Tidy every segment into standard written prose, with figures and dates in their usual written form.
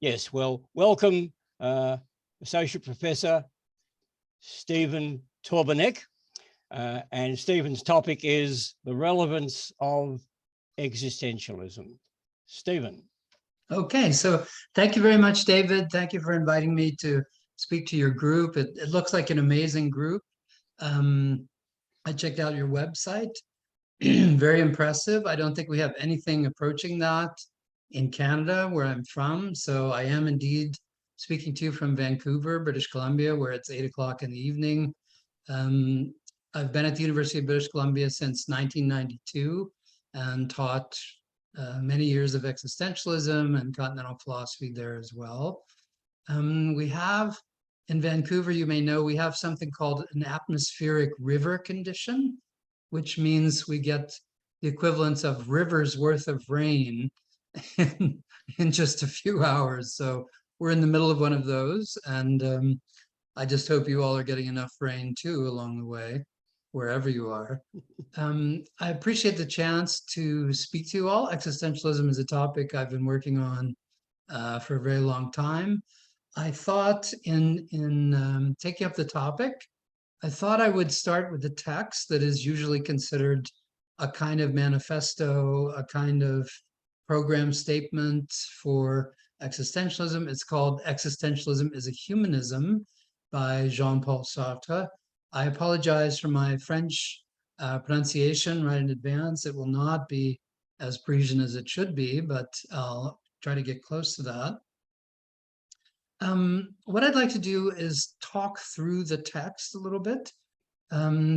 Yes, well, welcome, Associate Professor Stephen Taubeneck. And Stephen's topic is the relevance of existentialism. Stephen. Okay, so thank you very much, David. Thank you for inviting me to speak to your group. It looks like an amazing group. I checked out your website. Very impressive. I don't think we have anything approaching that in Canada, where I'm from. So I am indeed speaking to you from Vancouver, British Columbia, where it's 8 o'clock in the evening. I've been at the University of British Columbia since 1992 and taught many years of existentialism and continental philosophy there as well. We have in Vancouver, you may know, we have something called an atmospheric river condition, which means we get the equivalence of rivers worth of rain in just a few hours. So we're in the middle of one of those. And I just hope you all are getting enough rain too along the way, wherever you are. I appreciate the chance to speak to you all. Existentialism is a topic I've been working on for a very long time. I thought in taking up the topic, I thought I would start with the text that is usually considered a kind of manifesto, a kind of program statement for existentialism. It's called Existentialism is a Humanism by Jean-Paul Sartre. I apologize for my French pronunciation right in advance. It will not be as Parisian as it should be, but I'll try to get close to that. What I'd like to do is talk through the text a little bit.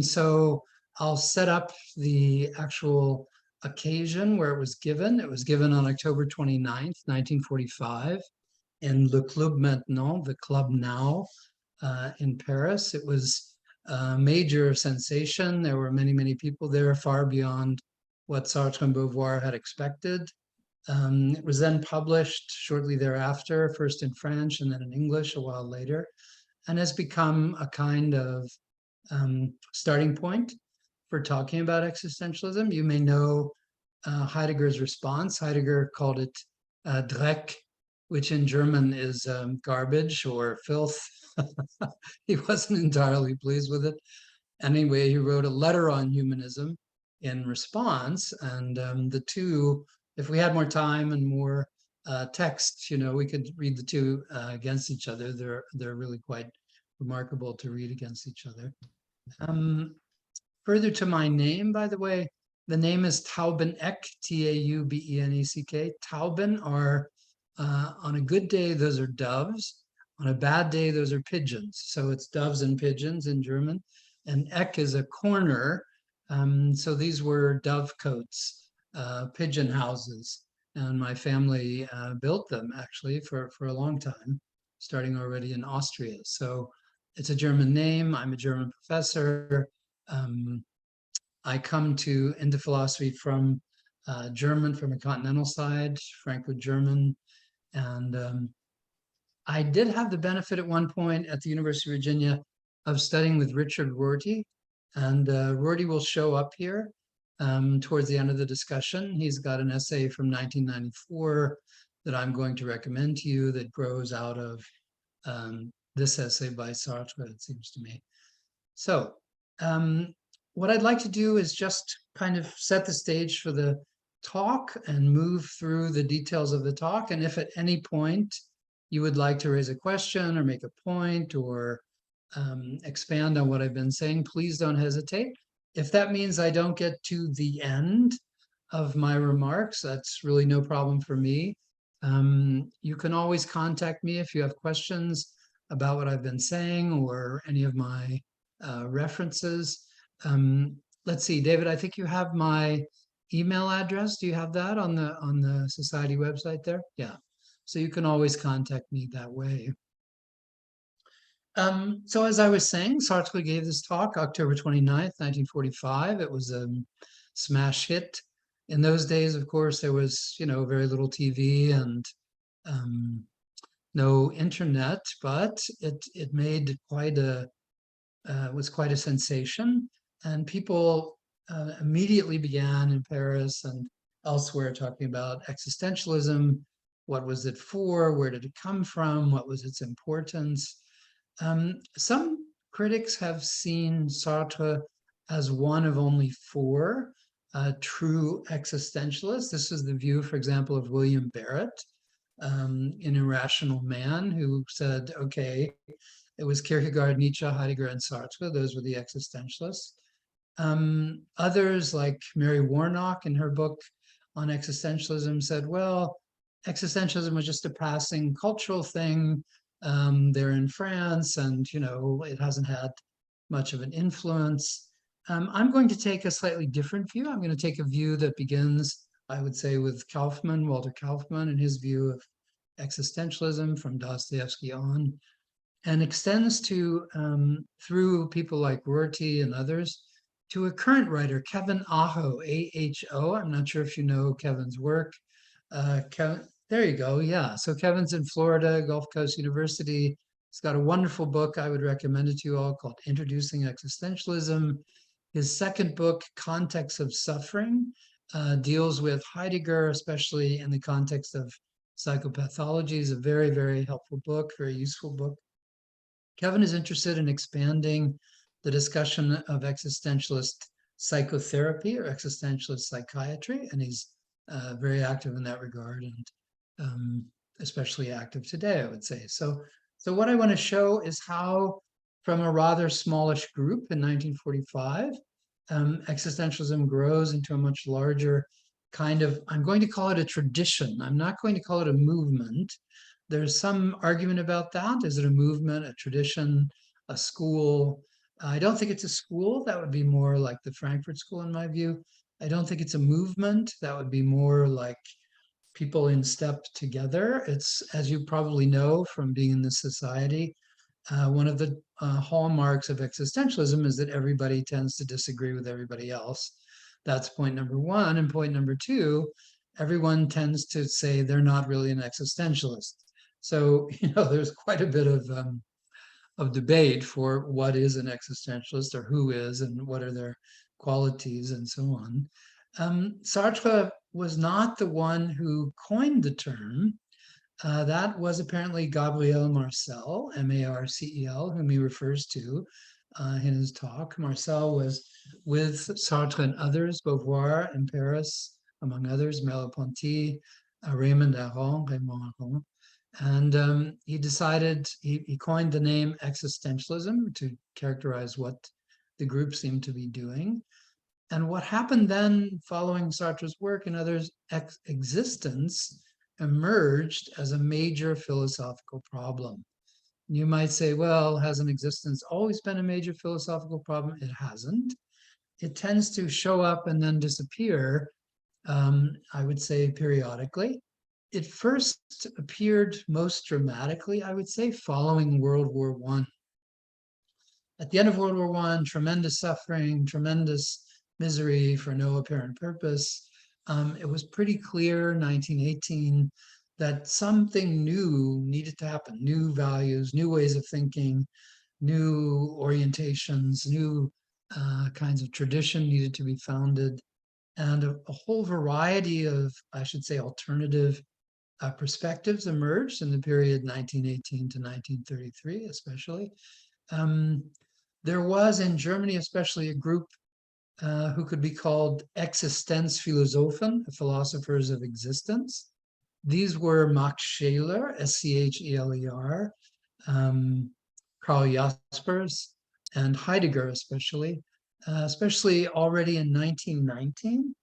So I'll set up the actual occasion where it was given. It was given on October 29th, 1945 in Le Club Maintenant, the Club Now in Paris. It was a major sensation. There were many, many people there, far beyond what Sartre and Beauvoir had expected. It was then published shortly thereafter, first in French and then in English a while later, and has become a kind of starting point for talking about existentialism. You may know Heidegger's response. Heidegger called it Dreck, which in German is garbage or filth. He wasn't entirely pleased with it. Anyway, he wrote a letter on humanism in response, and the two, if we had more time and more text, we could read the two against each other. They're really quite remarkable to read against each other. Further to my name, by the way, the name is Taubeneck, T-A-U-B-E-N-E-C-K. Tauben are, on a good day, those are doves. On a bad day, those are pigeons. So it's doves and pigeons in German. And Eck is a corner. So these were dovecotes, pigeon houses. And my family built them, actually, for a long time, starting already in Austria. So it's a German name. I'm a German professor. I come into philosophy from German, from a continental side, Frankfurt German. And I did have the benefit at one point at the University of Virginia of studying with Richard Rorty. And Rorty will show up here towards the end of the discussion. He's got an essay from 1994 that I'm going to recommend to you that grows out of this essay by Sartre, it seems to me. So what I'd like to do is just kind of set the stage for the talk and move through the details of the talk. And if at any point you would like to raise a question or make a point or expand on what I've been saying, please don't hesitate. If that means I don't get to the end of my remarks, that's really no problem for me. You can always contact me if you have questions about what I've been saying or any of my references. Let's see, David, I think you have my email address. Do you have that on the Society website there? Yeah. So you can always contact me that way. So as I was saying, Sartre gave this talk October 29th, 1945. It was a smash hit. In those days, of course, there was, very little TV and no internet, but it made was quite a sensation. And people immediately began in Paris and elsewhere talking about existentialism. What was it for? Where did it come from? What was its importance? Some critics have seen Sartre as one of only four true existentialists. This is the view, for example, of William Barrett in Irrational Man, who said, okay, it was Kierkegaard, Nietzsche, Heidegger, and Sartre. Those were the existentialists. Others, like Mary Warnock in her book on existentialism, said, well, existentialism was just a passing cultural thing. They're in France, and it hasn't had much of an influence. I'm going to take a slightly different view. I'm going to take a view that begins, I would say, with Kaufman, Walter Kaufman, and his view of existentialism from Dostoevsky on, and extends to, through people like Rorty and others, to a current writer, Kevin Aho, A-H-O. I'm not sure if you know Kevin's work. Kevin, there you go, yeah. So Kevin's in Florida, Gulf Coast University. He's got a wonderful book, I would recommend it to you all, called Introducing Existentialism. His second book, Context of Suffering, deals with Heidegger, especially in the context of psychopathology. Is a very, very helpful book, very useful book. Kevin is interested in expanding the discussion of existentialist psychotherapy or existentialist psychiatry, and he's very active in that regard, and especially active today, I would say. So what I want to show is how, from a rather smallish group in 1945, existentialism grows into a much larger kind of, I'm going to call it a tradition. I'm not going to call it a movement. There's some argument about that. Is it a movement, a tradition, a school? I don't think it's a school. That would be more like the Frankfurt School, in my view. I don't think it's a movement. That would be more like people in step together. It's, as you probably know from being in this society, one of the hallmarks of existentialism is that everybody tends to disagree with everybody else. That's point number one. And point number two, everyone tends to say they're not really an existentialist. So, there's quite a bit of debate for what is an existentialist, or who is, and what are their qualities, and so on. Sartre was not the one who coined the term. That was apparently Gabriel Marcel, M-A-R-C-E-L, whom he refers to in his talk. Marcel was with Sartre and others, Beauvoir in Paris, among others, Merleau-Ponty, Raymond Aron, and he decided, he coined the name existentialism to characterize what the group seemed to be doing. And what happened then, following Sartre's work and others, existence emerged as a major philosophical problem. You might say, well, hasn't existence always been a major philosophical problem? It hasn't. It tends to show up and then disappear, I would say, periodically. It first appeared most dramatically, I would say, following World War I. At the end of World War I, tremendous suffering, tremendous misery for no apparent purpose. It was pretty clear, 1918, that something new needed to happen. New values, new ways of thinking, new orientations, new kinds of tradition needed to be founded. And a whole variety of, I should say, alternative perspectives emerged in the period 1918 to 1933, especially. There was in Germany, especially, a group who could be called Existenzphilosophen, philosophers of existence. These were Max Scheler, S-C-H-E-L-E-R, Karl Jaspers, and Heidegger, especially already in 1919.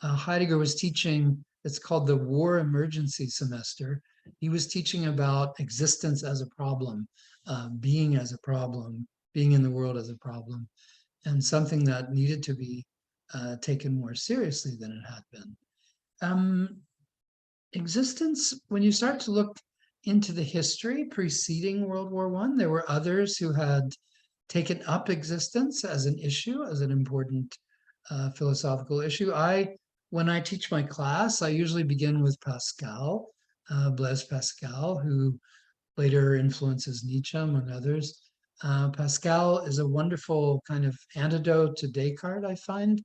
Heidegger was teaching, it's called the War Emergency Semester. He was teaching about existence as a problem, being as a problem, being in the world as a problem, and something that needed to be taken more seriously than it had been. Existence, when you start to look into the history preceding World War I, there were others who had taken up existence as an issue, as an important philosophical issue. When I teach my class, I usually begin with Pascal, Blaise Pascal, who later influences Nietzsche, among others. Pascal is a wonderful kind of antidote to Descartes, I find.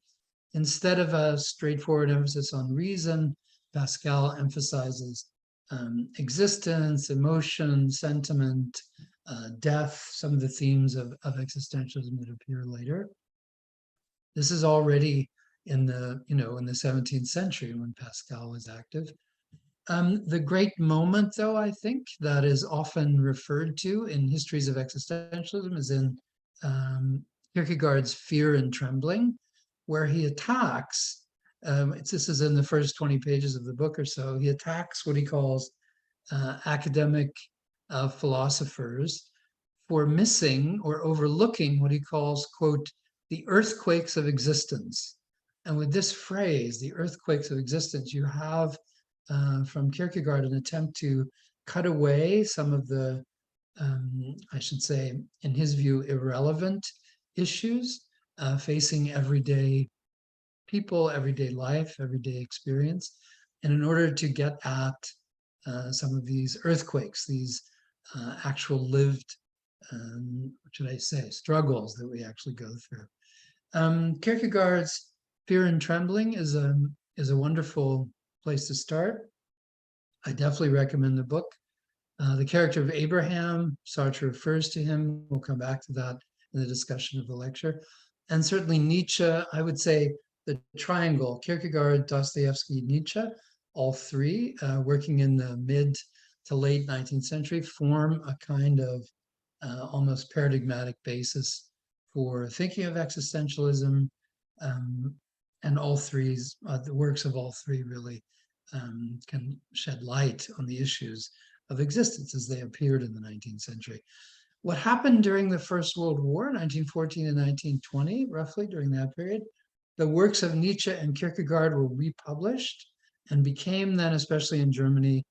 Instead of a straightforward emphasis on reason, Pascal emphasizes existence, emotion, sentiment, death, some of the themes of existentialism that appear later. This is already in the, in the 17th century when Pascal was active. The great moment, though, I think, that is often referred to in histories of existentialism is in Kierkegaard's Fear and Trembling, where he attacks, this is in the first 20 pages of the book or so, he attacks what he calls academic philosophers for missing or overlooking what he calls, quote, the earthquakes of existence. And with this phrase, the earthquakes of existence, you have from Kierkegaard an attempt to cut away some of the, I should say, in his view, irrelevant issues facing everyday people, everyday life, everyday experience. And in order to get at some of these earthquakes, these actual lived, what should I say, struggles that we actually go through. Kierkegaard's Fear and Trembling is a wonderful place to start. I definitely recommend the book. The character of Abraham, Sartre refers to him. We'll come back to that in the discussion of the lecture. And certainly Nietzsche, I would say the triangle, Kierkegaard, Dostoevsky, Nietzsche, all three working in the mid to late 19th century form a kind of almost paradigmatic basis for thinking of existentialism. And all three, the works of all three really can shed light on the issues of existence as they appeared in the 19th century. What happened during the First World War, 1914 and 1920, roughly during that period, the works of Nietzsche and Kierkegaard were republished and became then, especially in Germany,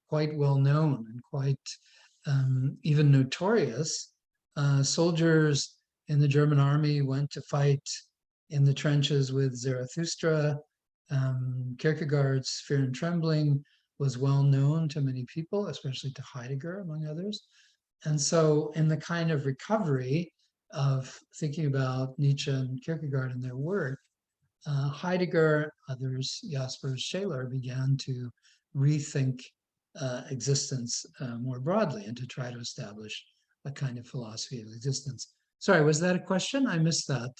quite well known and quite even notorious. Soldiers in the German army went to fight in the trenches with Zarathustra. Kierkegaard's Fear and Trembling was well known to many people, especially to Heidegger, among others. And so in the kind of recovery of thinking about Nietzsche and Kierkegaard and their work, Heidegger, others, Jaspers, Scheler, began to rethink existence more broadly and to try to establish a kind of philosophy of existence. Sorry, was that a question? I missed that.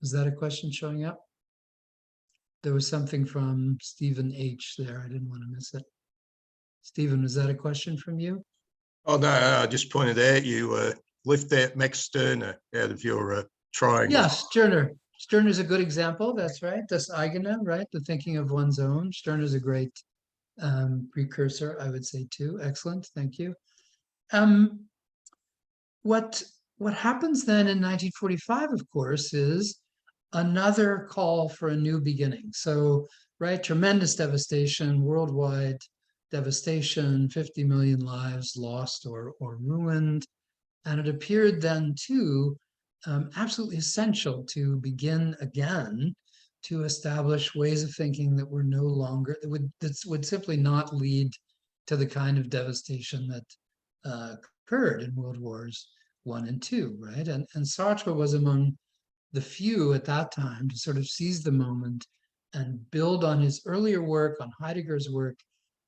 Was that a question showing up? There was something from Stephen H. there. I didn't want to miss it. Stephen, was that a question from you? Oh, no, I just pointed out you lift that Max Stirner out of your triangle. Yes, Stirner. Stirner's a good example. That's right. Das eigene, right? The thinking of one's own. Stirner's a great precursor, I would say, too. Excellent. Thank you. What happens then in 1945, of course, is another call for a new beginning. So, right, tremendous devastation, worldwide devastation, 50 million lives lost or ruined. And it appeared then, too, absolutely essential to begin again to establish ways of thinking that were no longer, that would simply not lead to the kind of devastation that occurred in World Wars I and II, right? And Sartre was among the few at that time to sort of seize the moment and build on his earlier work, on Heidegger's work,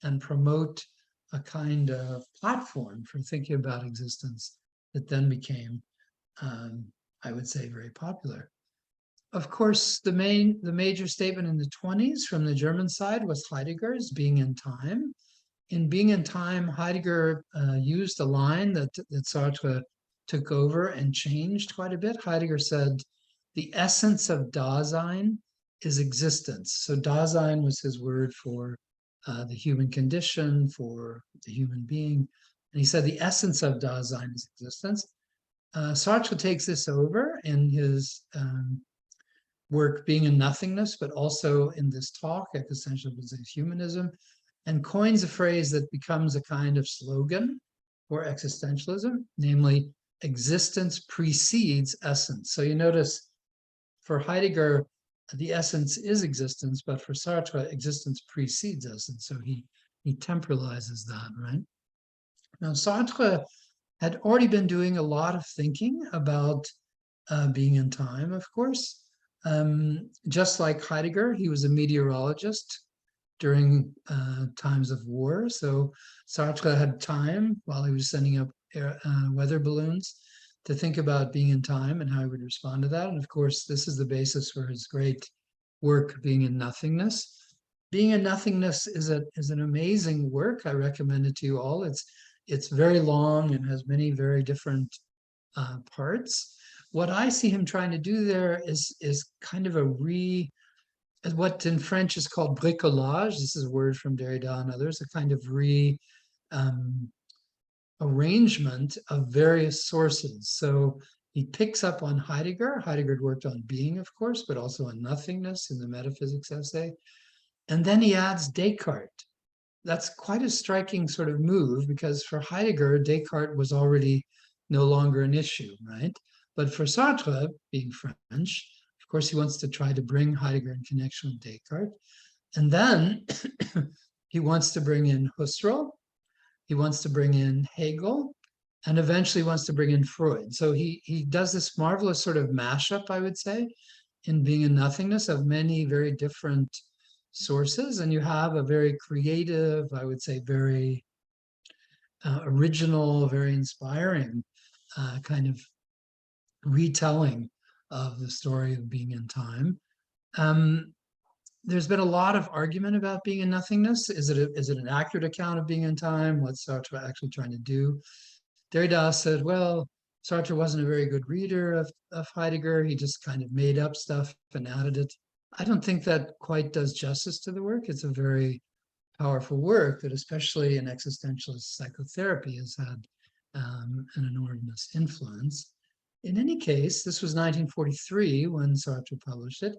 and promote a kind of platform for thinking about existence that then became, I would say, very popular. Of course, the major statement in the 1920s from the German side was Heidegger's Being in Time. In Being in Time, Heidegger used a line that Sartre took over and changed quite a bit. Heidegger said, the essence of Dasein is existence. So Dasein was his word for the human condition, for the human being. And he said the essence of Dasein is existence. Sartre takes this over in his work Being in Nothingness, but also in this talk, Existentialism, Humanism, and coins a phrase that becomes a kind of slogan for existentialism, namely, existence precedes essence. So you notice for Heidegger, the essence is existence, but for Sartre, existence precedes essence. So he temporalizes that, right? Now, Sartre had already been doing a lot of thinking about being in time, of course. Just like Heidegger, he was a meteorologist. during times of war. So Sartre had time while he was sending up weather balloons to think about being in time and how he would respond to that. And of course, this is the basis for his great work, Being in Nothingness. Being in Nothingness is an amazing work. I recommend it to you all. It's very long and has many very different parts. What I see him trying to do there is kind of what in French is called bricolage. This is a word from Derrida and others, a kind of arrangement of various sources. So he picks up on Heidegger. Heidegger worked on being, of course, but also on nothingness in the metaphysics essay. And then he adds Descartes. That's quite a striking sort of move, because for Heidegger, Descartes was already no longer an issue, right? But for Sartre, being French, of course, he wants to try to bring Heidegger in connection with Descartes. And then he wants to bring in Husserl, he wants to bring in Hegel, and eventually wants to bring in Freud. So he does this marvelous sort of mashup, I would say, in Being in Nothingness of many very different sources. And you have a very creative, I would say, very original, very inspiring kind of retelling of the story of being in time. There's been a lot of argument about Being in Nothingness. Is it an accurate account of being in time? What's Sartre actually trying to do? Derrida said, well, Sartre wasn't a very good reader of Heidegger. He just kind of made up stuff and added it. I don't think that quite does justice to the work. It's a very powerful work that, especially in existentialist psychotherapy, has had an enormous influence. In any case, this was 1943 when Sartre published it.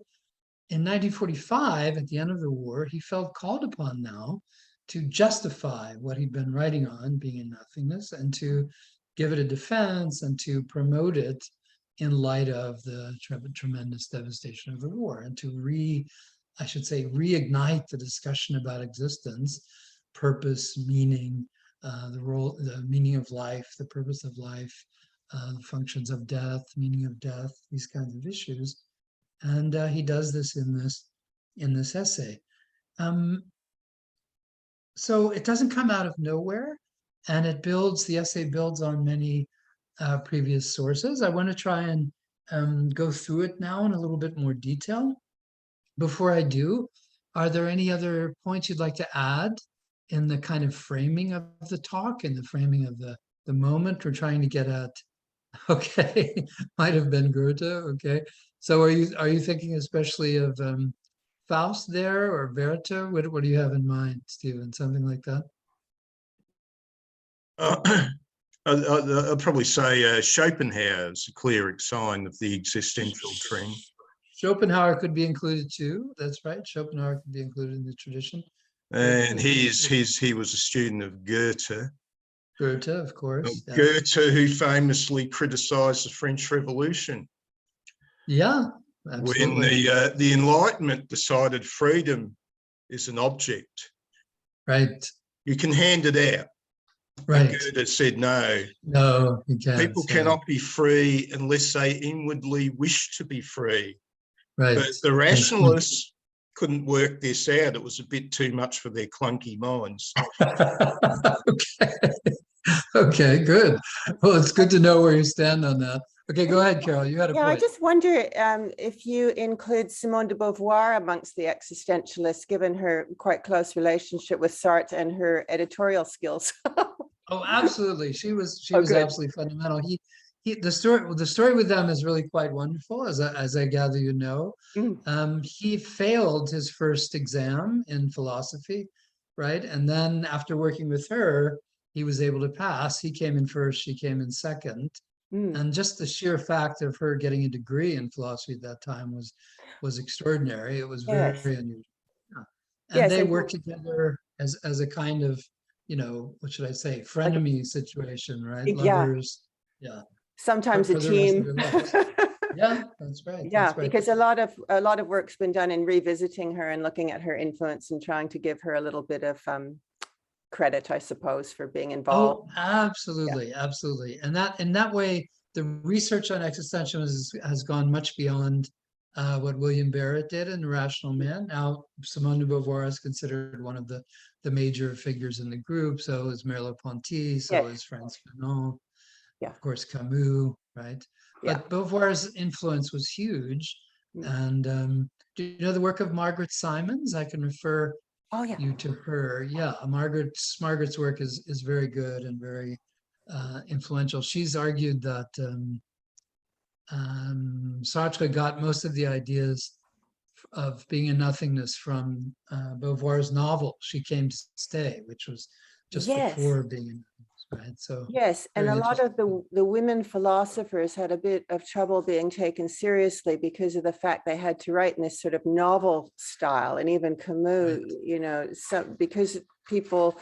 In 1945, at the end of the war, he felt called upon now to justify what he'd been writing on, Being in Nothingness, and to give it a defense and to promote it in light of the tremendous devastation of the war, and to reignite the discussion about existence, purpose, meaning, the meaning of life, the purpose of life, functions of death, meaning of death, these kinds of issues. And he does this in this essay. So it doesn't come out of nowhere, and the essay builds on many previous sources. I want to try and go through it now in a little bit more detail. Before I do, are there any other points you'd like to add in the kind of framing of the talk, in the framing of the moment we're trying to get at? Okay, might have been Goethe. Okay, so are you thinking especially of Faust there, or Werther? What do you have in mind, Stephen? Something like that? I'll probably say Schopenhauer is a clear sign of the existential trend. Schopenhauer could be included too. That's right. Schopenhauer could be included in the tradition. And he was a student of Goethe. Goethe, of course. Yeah. Goethe, who famously criticised the French Revolution. Yeah, absolutely. When the Enlightenment decided freedom is an object. Right. You can hand it out. Right. And Goethe said no. No, you can't. People cannot be free unless they inwardly wish to be free. Right. But the rationalists couldn't work this out. It was a bit too much for their clunky minds. Okay, good. Well, it's good to know where you stand on that. Okay, go ahead, Carol. You had a point. I just wonder if you include Simone de Beauvoir amongst the existentialists, given her quite close relationship with Sartre and her editorial skills. Oh, absolutely. She was absolutely fundamental. The story with them is really quite wonderful, as I gather you know. He failed his first exam in philosophy, right? And then after working with her, he was able to pass. He came in first, she came in second. And just the sheer fact of her getting a degree in philosophy at that time was extraordinary. It was very unusual. Yeah. And they worked together as a kind of, what should I say, frenemy situation, right? Lovers. Yeah. Sometimes a team. Yeah, that's right. Yeah, that's right. because a lot of work's been done in revisiting her and looking at her influence and trying to give her a little bit of credit, I suppose, for being involved. Oh, absolutely, absolutely. And in that way, the research on existentialism has gone much beyond what William Barrett did in The Rational Man. Now, Simone de Beauvoir is considered one of the major figures in the group. So is Merleau-Ponty, so Yes. is Frantz Fanon, Yeah. of course, Camus, right? Yeah. But Beauvoir's influence was huge. Mm. And do you know the work of Margaret Simons? I can refer Oh, yeah. you to her. Yeah, Margaret's work is very good and very influential. She's argued that Sartre got most of the ideas of being in nothingness from Beauvoir's novel, She Came to Stay, which was just Yes. before being in nothingness, right? So Yes, and very a lot of interesting. the women philosophers had a bit of trouble being taken seriously because of the fact they had to write in this sort of novel style, and even Camus, Right. you know, because people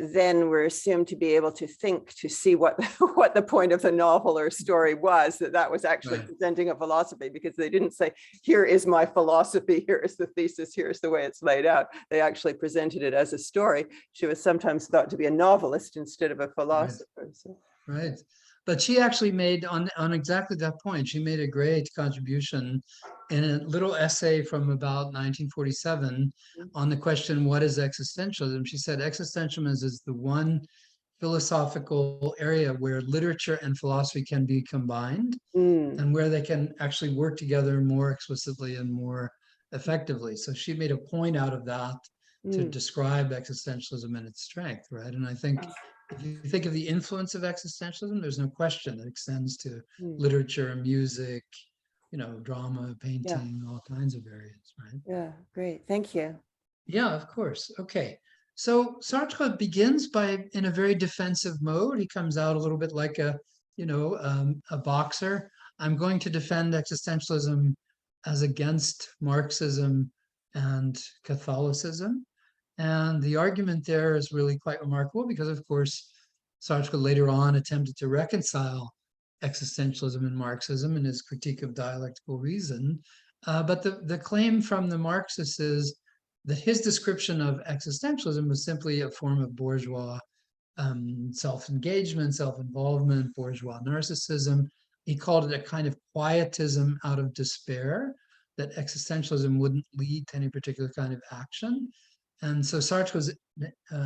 then were assumed to be able to think, to see what what the point of the novel or story was, that was actually Right. presenting a philosophy, because they didn't say, here is my philosophy, here is the thesis, here's the way it's laid out. They actually presented it as a story. She was sometimes thought to be a novelist instead of a philosopher. So. Right. But she actually made on exactly that point, she made a great contribution in a little essay from about 1947 on the question, what is existentialism? She said existentialism is the one philosophical area where literature and philosophy can be combined and where they can actually work together more explicitly and more effectively. So she made a point out of that to describe existentialism and its strength, right? And I think if you think of the influence of existentialism, there's no question that extends to literature, music, you know, drama, painting, all kinds of areas, right? Yeah, great. Thank you. Yeah, of course. Okay. So Sartre begins by in a very defensive mode. He comes out a little bit like a boxer. I'm going to defend existentialism as against Marxism and Catholicism. And the argument there is really quite remarkable because, of course, Sartre later on attempted to reconcile existentialism and Marxism in his critique of dialectical reason. But the claim from the Marxists is that his description of existentialism was simply a form of bourgeois self-engagement, self-involvement, bourgeois narcissism. He called it a kind of quietism out of despair, that existentialism wouldn't lead to any particular kind of action. And so Sartre was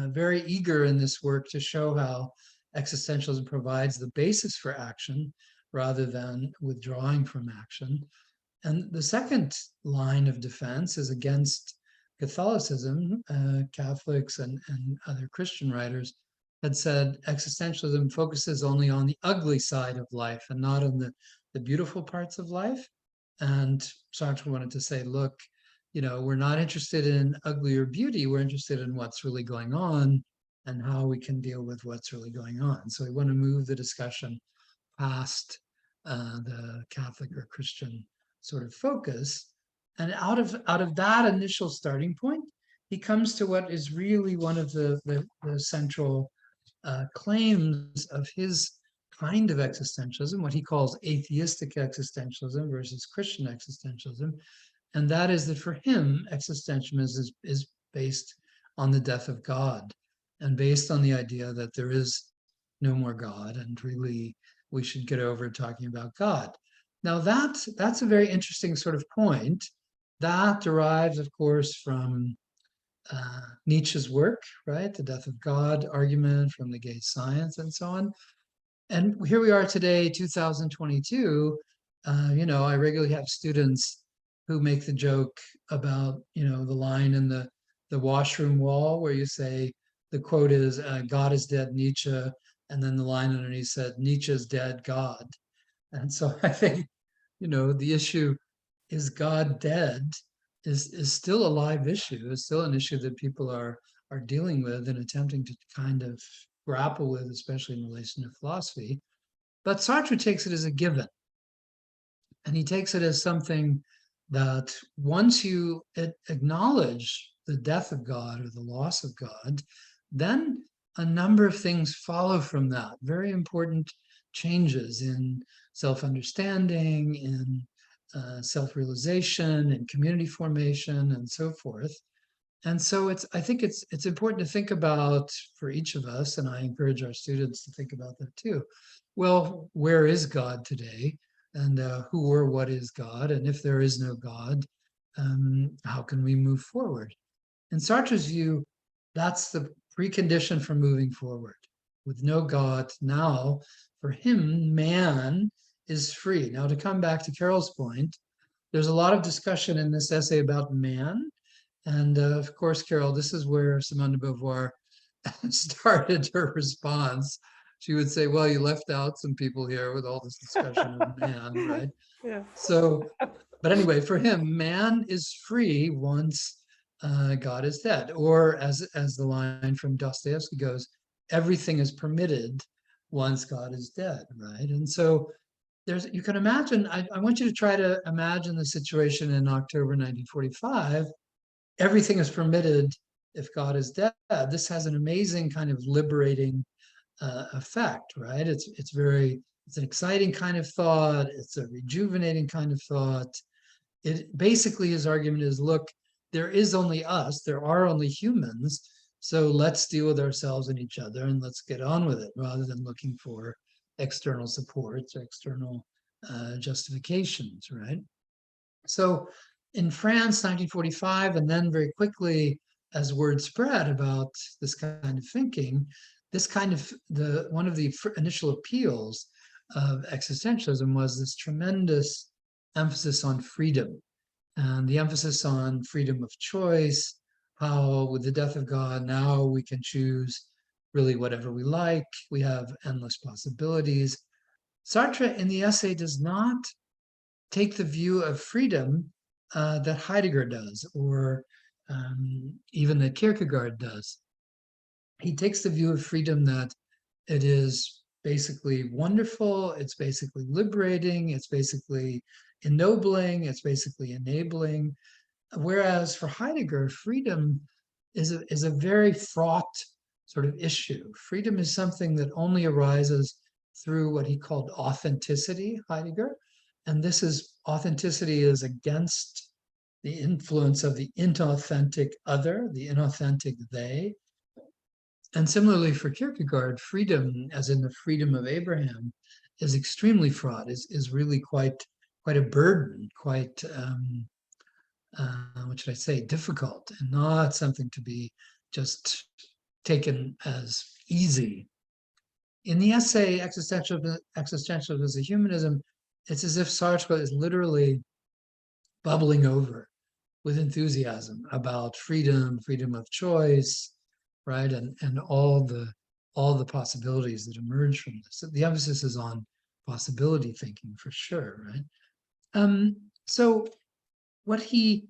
very eager in this work to show how existentialism provides the basis for action rather than withdrawing from action. And the second line of defense is against Catholicism. Catholics and other Christian writers had said existentialism focuses only on the ugly side of life and not on the beautiful parts of life. And Sartre wanted to say, look, you know, we're not interested in ugly or beauty. We're interested in what's really going on and how we can deal with what's really going on. So we want to move the discussion past the Catholic or Christian sort of focus. And out of that initial starting point, he comes to what is really one of the central claims of his kind of existentialism, what he calls atheistic existentialism versus Christian existentialism. And that is that for him, existentialism is based on the death of God and based on the idea that there is no more God and really we should get over talking about God. Now that's a very interesting sort of point. That derives, of course, from Nietzsche's work, right? The death of God argument from the gay science and so on. And here we are today, 2022. You know, I regularly have students who make the joke about, you know, the line in the washroom wall where you say, the quote is, God is dead, Nietzsche. And then the line underneath said, Nietzsche's dead, God. And so I think, you know, the issue, is God dead, is still a live issue. It's still an issue that people are dealing with and attempting to kind of grapple with, especially in relation to philosophy. But Sartre takes it as a given. And he takes it as something that once you acknowledge the death of God or the loss of God, then a number of things follow from that. Very important changes in self-understanding, in self-realization, in community formation, and so forth. And so I think it's important to think about for each of us, and I encourage our students to think about that too. Well, where is God today? and who or what is God? And if there is no God, how can we move forward? In Sartre's view, that's the precondition for moving forward. With no God, now, for him, man is free. Now, to come back to Carol's point, there's a lot of discussion in this essay about man. And of course, Carol, this is where Simone de Beauvoir started her response. She would say, well, you left out some people here with all this discussion of man, right? Yeah. So, but anyway, for him, man is free once God is dead. Or as the line from Dostoevsky goes, everything is permitted once God is dead, right? And so you can imagine, I want you to try to imagine the situation in October 1945. Everything is permitted if God is dead. This has an amazing kind of liberating effect, right? It's an exciting kind of thought. It's a rejuvenating kind of thought. It basically, his argument is, look, there is only us, there are only humans, so let's deal with ourselves and each other and let's get on with it, rather than looking for external supports or external justifications, right? So in France, 1945, and then very quickly, as word spread about this kind of thinking, this kind of one of the initial appeals of existentialism was this tremendous emphasis on freedom, and the emphasis on freedom of choice, how with the death of God, now we can choose really whatever we like. We have endless possibilities. Sartre in the essay does not take the view of freedom that Heidegger does, or even that Kierkegaard does. He takes the view of freedom that it is basically wonderful, it's basically liberating, it's basically ennobling, it's basically enabling. Whereas for Heidegger, freedom is a very fraught sort of issue. Freedom is something that only arises through what he called authenticity, Heidegger. And this is, authenticity is against the influence of the inauthentic other, the inauthentic they. And similarly for Kierkegaard, freedom, as in the freedom of Abraham, is extremely fraught, is really quite a burden, quite, what should I say, difficult, and not something to be just taken as easy. In the essay, Existentialism as a Humanism, it's as if Sartre is literally bubbling over with enthusiasm about freedom, freedom of choice, right? And all the possibilities that emerge from this. So the emphasis is on possibility thinking for sure, right? So what he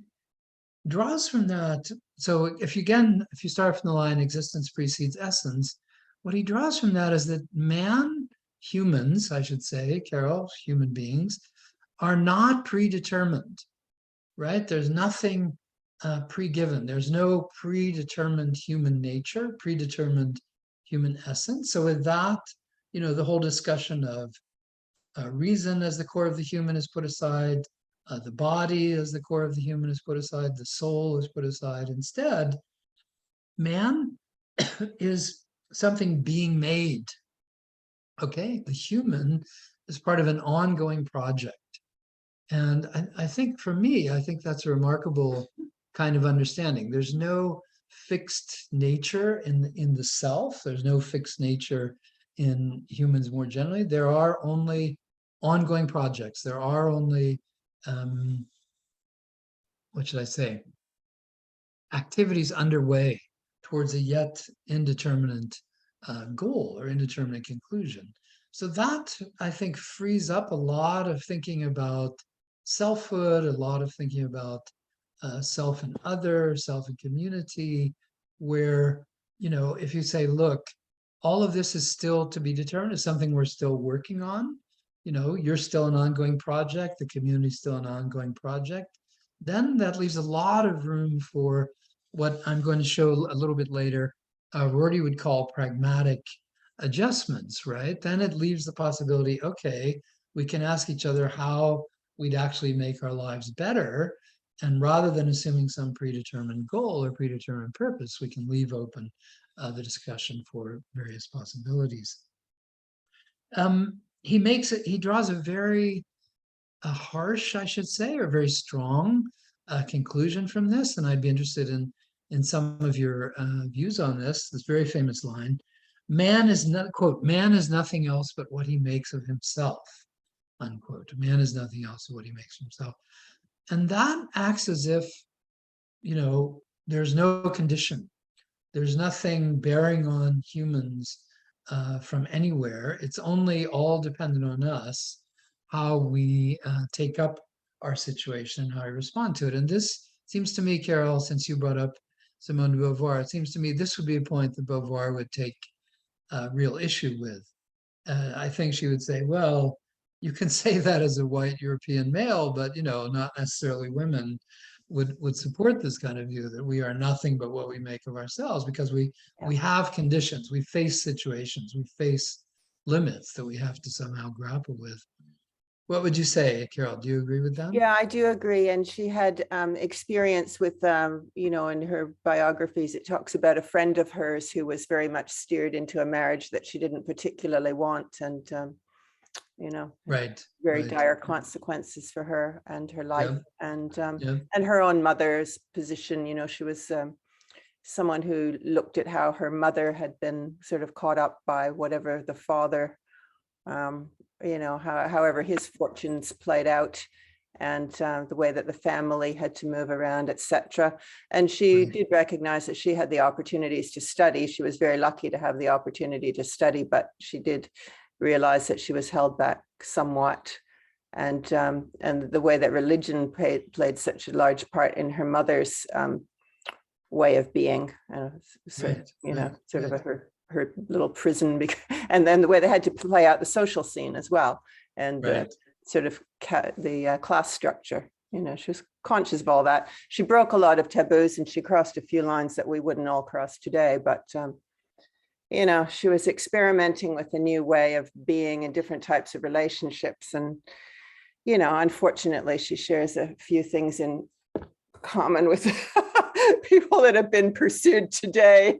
draws from that, so if you start from the line, existence precedes essence, what he draws from that is that humans, I should say, Carol, human beings, are not predetermined, right? There's nothing pre-given. There's no predetermined human nature, predetermined human essence. So with that, the whole discussion of reason as the core of the human is put aside, the body as the core of the human is put aside, the soul is put aside. Instead, man is something being made. Okay, the human is part of an ongoing project. And I think for me, I think that's a remarkable kind of understanding. There's no fixed nature in the self. There's no fixed nature in humans more generally. There are only ongoing projects. There are only, what should I say, activities underway towards a yet indeterminate goal or indeterminate conclusion. So that, I think, frees up a lot of thinking about selfhood, a lot of thinking about self and other, self and community, where, if you say, look, all of this is still to be determined, it's something we're still working on, you're still an ongoing project, the community's still an ongoing project, then that leaves a lot of room for what I'm going to show a little bit later, Rorty would call pragmatic adjustments, right? Then it leaves the possibility, okay, we can ask each other how we'd actually make our lives better. And rather than assuming some predetermined goal or predetermined purpose, we can leave open the discussion for various possibilities. He draws a very harsh, I should say, or very strong conclusion from this, and I'd be interested in some of your views on this. This very famous line: "Man is not, quote, man is nothing else but what he makes of himself," unquote. Man is nothing else but what he makes of himself. And that acts as if, there's no condition. There's nothing bearing on humans from anywhere. It's only all dependent on us, how we take up our situation, how we respond to it. And this seems to me, Carol, since you brought up Simone de Beauvoir, it seems to me this would be a point that Beauvoir would take real issue with. I think she would say, well, you can say that as a white European male, but not necessarily women would support this kind of view, that we are nothing but what we make of ourselves, because we have conditions, we face situations, we face limits that we have to somehow grapple with. What would you say, Carol? Do you agree with that? Yeah, I do agree. And she had experience with, in her biographies, it talks about a friend of hers who was very much steered into a marriage that she didn't particularly want. And, right, very dire consequences for her and her life. Yeah. And her own mother's position. She was someone who looked at how her mother had been sort of caught up by whatever the father, however his fortunes played out, and the way that the family had to move around, etc. And she did recognize that she had the opportunities to study. She was very lucky to have the opportunity to study, but she did realize that she was held back somewhat. And the way that religion played such a large part in her mother's way of being, sort of her little prison, and then the way they had to play out the social scene as well, and sort of the class structure. She was conscious of all that. She broke a lot of taboos, and she crossed a few lines that we wouldn't all cross today, but she was experimenting with a new way of being in different types of relationships. And, unfortunately, she shares a few things in common with people that have been pursued today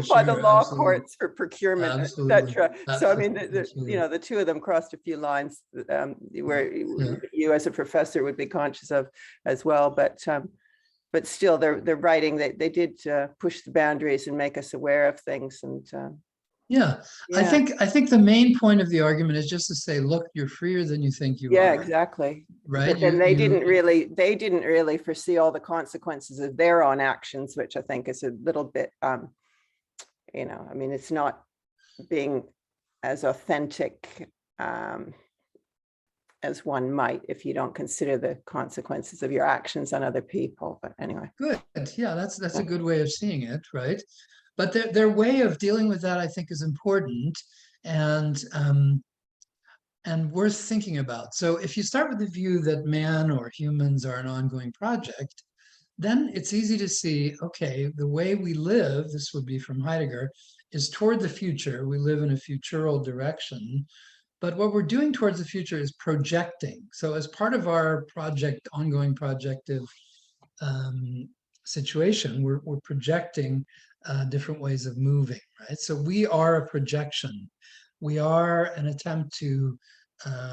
by the law courts for procurement, etc. So, I mean, the two of them crossed a few lines where you as a professor would be conscious of as well. But still, they're writing that they did push the boundaries and make us aware of things. And I think the main point of the argument is just to say, look, you're freer than you think you are. Yeah, exactly. Right. But then they didn't really foresee all the consequences of their own actions, which I think is a little bit, it's not being as authentic as one might if you don't consider the consequences of your actions on other people. But anyway. Good. Yeah, that's a good way of seeing it, right? But their way of dealing with that, I think, is important and worth thinking about. So if you start with the view that man or humans are an ongoing project, then it's easy to see, okay, the way we live, this would be from Heidegger, is toward the future. We live in a futural direction. But what we're doing towards the future is projecting. So as part of our ongoing projective situation, we're projecting different ways of moving, right? So we are a projection. We are an attempt to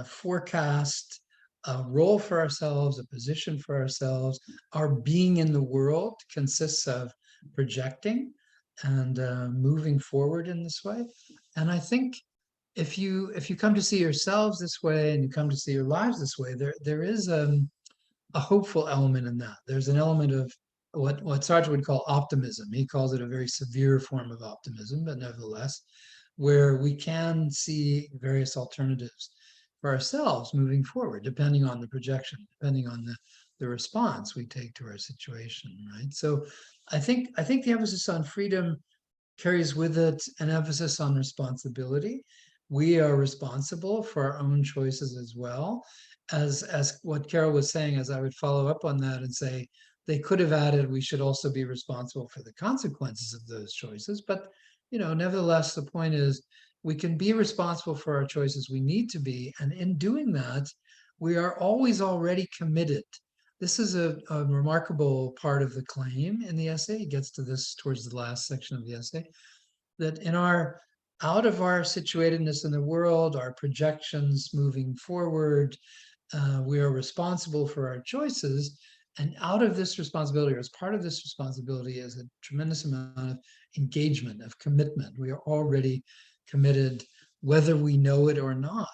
forecast a role for ourselves, a position for ourselves. Our being in the world consists of projecting and moving forward in this way. And I think if you come to see yourselves this way and you come to see your lives this way, there is a hopeful element in that. There's an element of what Sartre would call optimism. He calls it a very severe form of optimism, but nevertheless, where we can see various alternatives for ourselves moving forward, depending on the projection, depending on the response we take to our situation, right? So I think the emphasis on freedom carries with it an emphasis on responsibility. We are responsible for our own choices as well. As what Carol was saying, as I would follow up on that and say, they could have added, we should also be responsible for the consequences of those choices. But, nevertheless, the point is, we can be responsible for our choices. We need to be. And in doing that, we are always already committed. This is a remarkable part of the claim in the essay. It gets to this towards the last section of the essay, that out of our situatedness in the world, our projections moving forward, we are responsible for our choices. And out of this responsibility, or as part of this responsibility, is a tremendous amount of engagement, of commitment. We are already committed, whether we know it or not.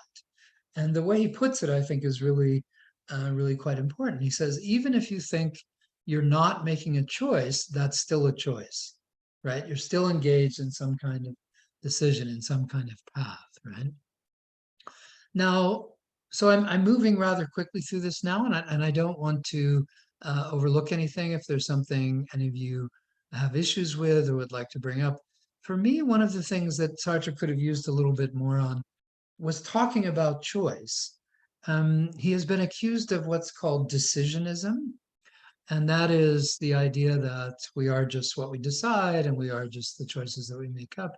And the way he puts it, I think, is really, really quite important. He says, even if you think you're not making a choice, that's still a choice, right? You're still engaged in some kind of decision, in some kind of path, right? Now, so I'm moving rather quickly through this now, and I don't want to overlook anything. If there's something any of you have issues with or would like to bring up, for me, one of the things that Sartre could have used a little bit more on was talking about choice. He has been accused of what's called decisionism, and that is the idea that we are just what we decide and we are just the choices that we make up.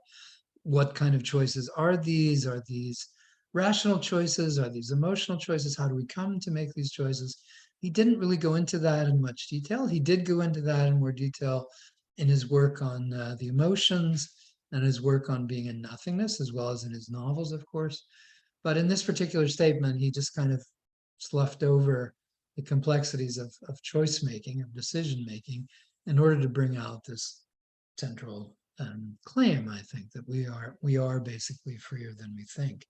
What kind of choices are these? Are these rational choices? Are these emotional choices? How do we come to make these choices? He didn't really go into that in much detail. He did go into that in more detail in his work on the emotions and his work on being in nothingness, as well as in his novels, of course. But in this particular statement, he just kind of sloughed over the complexities of choice making, of decision making, in order to bring out this central claim, I think, that we are basically freer than we think.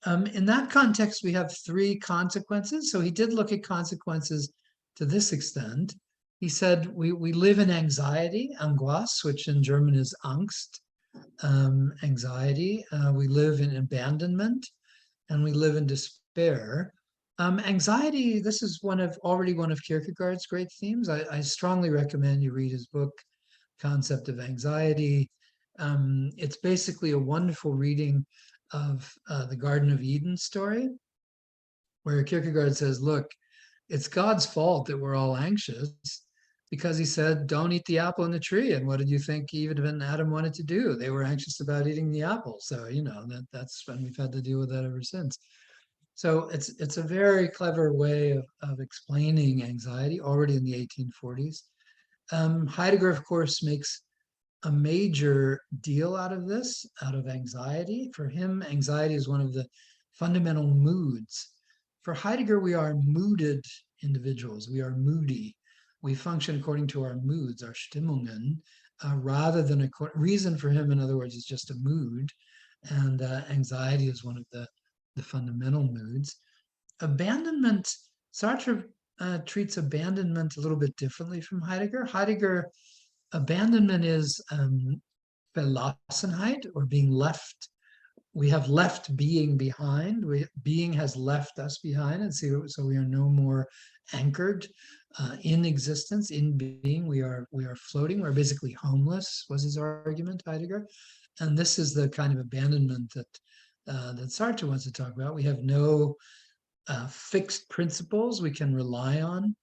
In that context, we have three consequences. So he did look at consequences to this extent. He said we live in anxiety, angoisse, which in German is Angst, anxiety. We live in abandonment, and we live in despair. Anxiety, this is already one of Kierkegaard's great themes. I strongly recommend you read his book, Concept of Anxiety. It's basically a wonderful reading of the Garden of Eden story, where Kierkegaard says, look, it's God's fault that we're all anxious, because he said, don't eat the apple in the tree. And what did you think Eve and Adam wanted to do? They were anxious about eating the apple. So, that's when we've had to deal with that ever since. So it's a very clever way of explaining anxiety already in the 1840s. Heidegger, of course, makes a major deal out of this, out of anxiety. For him, anxiety is one of the fundamental moods. For Heidegger, we are mooded individuals. We are moody. We function according to our moods, our Stimmungen, rather than a reason. For him, in other words, is just a mood. And anxiety is one of the fundamental moods. Abandonment, Sartre treats abandonment a little bit differently from Heidegger. Heidegger, abandonment is Verlassenheit, or being left. We have left being behind. Being has left us behind, and so we are no more anchored in existence, in being. We are floating. We're basically homeless, was his argument, Heidegger. And this is the kind of abandonment that Sartre wants to talk about. We have no fixed principles we can rely on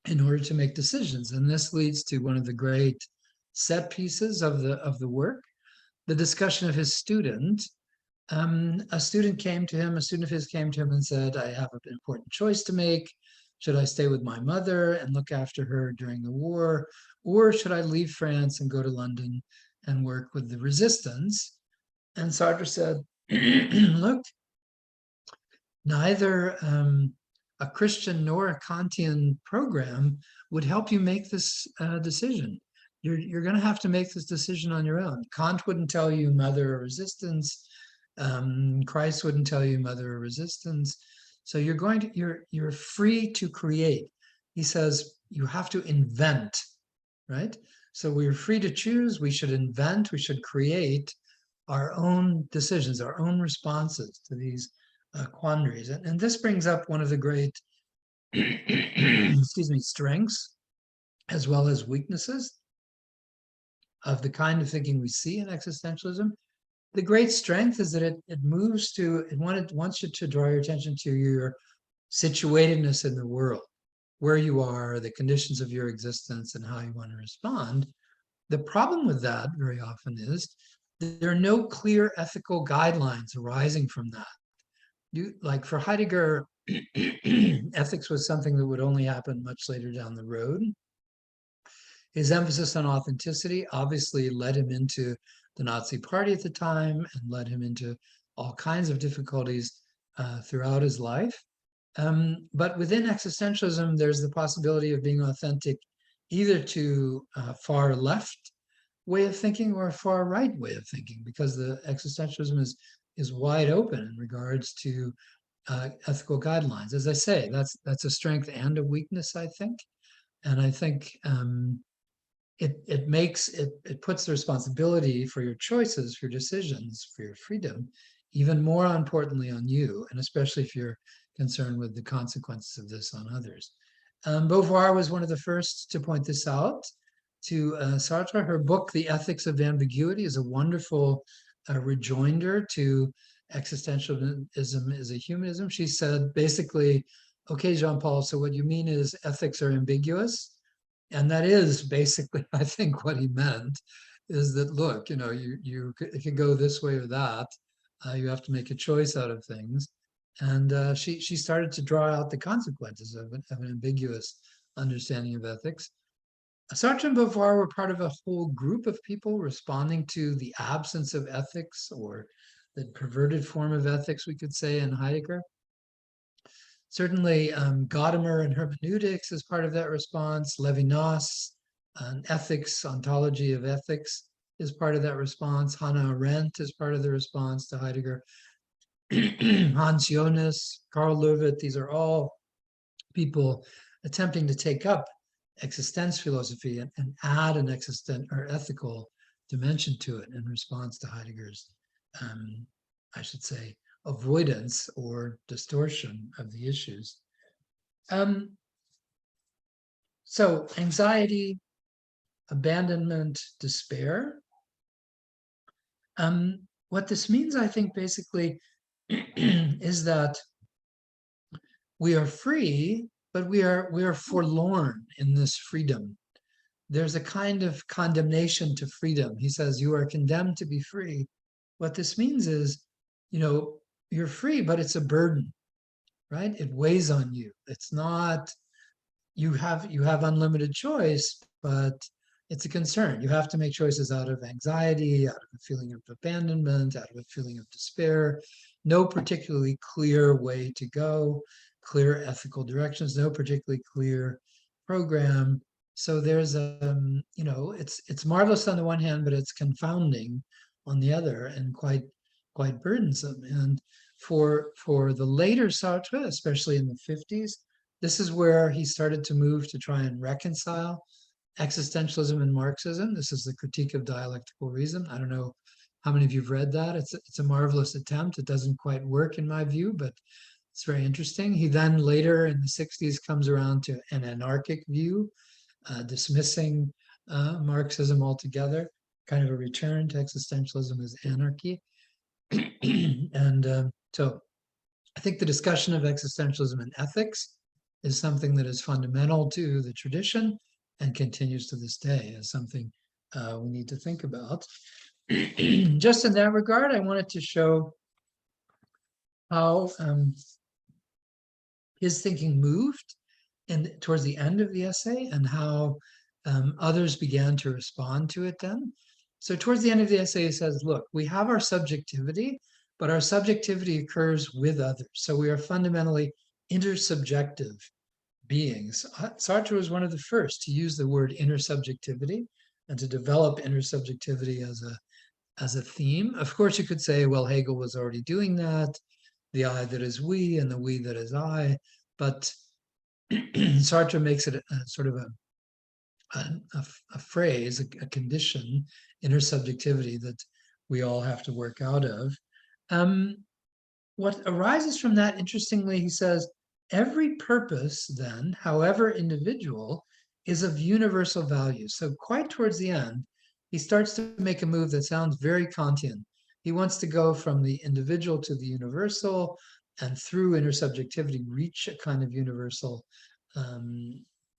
in order to make decisions. And this leads to one of the great set pieces of the work, the discussion of his student. A student of his came to him and said, I have an important choice to make. Should I stay with my mother and look after her during the war? Or should I leave France and go to London and work with the resistance? And Sartre said, look, neither a Christian nor a Kantian program would help you make this decision. You're going to have to make this decision on your own. Kant wouldn't tell you mother or resistance. Christ wouldn't tell you mother or resistance. So you're free to create. He says you have to invent, right? So we're free to choose. We should invent. We should create our own decisions, our own responses to these quandaries. And this brings up one of the great, strengths as well as weaknesses of the kind of thinking we see in existentialism. The great strength is that it wants you to draw your attention to your situatedness in the world, where you are, the conditions of your existence, and how you want to respond. The problem with that very often is there are no clear ethical guidelines arising from that. Like for Heidegger, ethics was something that would only happen much later down the road. His emphasis on authenticity obviously led him into the Nazi Party at the time and led him into all kinds of difficulties throughout his life. But within existentialism, there's the possibility of being authentic either to a far left way of thinking or a far right way of thinking, because the existentialism is wide open in regards to ethical guidelines. As I say, that's a strength and a weakness, I think. And I think it puts the responsibility for your choices, for your decisions, for your freedom, even more importantly on you, and especially if you're concerned with the consequences of this on others. Beauvoir was one of the first to point this out to Sartre. Her book, The Ethics of Ambiguity, is a wonderful rejoinder to existentialism is a humanism. She said basically, okay, Jean-Paul, so what you mean is ethics are ambiguous? And that is basically, I think, what he meant, is that, look, you know, it could go this way or that. You have to make a choice out of things. And she started to draw out the consequences of an ambiguous understanding of ethics. Sartre and Beauvoir were part of a whole group of people responding to the absence of ethics, or the perverted form of ethics, we could say, in Heidegger. Certainly, Gadamer and hermeneutics is part of that response. Levinas, an ethics, ontology of ethics, is part of that response. Hannah Arendt is part of the response to Heidegger. Hans Jonas, Karl Löwit, these are all people attempting to take up existence philosophy and add an ethical dimension to it in response to Heidegger's, I should say, avoidance or distortion of the issues. So anxiety, abandonment, despair. What this means, I think, basically, is that we are free, but we are forlorn in this freedom. There's a kind of condemnation to freedom. He says, you are condemned to be free. What this means is, you know, you're free, but it's a burden, right? It weighs on you. It's not, you have unlimited choice, but it's a concern. You have to make choices out of anxiety, out of a feeling of abandonment, out of a feeling of despair. No particularly clear way to go, clear ethical directions, no particularly clear program. So there's you know, it's marvelous on the one hand, but it's confounding on the other, and quite burdensome. And for the later Sartre, especially in the 50s, this is where he started to move to try and reconcile existentialism and Marxism. This is the Critique of Dialectical Reason. I don't know how many of you've read that. It's a marvelous attempt. It doesn't quite work in my view, but it's very interesting. He then later in the 60s comes around to an anarchic view, dismissing Marxism altogether, kind of a return to existentialism as anarchy. And so I think the discussion of existentialism and ethics is something that is fundamental to the tradition and continues to this day as something we need to think about. Just in that regard, I wanted to show how his thinking moved towards the end of the essay, and how others began to respond to it then. So towards the end of the essay, he says, look, we have our subjectivity, but our subjectivity occurs with others. So we are fundamentally intersubjective beings. Sartre was one of the first to use the word intersubjectivity and to develop intersubjectivity as a theme. Of course, you could say, well, Hegel was already doing that, the I that is we and the we that is I, but Sartre makes it a sort of a phrase, a condition, intersubjectivity, that we all have to work out of. What arises from that, interestingly, he says, every purpose then, however individual, is of universal value. So quite towards the end, he starts to make a move that sounds very Kantian. He wants to go from the individual to the universal, and through intersubjectivity, reach a kind of universal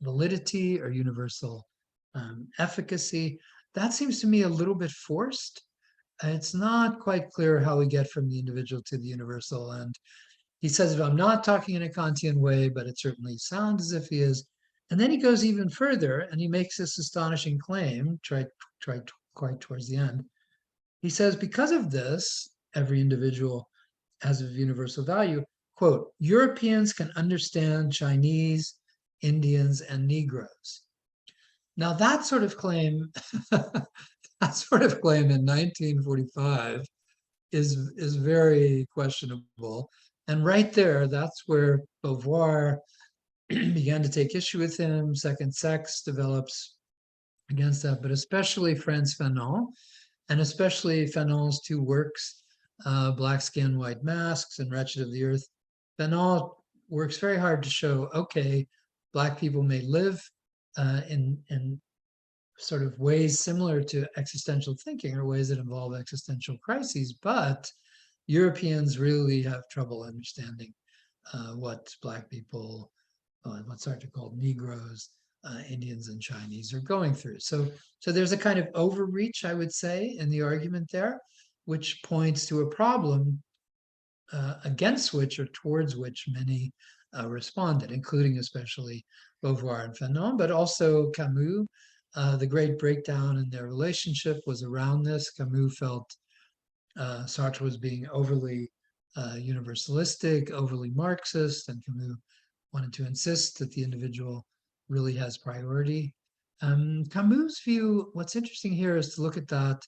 validity or universal efficacy. That seems to me a little bit forced. It's not quite clear how we get from the individual to the universal. And he says, I'm not talking in a Kantian way, but it certainly sounds as if he is. And then he goes even further, and he makes this astonishing claim, quite towards the end. He says, because of this, every individual has a universal value. quote, Europeans can understand Chinese, Indians, and Negroes. Now that sort of claim, that sort of claim in 1945 is very questionable. And right there, that's where Beauvoir began to take issue with him. Second Sex develops against that, but especially Frantz Fanon, and especially Fanon's two works, Black Skin, White Masks, and Wretched of the Earth. Fanon works very hard to show, okay, Black people may live in sort of ways similar to existential thinking or ways that involve existential crises, but Europeans really have trouble understanding what Black people, what Sartre called Negroes, Indians, and Chinese are going through. So there's a kind of overreach, I would say, in the argument there, which points to a problem against which or towards which many responded, including especially Beauvoir and Fanon, but also Camus. The great breakdown in their relationship was around this. Camus felt Sartre was being overly universalistic, overly Marxist, and Camus wanted to insist that the individual really has priority. Camus' view, what's interesting here is to look at that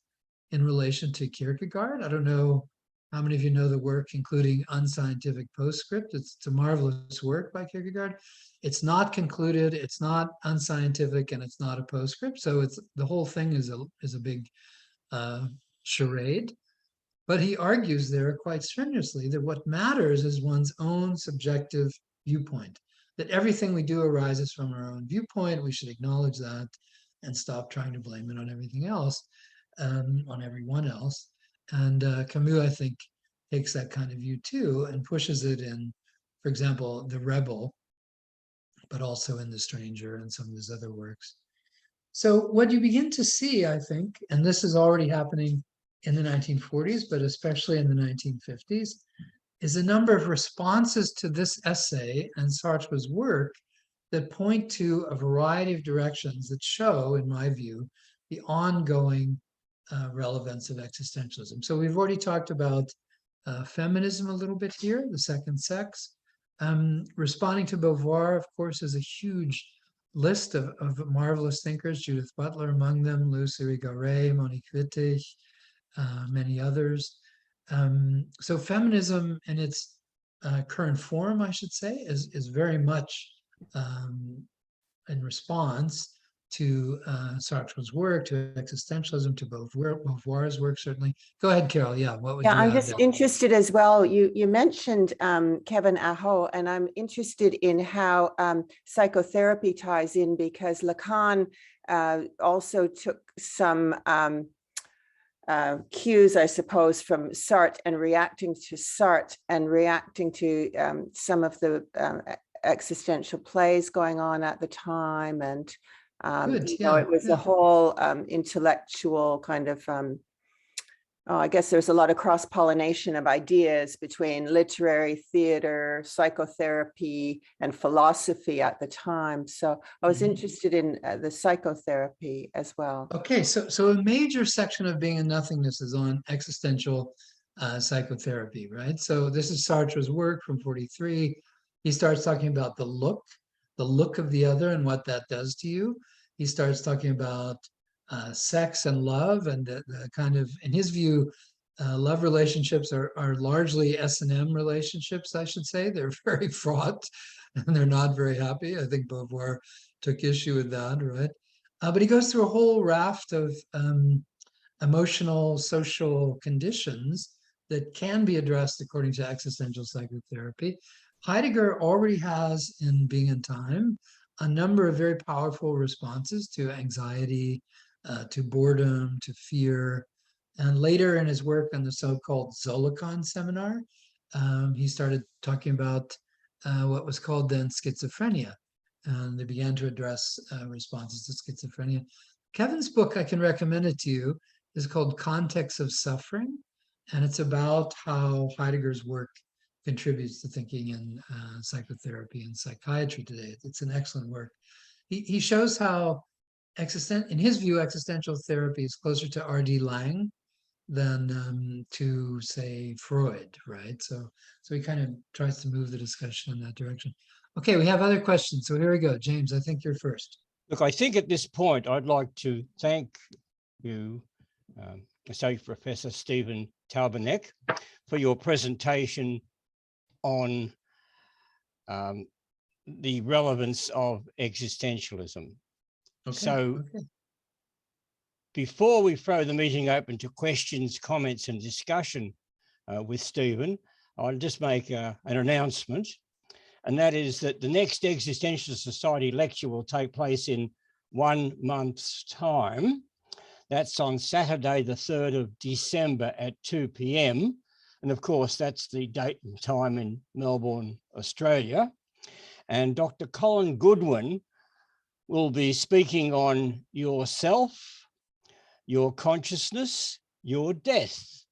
in relation to Kierkegaard. I don't know how many of you know the work, including Unscientific Postscript. It's a marvelous work by Kierkegaard. It's not concluded, it's not unscientific, and it's not a postscript. So it's the whole thing is a big charade. But he argues there quite strenuously that what matters is one's own subjective viewpoint, that everything we do arises from our own viewpoint. We should acknowledge that and stop trying to blame it on everything else, on everyone else. And Camus, I think, takes that kind of view too and pushes it in, for example, The Rebel, but also in The Stranger and some of his other works. So what you begin to see, I think, and this is already happening in the 1940s, but especially in the 1950s, is a number of responses to this essay and Sartre's work that point to a variety of directions that show, in my view, the ongoing relevance of existentialism. So we've already talked about feminism a little bit here, the second sex. Responding to Beauvoir, of course, is a huge list of marvelous thinkers, Judith Butler among them, Luce Irigaray, Monique Wittig, many others. So feminism in its current form, I should say, is very much in response to Sartre's work, to existentialism, to Beauvoir's work, certainly. Go ahead, Carol. Yeah, what would you I'm add just there? interested as well. You mentioned Kevin Aho, and I'm interested in how psychotherapy ties in, because Lacan also took some cues, I suppose, from Sartre and reacting to Sartre and reacting to some of the existential plays going on at the time. And it was a whole intellectual kind of, I guess there's a lot of cross-pollination of ideas between literary, theater, psychotherapy, and philosophy at the time. So I was interested in the psychotherapy as well. Okay, so a major section of Being and Nothingness is on existential psychotherapy, right? So this is Sartre's work from 1943. He starts talking about the look of the other and what that does to you. He starts talking about sex and love, and the kind of, in his view, love relationships are largely S&M relationships, I should say. They're very fraught and they're not very happy. I think Beauvoir took issue with that, right? But he goes through a whole raft of emotional, social conditions that can be addressed according to existential psychotherapy. Heidegger already has, in Being and Time, a number of very powerful responses to anxiety, to boredom, to fear. And later in his work on the so-called Zolikon seminar, he started talking about what was called then schizophrenia. And they began to address responses to schizophrenia. Kevin's book, I can recommend it to you, is called Context of Suffering. And it's about how Heidegger's work contributes to thinking in psychotherapy and psychiatry today. It's an excellent work. He shows how, in his view, existential therapy is closer to R.D. Laing than to say Freud, right? So he kind of tries to move the discussion in that direction. Okay, we have other questions. So here we go. James, I think you're first. Look, I think at this point, I'd like to thank you, Associate Professor Stephen Taubeneck, for your presentation on the relevance of existentialism. Okay. So okay. before we throw the meeting open to questions, comments, and discussion with Stephen, I'll just make an announcement, and that is that the next Existentialist Society lecture will take place in 1 month's time. That's on Saturday, the 3rd of December at 2 p.m. And of course, that's the date and time in Melbourne, Australia. And Dr. Colin Goodwin will be speaking on yourself, your consciousness, your death,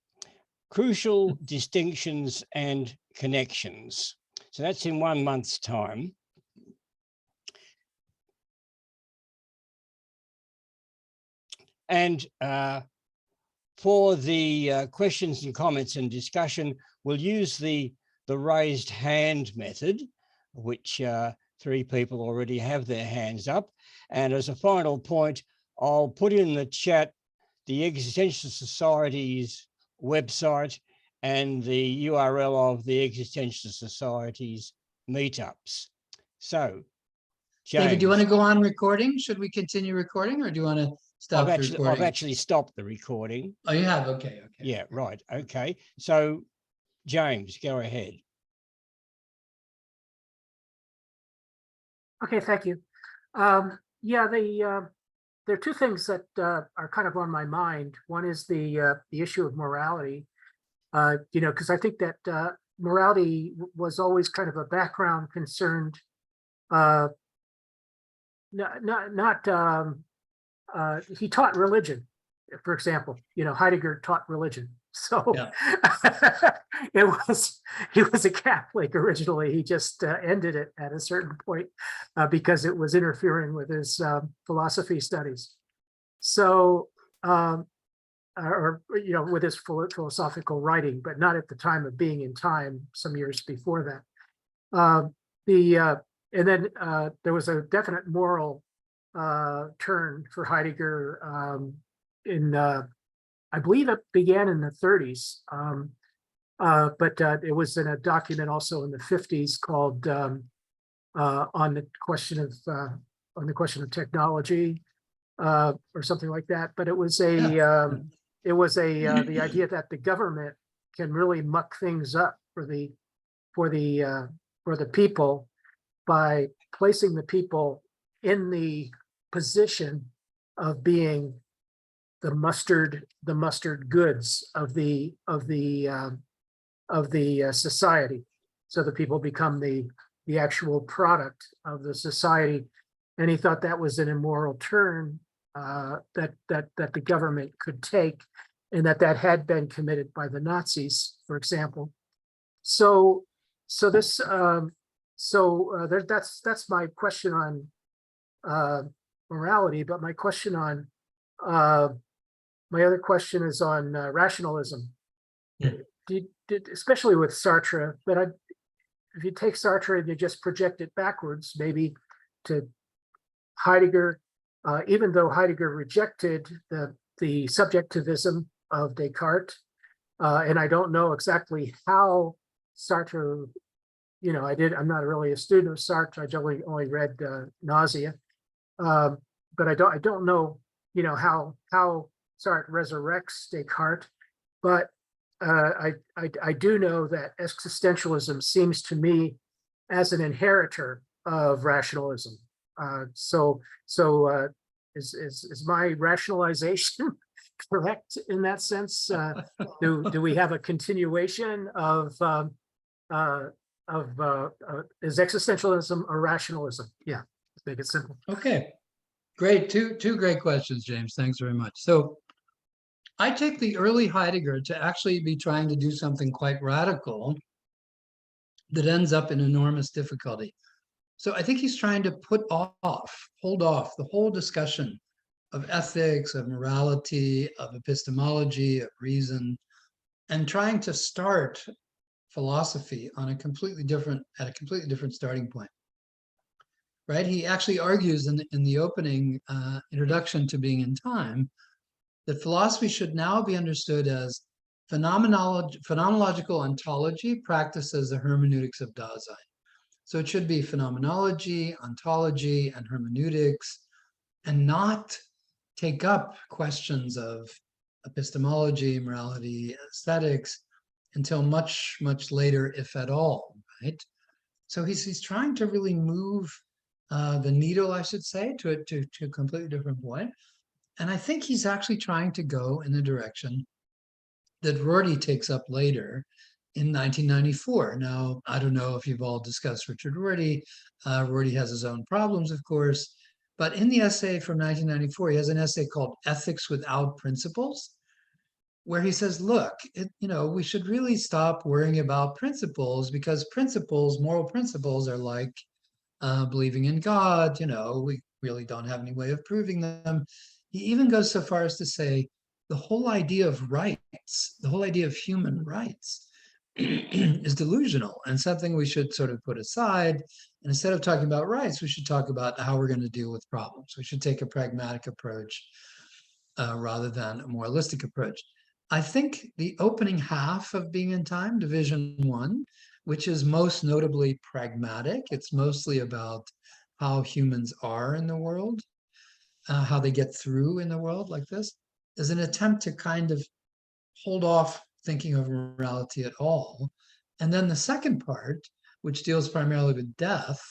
crucial distinctions and connections. So that's in 1 month's time. And for the questions and comments and discussion, we'll use the raised hand method, which 3 people already have their hands up. And as a final point, I'll put in the chat the Existentialist Society's website and the URL of the Existentialist Society's meetups. So, James. David, do you want to go on recording? Should we continue recording, or do you want to stop the recording? I've actually stopped the recording. Oh, you have? Okay. Okay. Yeah, right. Okay. So, James, go ahead. Okay, thank you. Yeah, there are 2 things that are kind of on my mind. One is the issue of morality, because I think that morality was always kind of a background concerned. He taught religion, for example. Heidegger taught religion. So yeah. He was a Catholic originally. He just ended it at a certain point because it was interfering with his philosophy studies. So, with his philosophical writing, but not at the time of being in time, some years before that. And then there was a definite moral turn for Heidegger I believe it began in the 30s, but it was in a document also in the 50s called on the question of technology or something like that. But it was the idea that the government can really muck things up for the people by placing the people in the position of being the mustard goods of the society, so the people become the actual product of the society. And he thought that was an immoral turn that the government could take, and that had been committed by the Nazis, for example. That's my question on morality. But my question on my other question is on rationalism. Yeah. Especially with Sartre, but if you take Sartre and you just project it backwards, maybe to Heidegger, even though Heidegger rejected the subjectivism of Descartes, and I don't know exactly how Sartre, I'm not really a student of Sartre. I only read Nausea, but I don't know, how Sartre resurrects Descartes, but I do know that existentialism seems to me as an inheritor of rationalism. Is my rationalization correct in that sense? Do we have a continuation of is existentialism or rationalism? Yeah, let's make it simple. Okay, great. Two great questions, James. Thanks very much. So I take the early Heidegger to actually be trying to do something quite radical that ends up in enormous difficulty. So I think he's trying to hold off the whole discussion ethics, of morality, of epistemology, of reason, and trying to start philosophy on a completely different starting point. Right? He actually argues in the opening introduction to Being in Time that philosophy should now be understood as phenomenological ontology practiced as the hermeneutics of Dasein. So it should be phenomenology, ontology, and hermeneutics, and not take up questions of epistemology, morality, aesthetics until much, much later, if at all, right? So he's trying to really move the needle, I should say, to a completely different point. And I think he's actually trying to go in the direction that Rorty takes up later in 1994. Now, I don't know if you've all discussed Richard Rorty. Rorty has his own problems, of course. But in the essay from 1994, he has an essay called Ethics Without Principles, where he says, look, we should really stop worrying about principles, because moral principles are like believing in God. We really don't have any way of proving them. He even goes so far as to say the whole idea of rights, the whole idea of human rights is delusional and something we should sort of put aside. And instead of talking about rights, we should talk about how we're going to deal with problems. We should take a pragmatic approach rather than a moralistic approach. I think the opening half of Being in Time, Division 1, which is most notably pragmatic, it's mostly about how humans are in the world, how they get through in the world like this, is an attempt to kind of hold off thinking of morality at all. And then the second part, which deals primarily with death,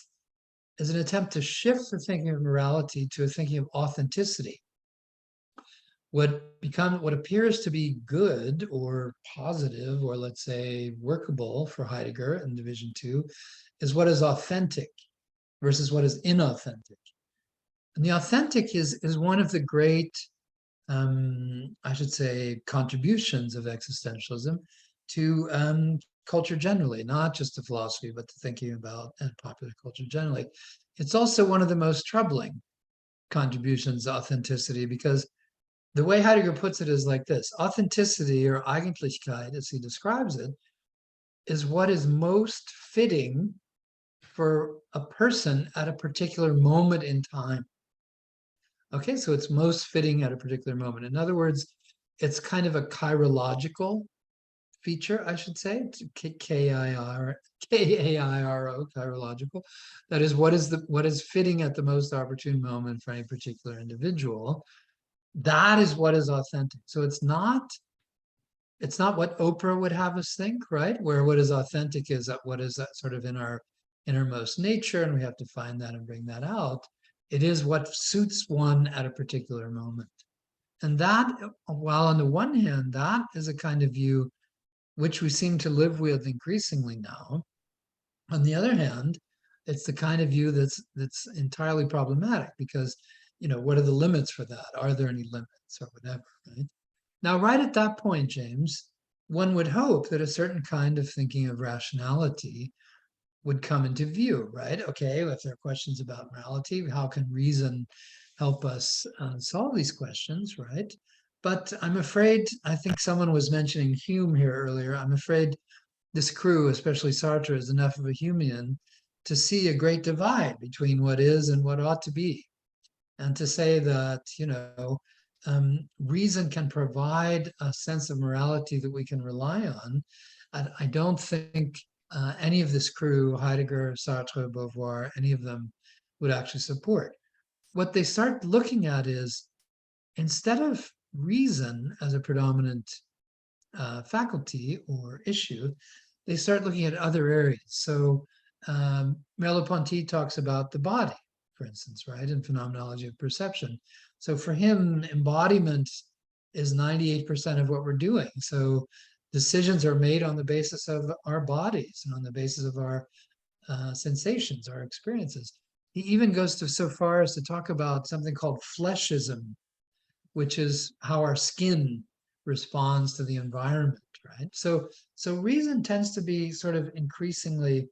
is an attempt to shift the thinking of morality to a thinking of authenticity. What appears to be good or positive, or let's say workable for Heidegger in Division 2, is what is authentic versus what is inauthentic. And the authentic is one of the great, I should say, contributions of existentialism to culture generally, not just to philosophy, but to thinking about and popular culture generally. It's also one of the most troubling contributions, authenticity, because the way Heidegger puts it is like this: authenticity, or Eigentlichkeit, as he describes it, is what is most fitting for a person at a particular moment in time. Okay, so it's most fitting at a particular moment. In other words, it's kind of a kairological feature, I should say, K-A-I-R-O, kairological. That is, what is fitting at the most opportune moment for any particular individual. That is what is authentic. So it's not what Oprah would have us think, right? Where what is authentic is that what is that sort of in our innermost nature, and we have to find that and bring that out. It is what suits one at a particular moment. And that, while on the one hand, that is a kind of view which we seem to live with increasingly now, on the other hand, it's the kind of view that's entirely problematic, because what are the limits for that? Are there any limits or whatever, right? Now, right at that point, James, one would hope that a certain kind of thinking of rationality would come into view, right? Okay, if there are questions about morality, how can reason help us solve these questions, right? But I'm afraid, I think someone was mentioning Hume here earlier, I'm afraid this crew, especially Sartre, is enough of a Humean to see a great divide between what is and what ought to be. And to say that, reason can provide a sense of morality that we can rely on, I don't think any of this crew, Heidegger, Sartre, Beauvoir, any of them would actually support. What they start looking at is, instead of reason as a predominant faculty or issue, they start looking at other areas. So Merleau-Ponty talks about the body, for instance, right, in Phenomenology of Perception. So for him, embodiment is 98% of what we're doing. So decisions are made on the basis of our bodies and on the basis of our sensations, our experiences. He even goes so far as to talk about something called fleshism, which is how our skin responds to the environment, right? So reason tends to be sort of increasingly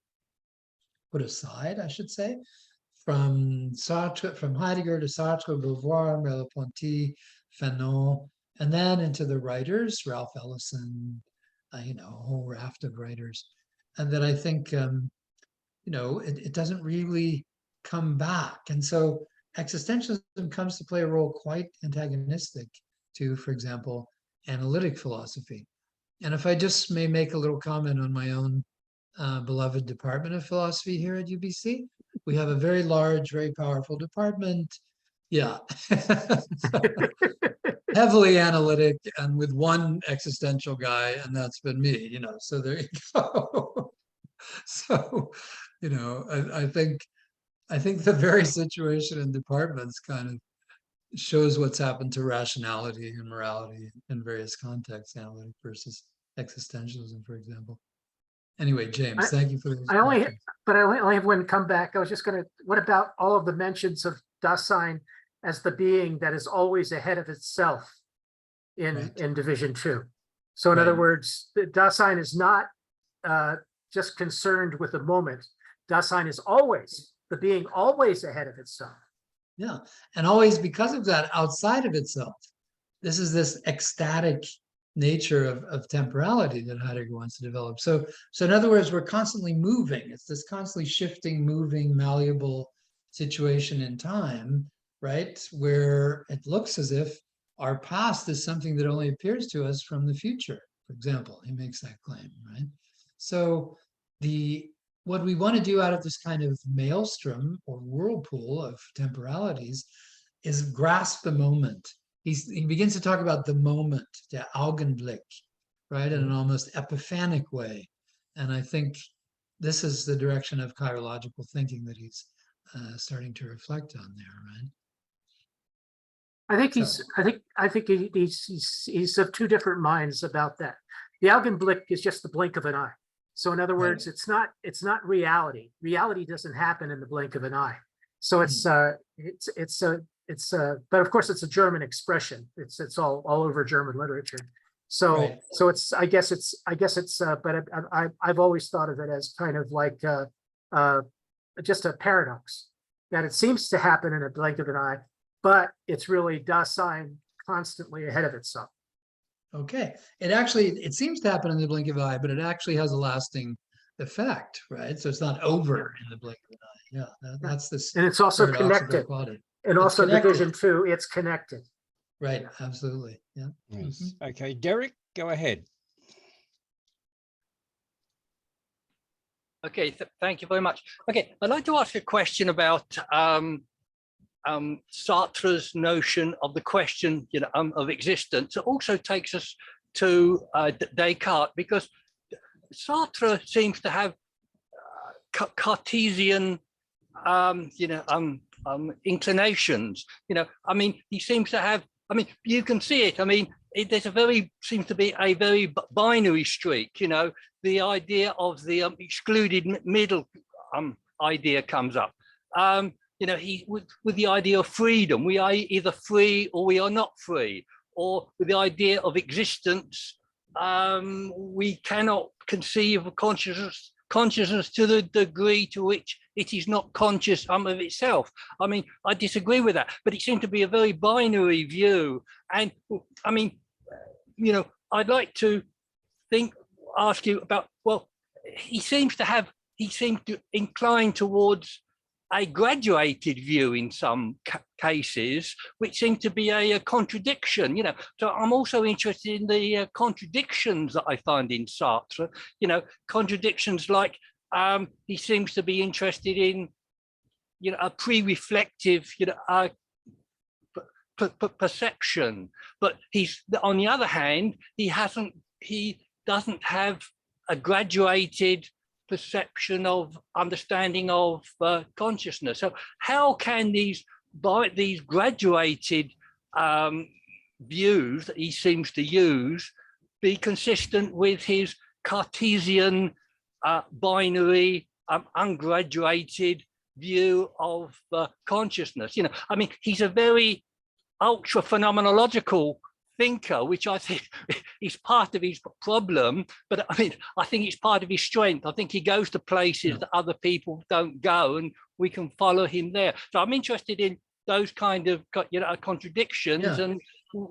put aside, I should say, from Sartre, from Heidegger to Sartre, Beauvoir, Merleau-Ponty, Fanon, and then into the writers, Ralph Ellison, you know, a whole raft of writers. And that I think, you know, it doesn't really come back. And so existentialism comes to play a role quite antagonistic to, for example, analytic philosophy. And if I just may make a little comment on my own beloved department of philosophy here at UBC, we have a very large, very powerful department. Yeah. Heavily analytic and with one existential guy, and that's been me, you know, so there you go. So, you know, I think the very situation in departments kind of shows what's happened to rationality and morality in various contexts, analytic versus existentialism, for example. Anyway, James, thank you for this. I only have one comeback. I was just going to, what about all of the mentions of Dasein as the being that is always ahead of itself in Division 2? So in other words, Dasein is not just concerned with the moment. Dasein is always the being always ahead of itself. Yeah, and always because of that, outside of itself. This is this ecstatic nature of temporality that Heidegger wants to develop. So in other words, we're constantly moving. It's this constantly shifting, moving, malleable situation in time, right? Where it looks as if our past is something that only appears to us from the future. For example, he makes that claim, right? So what we want to do out of this kind of maelstrom or whirlpool of temporalities is grasp the moment. He begins to talk about the moment, the Augenblick, right, in an almost epiphanic way. And I think this is the direction of chirological thinking that he's starting to reflect on there, right? I think he's of two different minds about that. The Augenblick is just the blink of an eye. So in other words, it's not reality. Reality doesn't happen in the blink of an eye. So but of course it's a German expression. It's all over German literature. So it's I guess it's but I've always thought of it as kind of like just a paradox, that it seems to happen in a blink of an eye, but it's really Dasein constantly ahead of itself. Okay, it seems to happen in the blink of an eye, but it actually has a lasting effect, right? So it's not over in the blink of an eye. Yeah, that's this. And it's also connected. And also Division 2, it's connected. Right, absolutely. Yeah. Yes. Okay, Derek, go ahead. Okay, thank you very much. Okay, I'd like to ask a question about Sartre's notion of the question, of existence. It also takes us to Descartes, because Sartre seems to have Cartesian, inclinations. I mean, he seems to have. I mean, you can see it. I mean, seems to be a very binary streak. The idea of the excluded middle idea comes up. He with the idea of freedom, we are either free or we are not free, or with the idea of existence, we cannot conceive of consciousness to the degree to which it is not conscious of itself. I mean, I disagree with that, but it seemed to be a very binary view. And I mean, I'd like to ask you about, well, he seems to incline towards a graduated view in some cases, which seem to be a contradiction, So I'm also interested in the contradictions that I find in Sartre, contradictions like he seems to be interested in, a pre-reflective, perception, but he's, on the other hand, he doesn't have a graduated perception of understanding of consciousness. So how can these graduated views that he seems to use be consistent with his Cartesian binary ungraduated view of consciousness? I mean, he's a very ultra phenomenological thinker, which I think is part of his problem, but I mean, I think it's part of his strength. I think he goes to places that other people don't go, and we can follow him there. So I'm interested in those kind of contradictions Yeah. and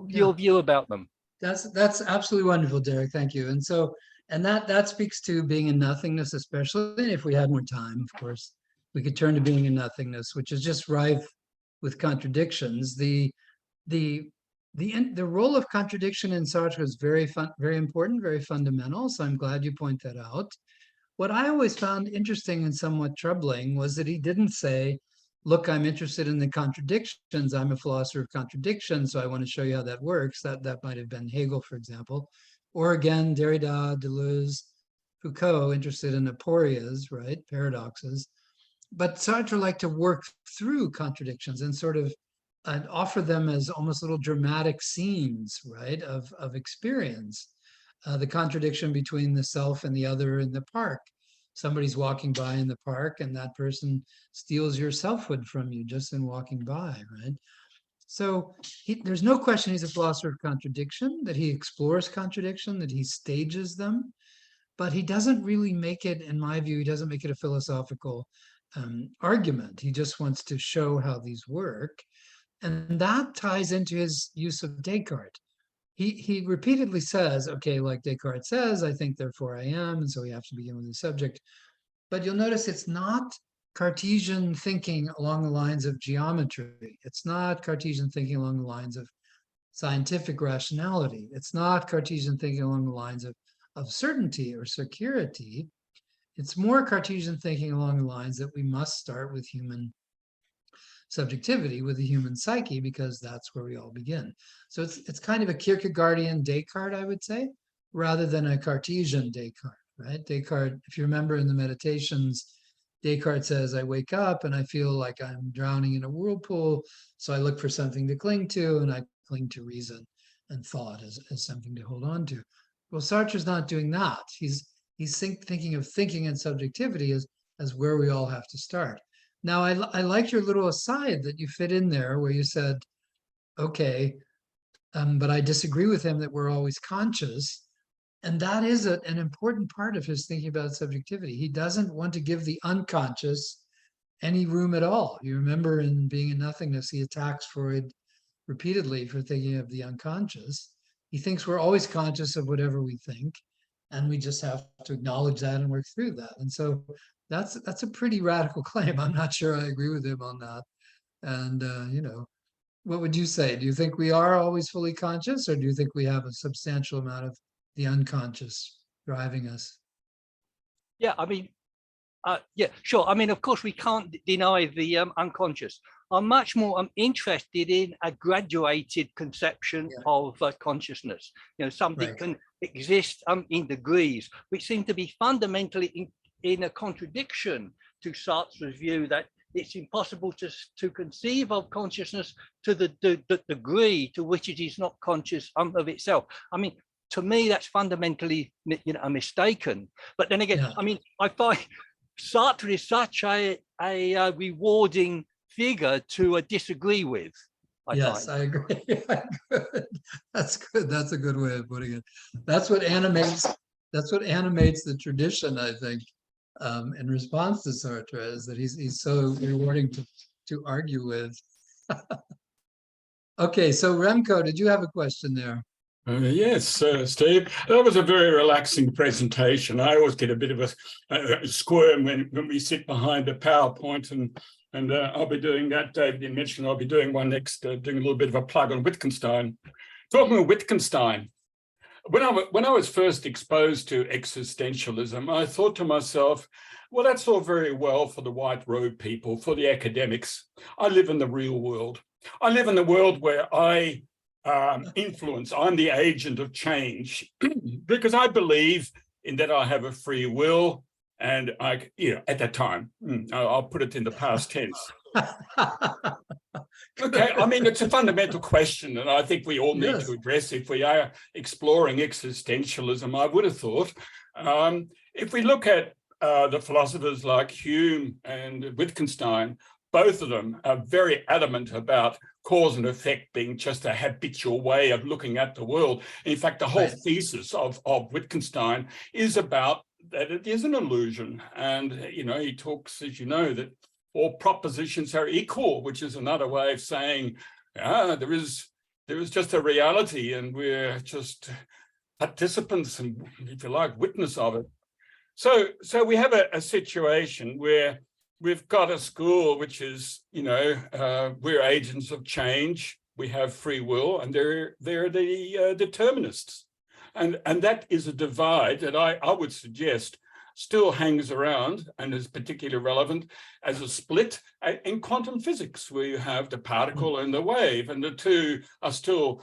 your view about them. That's absolutely wonderful, Derek. Thank you. And so, and that speaks to being in nothingness, especially if we had more time, of course, we could turn to being in nothingness, which is just rife with contradictions. The role of contradiction in Sartre is very important, very fundamental. So I'm glad you point that out. What I always found interesting and somewhat troubling was that he didn't say, look, I'm interested in the contradictions. I'm a philosopher of contradictions, so I want to show you how that works. That might have been Hegel, for example. Or again, Derrida, Deleuze, Foucault, interested in aporias, right? Paradoxes. But Sartre liked to work through contradictions and sort of offer them as almost little dramatic scenes, right, of experience. The contradiction between the self and the other in the park. Somebody's walking by in the park and that person steals your selfhood from you just in walking by, right? So there's no question he's a philosopher of contradiction, that he explores contradiction, that he stages them, but he doesn't really make it, in my view, he doesn't make it a philosophical argument. He just wants to show how these work. And that ties into his use of Descartes. He repeatedly says, okay, like Descartes says, I think, therefore I am. And so we have to begin with the subject. But you'll notice it's not Cartesian thinking along the lines of geometry. It's not Cartesian thinking along the lines of scientific rationality. It's not Cartesian thinking along the lines of certainty or security. It's more Cartesian thinking along the lines that we must start with human subjectivity, with the human psyche, because that's where we all begin. So it's kind of a Kierkegaardian Descartes, I would say, rather than a Cartesian Descartes, right? Descartes, if you remember in the Meditations, Descartes says, I wake up and I feel like I'm drowning in a whirlpool, so I look for something to cling to, and I cling to reason and thought as something to hold on to. Well, Sartre's not doing that. He's thinking of thinking and subjectivity as where we all have to start. Now, I like your little aside that you fit in there where you said, okay, but I disagree with him that we're always conscious. And that is an important part of his thinking about subjectivity. He doesn't want to give the unconscious any room at all. You remember in Being in Nothingness, he attacks Freud repeatedly for thinking of the unconscious. He thinks we're always conscious of whatever we think, and we just have to acknowledge that and work through that. And so that's a pretty radical claim. I'm not sure I agree with him on that. And, what would you say? Do you think we are always fully conscious, or do you think we have a substantial amount of the unconscious driving us? Yeah, I mean, yeah, sure. I mean, of course, we can't deny the unconscious. I'm interested in a graduated conception of consciousness. Something can exist in degrees, which seem to be fundamentally in a contradiction to Sartre's view that it's impossible to conceive of consciousness to the degree to which it is not conscious of itself. I mean, to me, that's fundamentally mistaken. But then again, I mean, I find Sartre is such a rewarding figure to disagree with. Yes, I agree. That's good. That's a good way of putting it. That's what animates the tradition, I think, in response to Sartre, is that he's so rewarding to argue with. Okay, so Remco, did you have a question there? Yes, Steve, that was a very relaxing presentation. I always get a bit of a squirm when we sit behind a PowerPoint, and I'll be doing that. David mentioned I'll be doing one next, doing a little bit of a plug on Wittgenstein. Talking of Wittgenstein, when I was first exposed to existentialism, I thought to myself, well, that's all very well for the white robe people, for the academics. I live in the real world. I live in the world where I influence. I'm the agent of change because I believe in that I have a free will, and at that time, I'll put it in the past tense. Okay, I mean, it's a fundamental question, and I think we all need to address if we are exploring existentialism. I would have thought, if we look at the philosophers like Hume and Wittgenstein, both of them are very adamant about cause and effect being just a habitual way of looking at the world. In fact, the whole thesis of Wittgenstein is about that it is an illusion. And, he talks, as you know, that all propositions are equal, which is another way of saying, there is just a reality and we're just participants and, if you like, witness of it. So we have a situation where we've got a school which is, we're agents of change, we have free will, and they're the determinists. And that is a divide that I would suggest still hangs around and is particularly relevant as a split in quantum physics, where you have the particle and the wave, and the two are still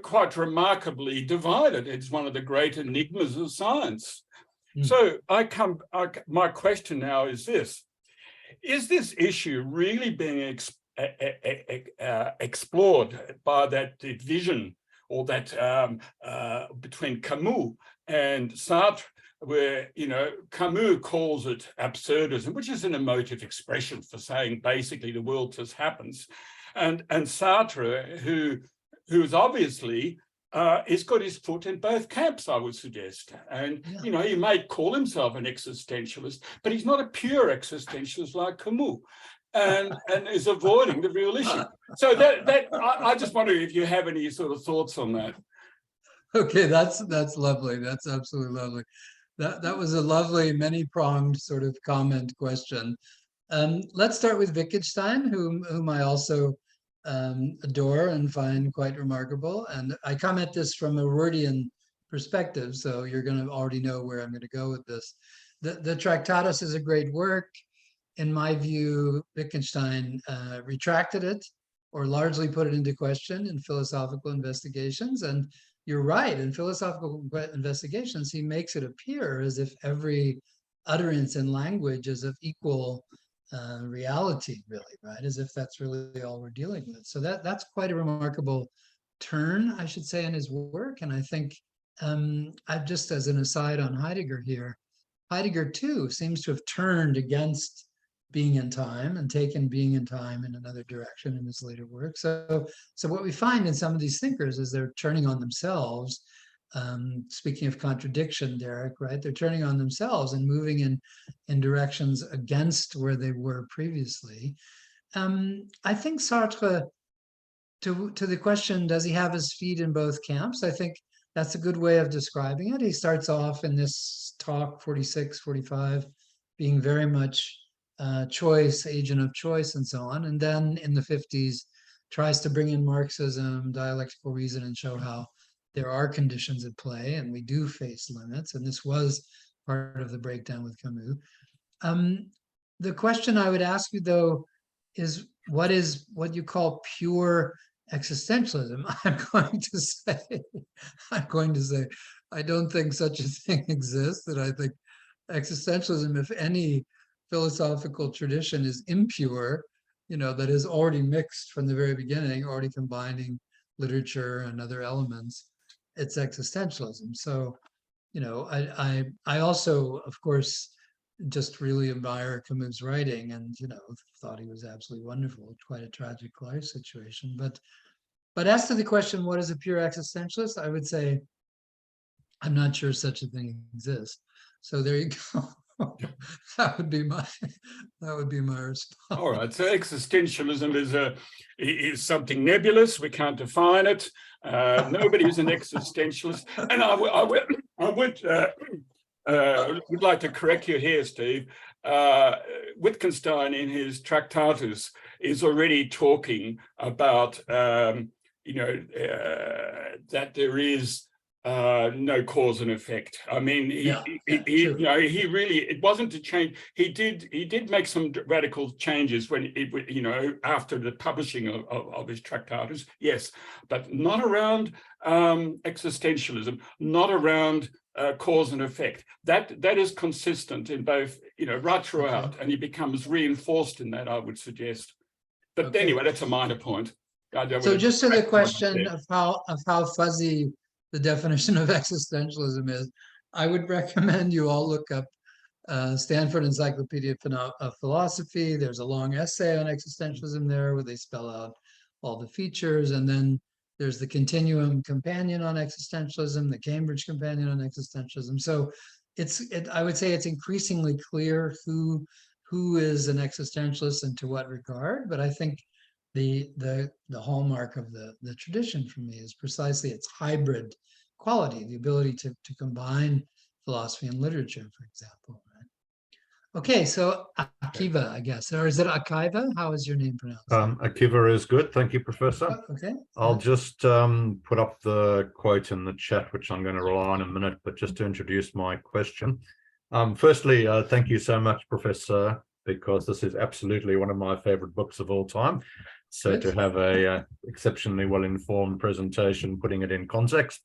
quite remarkably divided. It's one of the great enigmas of science. So my question now is this: is this issue really being explored by that division, or that between Camus and Sartre, where Camus calls it absurdism, which is an emotive expression for saying basically the world just happens, and Sartre, who's obviously he's got his foot in both camps, I would suggest. And, he might call himself an existentialist, but he's not a pure existentialist like Camus, and is avoiding the real issue. So I just wonder if you have any sort of thoughts on that. Okay, that's lovely. That's absolutely lovely. That was a lovely, many-pronged sort of comment question. Let's start with Wittgenstein, whom I also adore and find quite remarkable. And I come at this from a Wordian perspective, so you're going to already know where I'm going to go with this. The Tractatus is a great work. In my view, Wittgenstein retracted it, or largely put it into question in philosophical investigations. And you're right, in philosophical investigations, he makes it appear as if every utterance in language is of equal reality, really, right? As if that's really all we're dealing with. So that's quite a remarkable turn, I should say, in his work. And I think, just as an aside on Heidegger here, Heidegger too seems to have turned against being in time and taken being in time in another direction in his later work. So what we find in some of these thinkers is they're turning on themselves. Speaking of contradiction, Derek, right? They're turning on themselves and moving in directions against where they were previously. I think Sartre, to the question, does he have his feet in both camps? I think that's a good way of describing it. He starts off in this talk, 46, 45, being very much choice, agent of choice, and so on. And then in the 50s, tries to bring in Marxism, dialectical reason, and show how there are conditions at play and we do face limits. And this was part of the breakdown with Camus. The question I would ask you, though, is what you call pure existentialism? I'm going to say, I don't think such a thing exists, that I think existentialism, if any philosophical tradition, is impure, that is already mixed from the very beginning, already combining literature and other elements. It's existentialism. So, I also, of course, just really admire Camus' writing, and thought he was absolutely wonderful. Quite a tragic life situation. But as to the question, what is a pure existentialist? I would say I'm not sure such a thing exists. So there you go. That would be my response. All right. So existentialism is something nebulous. We can't define it. Nobody is an existentialist. And I would like to correct you here, Steve. Wittgenstein, in his Tractatus, is already talking about that there is no cause and effect. I mean, he really, it wasn't to change. He did make some radical changes when after the publishing of his Tractatus, yes, but not around existentialism, not around cause and effect. That is consistent in both, right throughout, and he becomes reinforced in that, I would suggest. But anyway, that's a minor point. So just to the question of how fuzzy the definition of existentialism is, I would recommend you all look up Stanford Encyclopedia of Philosophy. There's a long essay on existentialism there where they spell out all the features, and then there's the Continuum Companion on Existentialism, the Cambridge Companion on Existentialism. So I would say it's increasingly clear who who is an existentialist and to what regard, but I think the hallmark of the tradition for me is precisely its hybrid quality, the ability to combine philosophy and literature, for example. Right? Okay, so Akiva, I guess, or is it Akiva? How is your name pronounced? Akiva is good. Thank you, Professor. Oh, okay. I'll just put up the quote in the chat, which I'm going to rely on in a minute, but just to introduce my question. Firstly, thank you so much, Professor, because this is absolutely one of my favorite books of all time. So Good. to have a exceptionally well-informed presentation, putting it in context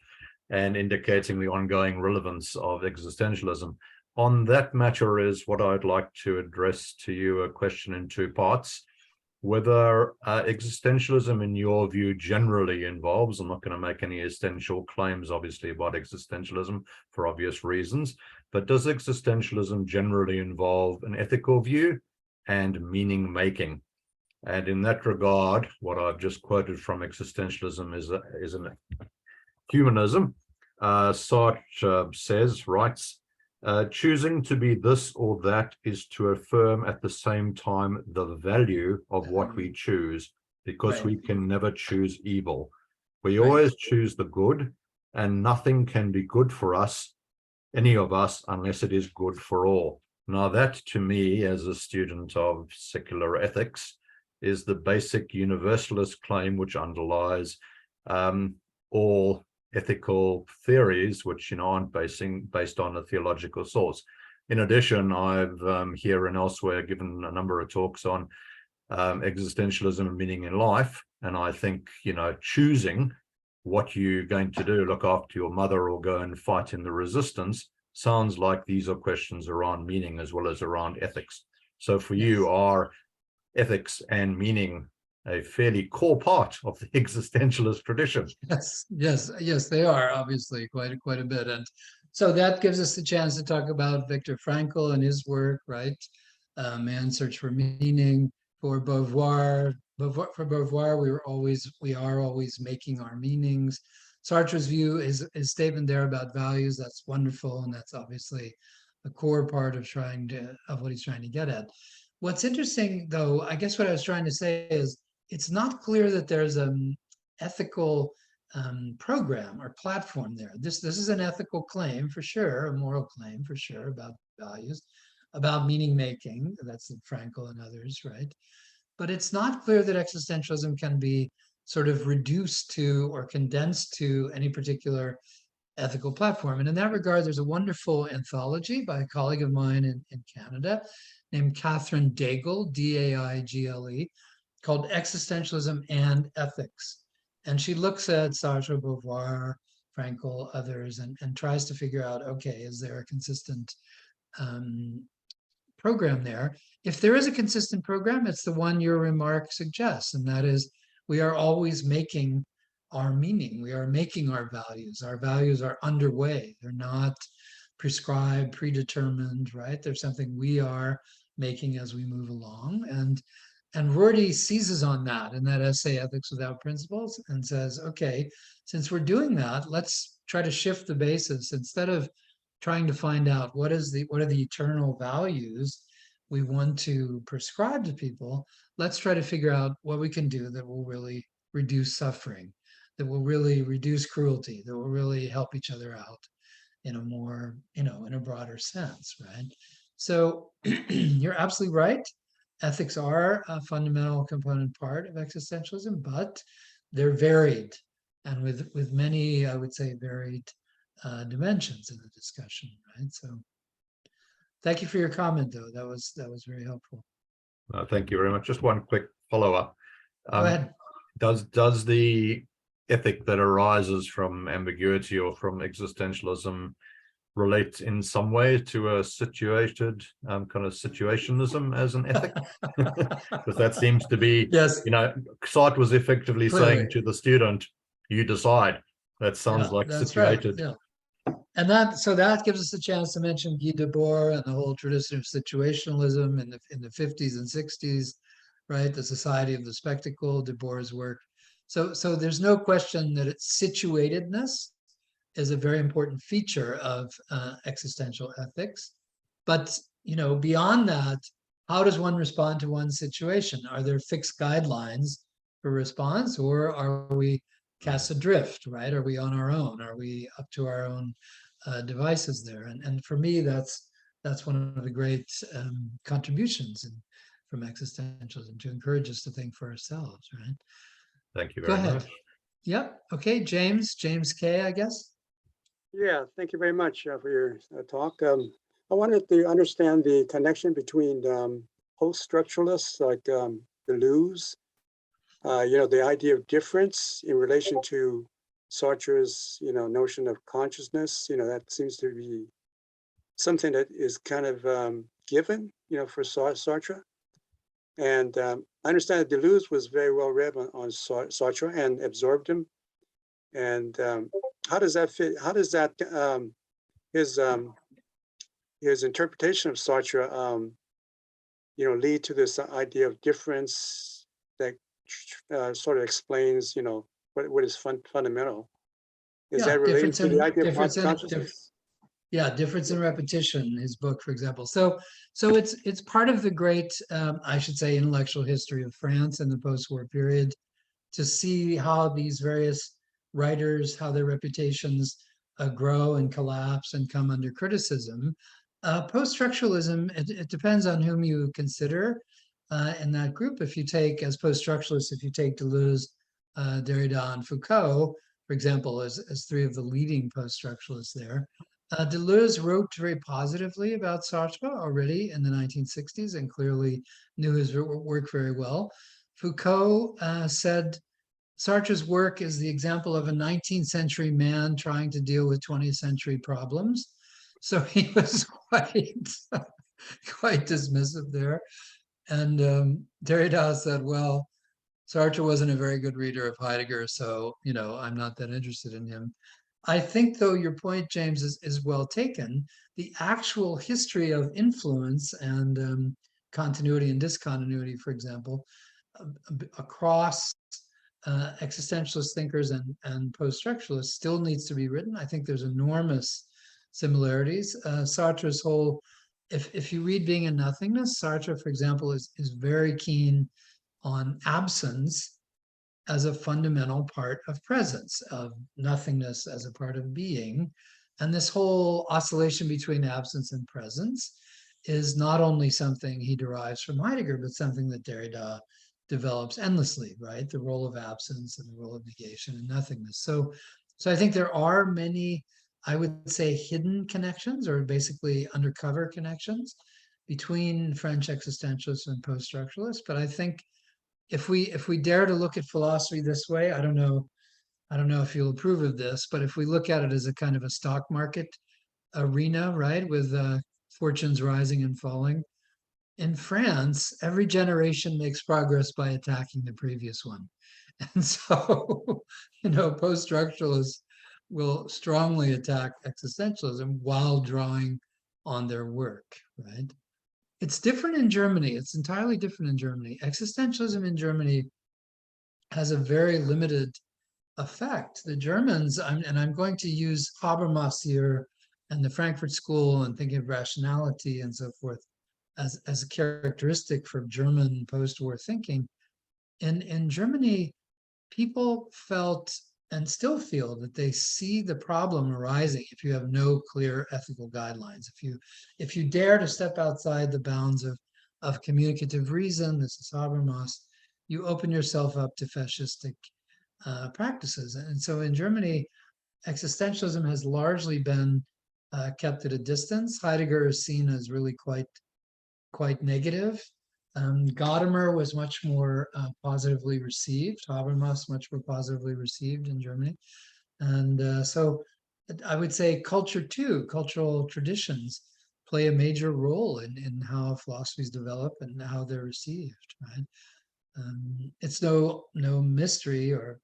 and indicating the ongoing relevance of existentialism. On that matter is what I'd like to address to you, a question in two parts. Whether existentialism, in your view, generally involves, I'm not going to make any essential claims, obviously, about existentialism for obvious reasons, but does existentialism generally involve an ethical view and meaning making? And in that regard, what I've just quoted from existentialism is an humanism. Sartre writes, choosing to be this or that is to affirm at the same time the value of what we choose, because Right. we can never choose evil. We Right. always choose the good, and nothing can be good for us, any of us, unless it is good for all. Now that, to me, as a student of secular ethics, is the basic universalist claim which underlies all ethical theories, which aren't based on a theological source. In addition, I've here and elsewhere given a number of talks on existentialism and meaning in life, and I think choosing what you're going to do, look after your mother or go and fight in the resistance, sounds like these are questions around meaning as well as around ethics. So for you, are ethics and meaning a fairly core part of the existentialist tradition? Yes, they are obviously quite a bit. And so that gives us the chance to talk about Viktor Frankl and his work, right? Man's Search for Meaning. For Beauvoir, we are always making our meanings. Sartre's view is statement there about values. That's wonderful, and that's obviously a core part of what he's trying to get at. What's interesting, though, I guess what I was trying to say is it's not clear that there's an ethical program or platform there. This is an ethical claim for sure, a moral claim for sure about values, about meaning making. That's Frankl and others, right? But it's not clear that existentialism can be sort of reduced to or condensed to any particular ethical platform. And in that regard, there's a wonderful anthology by a colleague of mine in Canada named Catherine Daigle, D-A-I-G-L-E, called Existentialism and Ethics. And she looks at Sartre, Beauvoir, Frankl, others, and tries to figure out, okay, is there a consistent program there? If there is a consistent program, it's the one your remark suggests, and that is we are always making our meaning. We are making our values. Our values are underway. They're not prescribed, predetermined, right? They're something we are making as we move along. And Rorty seizes on that in that essay, Ethics Without Principles, and says, okay, since we're doing that, let's try to shift the basis. Instead of trying to find out what are the eternal values we want to prescribe to people, let's try to figure out what we can do that will really reduce suffering, that will really reduce cruelty, that will really help each other out in a more, in a broader sense, right? So you're absolutely right. Ethics are a fundamental component part of existentialism, but they're varied and with many, I would say, varied dimensions in the discussion, right? So thank you for your comment, though. That was very helpful. Thank you very much. Just one quick follow-up. Go ahead. Does the ethic that arises from ambiguity or from existentialism relate in some way to a situated kind of situationism as an ethic? Because that seems to be, yes. Sartre was effectively saying to the student, you decide. That sounds like situated. Right. Yeah. And that gives us a chance to mention Guy Debord and the whole tradition of situationalism in the 50s and 60s, right? The Society of the Spectacle, Debord's work. So there's no question that its situatedness is a very important feature of existential ethics. But beyond that, how does one respond to one situation? Are there fixed guidelines for response, or are we cast adrift, right? Are we on our own? Are we up to our own devices there? And for me, that's one of the great contributions from existentialism, to encourage us to think for ourselves, right? Thank you Go very ahead. much. Yep. Okay, James K, I guess. Yeah, thank you very much for your talk. I wanted to understand the connection between post-structuralists like Deleuze, the idea of difference in relation to Sartre's, notion of consciousness. That seems to be something that is kind of given, for Sartre. And I understand that Deleuze was very well read on Sartre and absorbed him. And how does that fit? How does that his interpretation of Sartre, lead to this idea of difference that sort of explains, what is fundamental? Is that related to the idea of consciousness? Yeah, Difference in Repetition, his book, for example. So it's part of the great, I should say, intellectual history of France in the post-war period, to see how these various writers, how their reputations grow and collapse and come under criticism. Post-structuralism, it depends on whom you consider in that group. If you take, as post-structuralists, if you take Deleuze, Derrida, and Foucault, for example, as three of the leading post-structuralists there, Deleuze wrote very positively about Sartre already in the 1960s and clearly knew his work very well. Foucault said Sartre's work is the example of a 19th century man trying to deal with 20th century problems. So he was quite dismissive there. And Derrida said, well, Sartre wasn't a very good reader of Heidegger, so, I'm not that interested in him. I think, though, your point, James, is well taken. The actual history of influence and continuity and discontinuity, for example, across existentialist thinkers and post-structuralists still needs to be written. I think there's enormous similarities. Sartre's whole, if you read Being and Nothingness, Sartre, for example, is very keen on absence as a fundamental part of presence, of nothingness as a part of being. And this whole oscillation between absence and presence is not only something he derives from Heidegger, but something that Derrida develops endlessly, right? The role of absence and the role of negation and nothingness. So I think there are many, I would say, hidden connections, or basically undercover connections, between French existentialists and post-structuralists. But I think if we dare to look at philosophy this way, I don't know if you'll approve of this, but if we look at it as a kind of a stock market arena, right, with fortunes rising and falling, in France, every generation makes progress by attacking the previous one. And so, post-structuralists will strongly attack existentialism while drawing on their work, right? It's different in Germany. It's entirely different in Germany. Existentialism in Germany has a very limited effect. The Germans, and I'm going to use Habermas here and the Frankfurt School and thinking of rationality and so forth as a characteristic for German post-war thinking. In Germany, people felt and still feel that they see the problem arising if you have no clear ethical guidelines. If you dare to step outside the bounds of communicative reason, this is Habermas, you open yourself up to fascistic practices. And so in Germany, existentialism has largely been kept at a distance. Heidegger is seen as really quite negative. Gadamer was much more positively received. Habermas much more positively received in Germany. And so I would say cultural traditions play a major role in how philosophies develop and how they're received, right? It's no mystery, or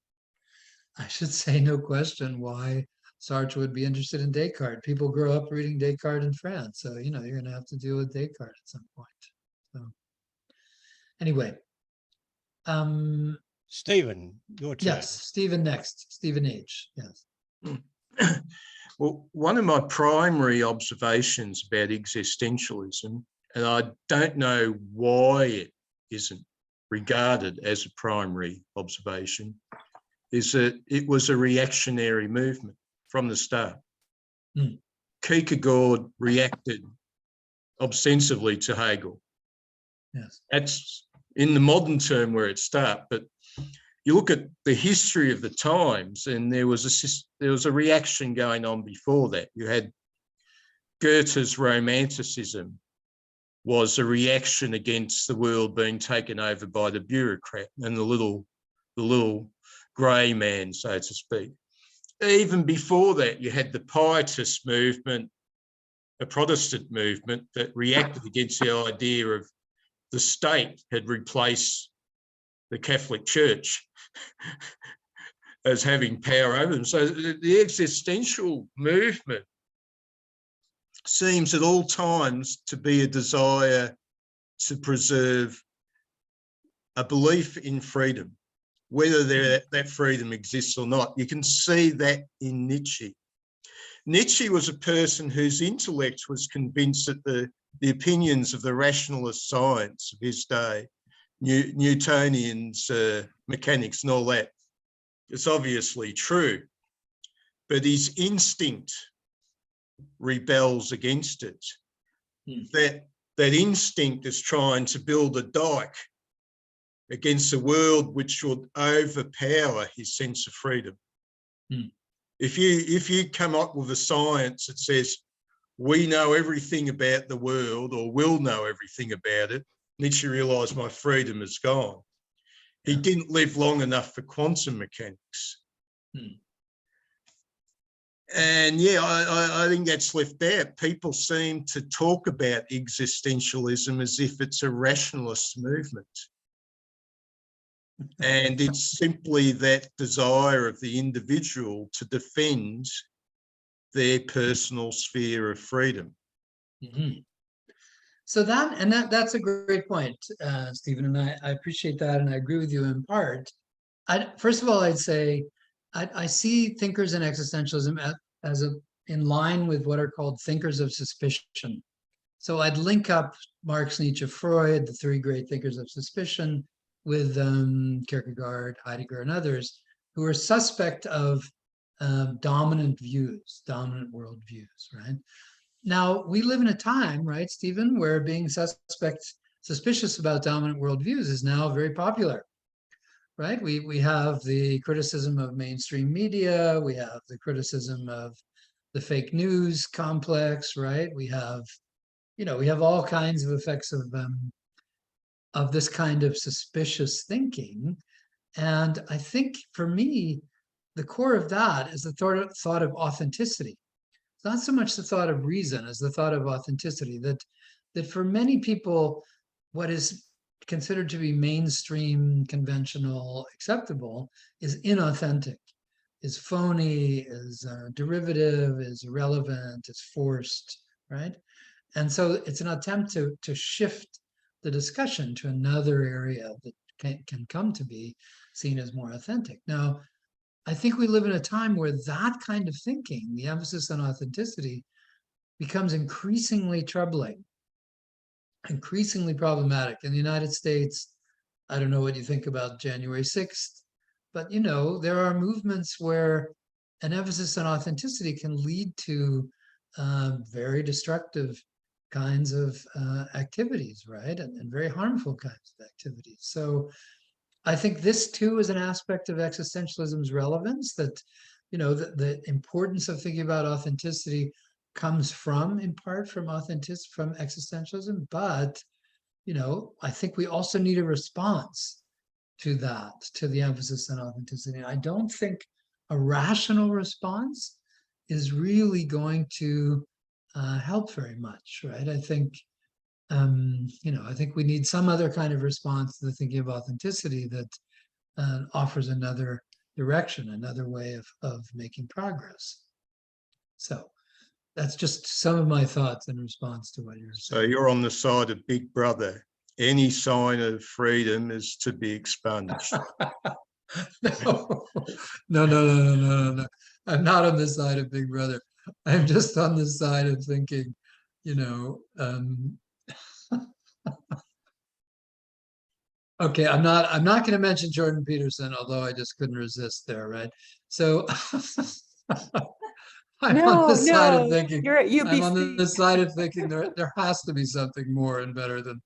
I should say no question, why Sartre would be interested in Descartes. People grow up reading Descartes in France, so you're going to have to deal with Descartes at some point. So anyway, Stephen, your turn. yes, Stephen next. Stephen H. Yes. Well, one of my primary observations about existentialism and I don't know why it isn't regarded as a primary observation, is that it was a reactionary movement from the start. Kierkegaard reacted ostensibly to Hegel. Yes. That's in the modern term where it started, but you look at the history of the times, and there was a reaction going on before that. You had Goethe's Romanticism was a reaction against the world being taken over by the bureaucrat and the little grey man, so to speak. Even before that, you had the Pietist movement, a Protestant movement that reacted against the idea of the state had replaced the Catholic Church as having power over them. So the existential movement seems at all times to be a desire to preserve a belief in freedom, whether that freedom exists or not. You can see that in Nietzsche. Nietzsche was a person whose intellect was convinced that the opinions of the rationalist science of his day, Newtonian's mechanics and all that, is obviously true, but his instinct rebels against it. That instinct is trying to build a dike against a world which would overpower his sense of freedom. If you come up with a science that says we know everything about the world or will know everything about it, Nietzsche realised my freedom is gone. He didn't live long enough for quantum mechanics. And yeah, I think that's left out. People seem to talk about existentialism as if it's a rationalist movement. And it's simply that desire of the individual to defend their personal sphere of freedom. So that's a great point, Stephen, and I appreciate that, and I agree with you in part. First of all, I'd say I see thinkers in existentialism as in line with what are called thinkers of suspicion. So I'd link up Marx, Nietzsche, Freud, the three great thinkers of suspicion, with Kierkegaard, Heidegger, and others who are suspect of dominant views, dominant worldviews, right? Now, we live in a time, right, Stephen, where being suspicious about dominant worldviews is now very popular, right? We have the criticism of mainstream media, we have the criticism of the fake news complex, right? We have all kinds of effects of this kind of suspicious thinking. And I think for me, the core of that is the thought of authenticity. It's not so much the thought of reason as the thought of authenticity, that for many people, what is considered to be mainstream, conventional, acceptable is inauthentic, is phony, is derivative, is irrelevant, is forced, right? And so it's an attempt to shift the discussion to another area that can come to be seen as more authentic. Now, I think we live in a time where that kind of thinking, the emphasis on authenticity, becomes increasingly troubling, increasingly problematic. In the United States, I don't know what you think about January 6th, but there are movements where an emphasis on authenticity can lead to very destructive kinds of activities, right? And very harmful kinds of activities. So I think this too is an aspect of existentialism's relevance, that, the importance of thinking about authenticity comes in part from existentialism, but, I think we also need a response to that, to the emphasis on authenticity. I don't think a rational response is really going to help very much, right? I think, I think we need some other kind of response to the thinking of authenticity that offers another direction, another way of making progress. So that's just some of my thoughts in response to what you're saying. So you're on the side of Big Brother. Any sign of freedom is to be expunged. No. I'm not on the side of Big Brother. I'm just on the side of thinking, Okay, I'm not going to mention Jordan Peterson, although I just couldn't resist there, right? So I'm on the side of thinking, you're at I'm on UBC. the side of thinking there has to be something more and better than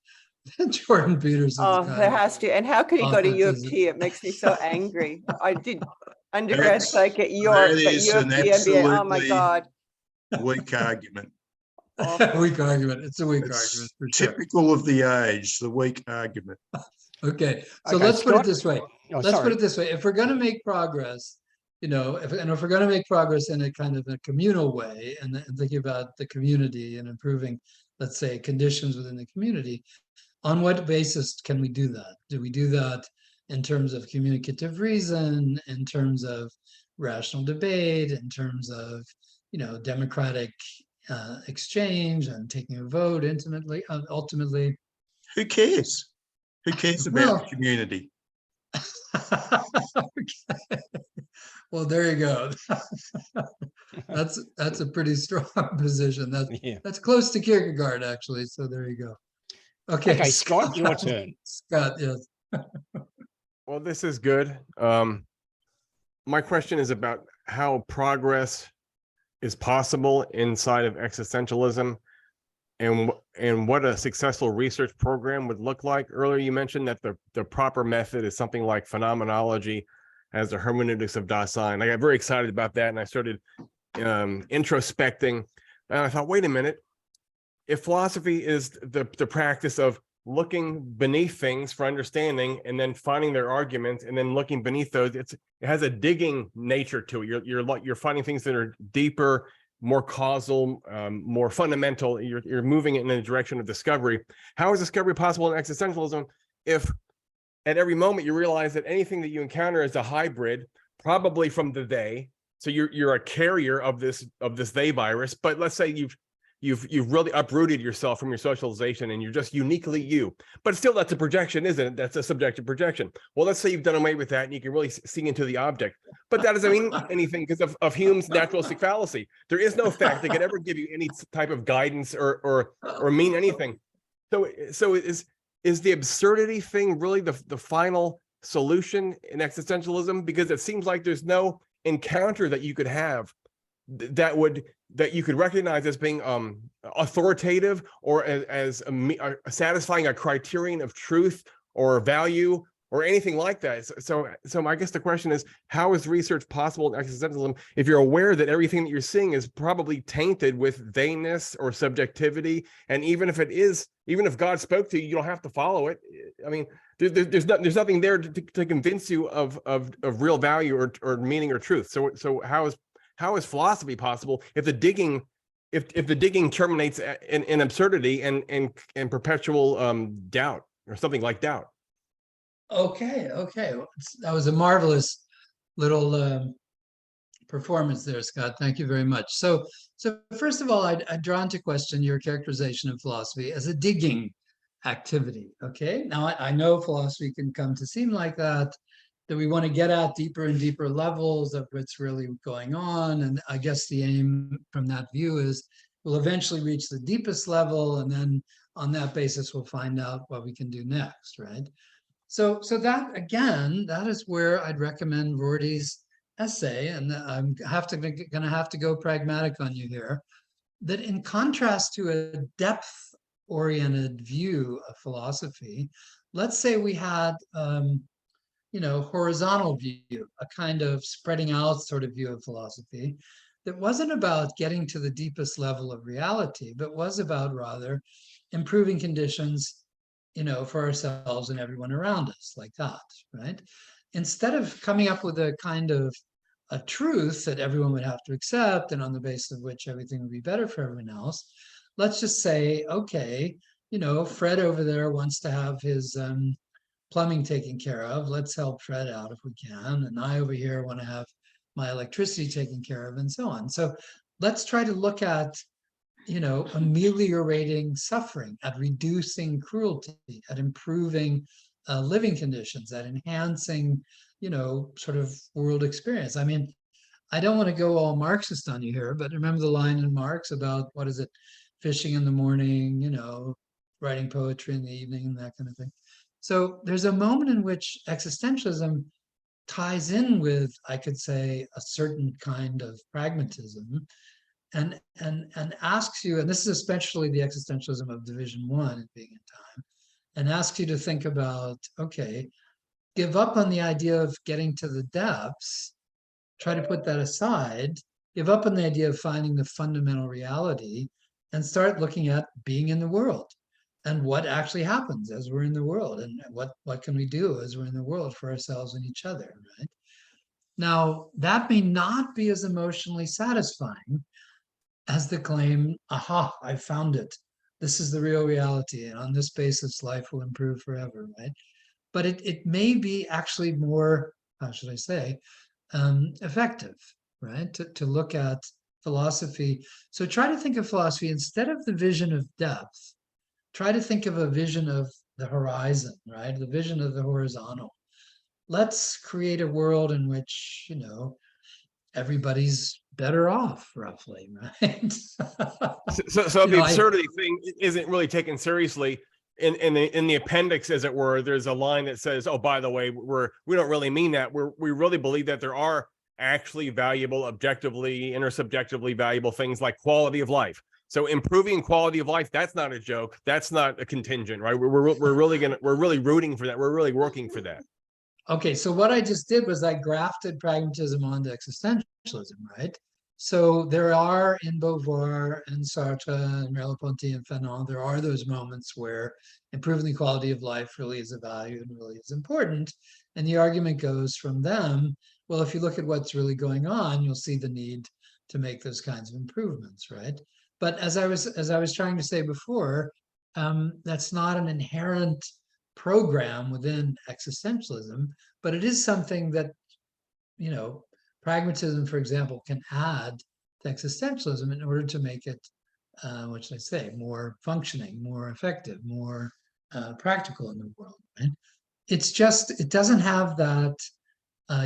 Jordan Peterson's Oh, kind there of has to. And how could he go to U of authenticity. T? It makes me so angry. I did undergrad That's- psych at York, that but is U of an T MBA. Oh my absolutely God. weak argument. Weak argument. It's a weak It's argument for sure. typical of the age, the weak argument. Okay, so Okay, let's put it Scott. this way. Oh, Let's put sorry. it this way. If we're going to make progress, if we're going to make progress in a kind of a communal way and thinking about the community and improving, let's say, conditions within the community, on what basis can we do that? Do we do that in terms of communicative reason, in terms of rational debate, in terms of, democratic exchange and taking a vote ultimately? Who cares? Who cares about Well, the community? Okay. Well, there you go. That's a pretty strong position. Yeah. That's close to Kierkegaard, actually. So there you go. Okay, Okay, Scott, your turn. Scott, yes. Well, this is good. My question is about how progress is possible inside of existentialism and what a successful research program would look like. Earlier, you mentioned that the proper method is something like phenomenology as the hermeneutics of Dasein. I got very excited about that, and I started introspecting, and I thought, wait a minute, if philosophy is the practice of looking beneath things for understanding and then finding their arguments and then looking beneath those, it has a digging nature to it. You're finding things that are deeper, more causal, more fundamental. You're moving it in the direction of discovery. How is discovery possible in existentialism if at every moment you realize that anything that you encounter is a hybrid, probably from the they? So you're a carrier of this they virus, but let's say you've really uprooted yourself from your socialization and you're just uniquely you. But still, that's a projection, isn't it? That's a subjective projection. Well, let's say you've done away with that and you can really see into the object. But that doesn't mean anything because of Hume's naturalistic fallacy. There is no fact that could ever give you any type of guidance or mean anything. So is the absurdity thing really the final solution in existentialism? Because it seems like there's no encounter that you could have that you could recognize as being authoritative or as satisfying a criterion of truth or value or anything like that. So I guess the question is, how is research possible in existentialism if you're aware that everything that you're seeing is probably tainted with theyness or subjectivity? And even if God spoke to you, you don't have to follow it. I mean, there's nothing there to convince you of real value or meaning or truth. So how is philosophy possible if the digging terminates in absurdity and perpetual doubt or something like doubt? Okay. That was a marvelous little performance there, Scott. Thank you very much. So first of all, I'd drawn to question your characterization of philosophy as a digging activity. Okay. Now I know philosophy can come to seem like that we want to get at deeper and deeper levels of what's really going on. And I guess the aim from that view is we'll eventually reach the deepest level. And then on that basis, we'll find out what we can do next, right? So that, again, that is where I'd recommend Rorty's essay. And I'm gonna have to go pragmatic on you here, that in contrast to a depth-oriented view of philosophy, let's say we had horizontal view, a kind of spreading out sort of view of philosophy that wasn't about getting to the deepest level of reality, but was about rather improving conditions, for ourselves and everyone around us, like that, right? Instead of coming up with a kind of a truth that everyone would have to accept and on the basis of which everything would be better for everyone else, let's just say, okay, Fred over there wants to have his plumbing taken care of. Let's help Fred out if we can. And I over here want to have my electricity taken care of and so on. So let's try to look at, ameliorating suffering, at reducing cruelty, at improving living conditions, at enhancing, sort of world experience. I mean, I don't want to go all Marxist on you here, but remember the line in Marx about, what is it, fishing in the morning, writing poetry in the evening and that kind of thing. So there's a moment in which existentialism ties in with, I could say, a certain kind of pragmatism, and asks you, and this is especially the existentialism of Division 1 in Being in Time, and asks you to think about, okay, give up on the idea of getting to the depths, try to put that aside, give up on the idea of finding the fundamental reality, and start looking at being in the world and what actually happens as we're in the world, and what can we do as we're in the world for ourselves and each other, right? Now, that may not be as emotionally satisfying as the claim, aha, I found it. This is the real reality, and on this basis, life will improve forever, right? But it may be actually more, how should I say, effective, right? To look at philosophy. So try to think of philosophy instead of the vision of depth. Try to think of a vision of the horizon, right? The vision of the horizontal. Let's create a world in which, everybody's better off, roughly, right? So the absurdity thing isn't really taken seriously. In the appendix, as it were, there's a line that says, "Oh, by the way, we don't really mean that. We really believe that there are actually valuable, objectively, intersubjectively valuable things like quality of life. So improving quality of life, that's not a joke. That's not a contingent, right? We're really rooting for that. We're really working for that." Okay, so what I just did was I grafted pragmatism onto existentialism, right? So there are in Beauvoir and Sartre and Merleau-Ponty and Fanon, there are those moments where improving the quality of life really is a value and really is important. And the argument goes from them, well, if you look at what's really going on, you'll see the need to make those kinds of improvements, right? But as I was trying to say before, that's not an inherent program within existentialism, but it is something that, pragmatism, for example, can add to existentialism in order to make it, what should I say, more functioning, more effective, more practical in the world, right? It's just, it doesn't have that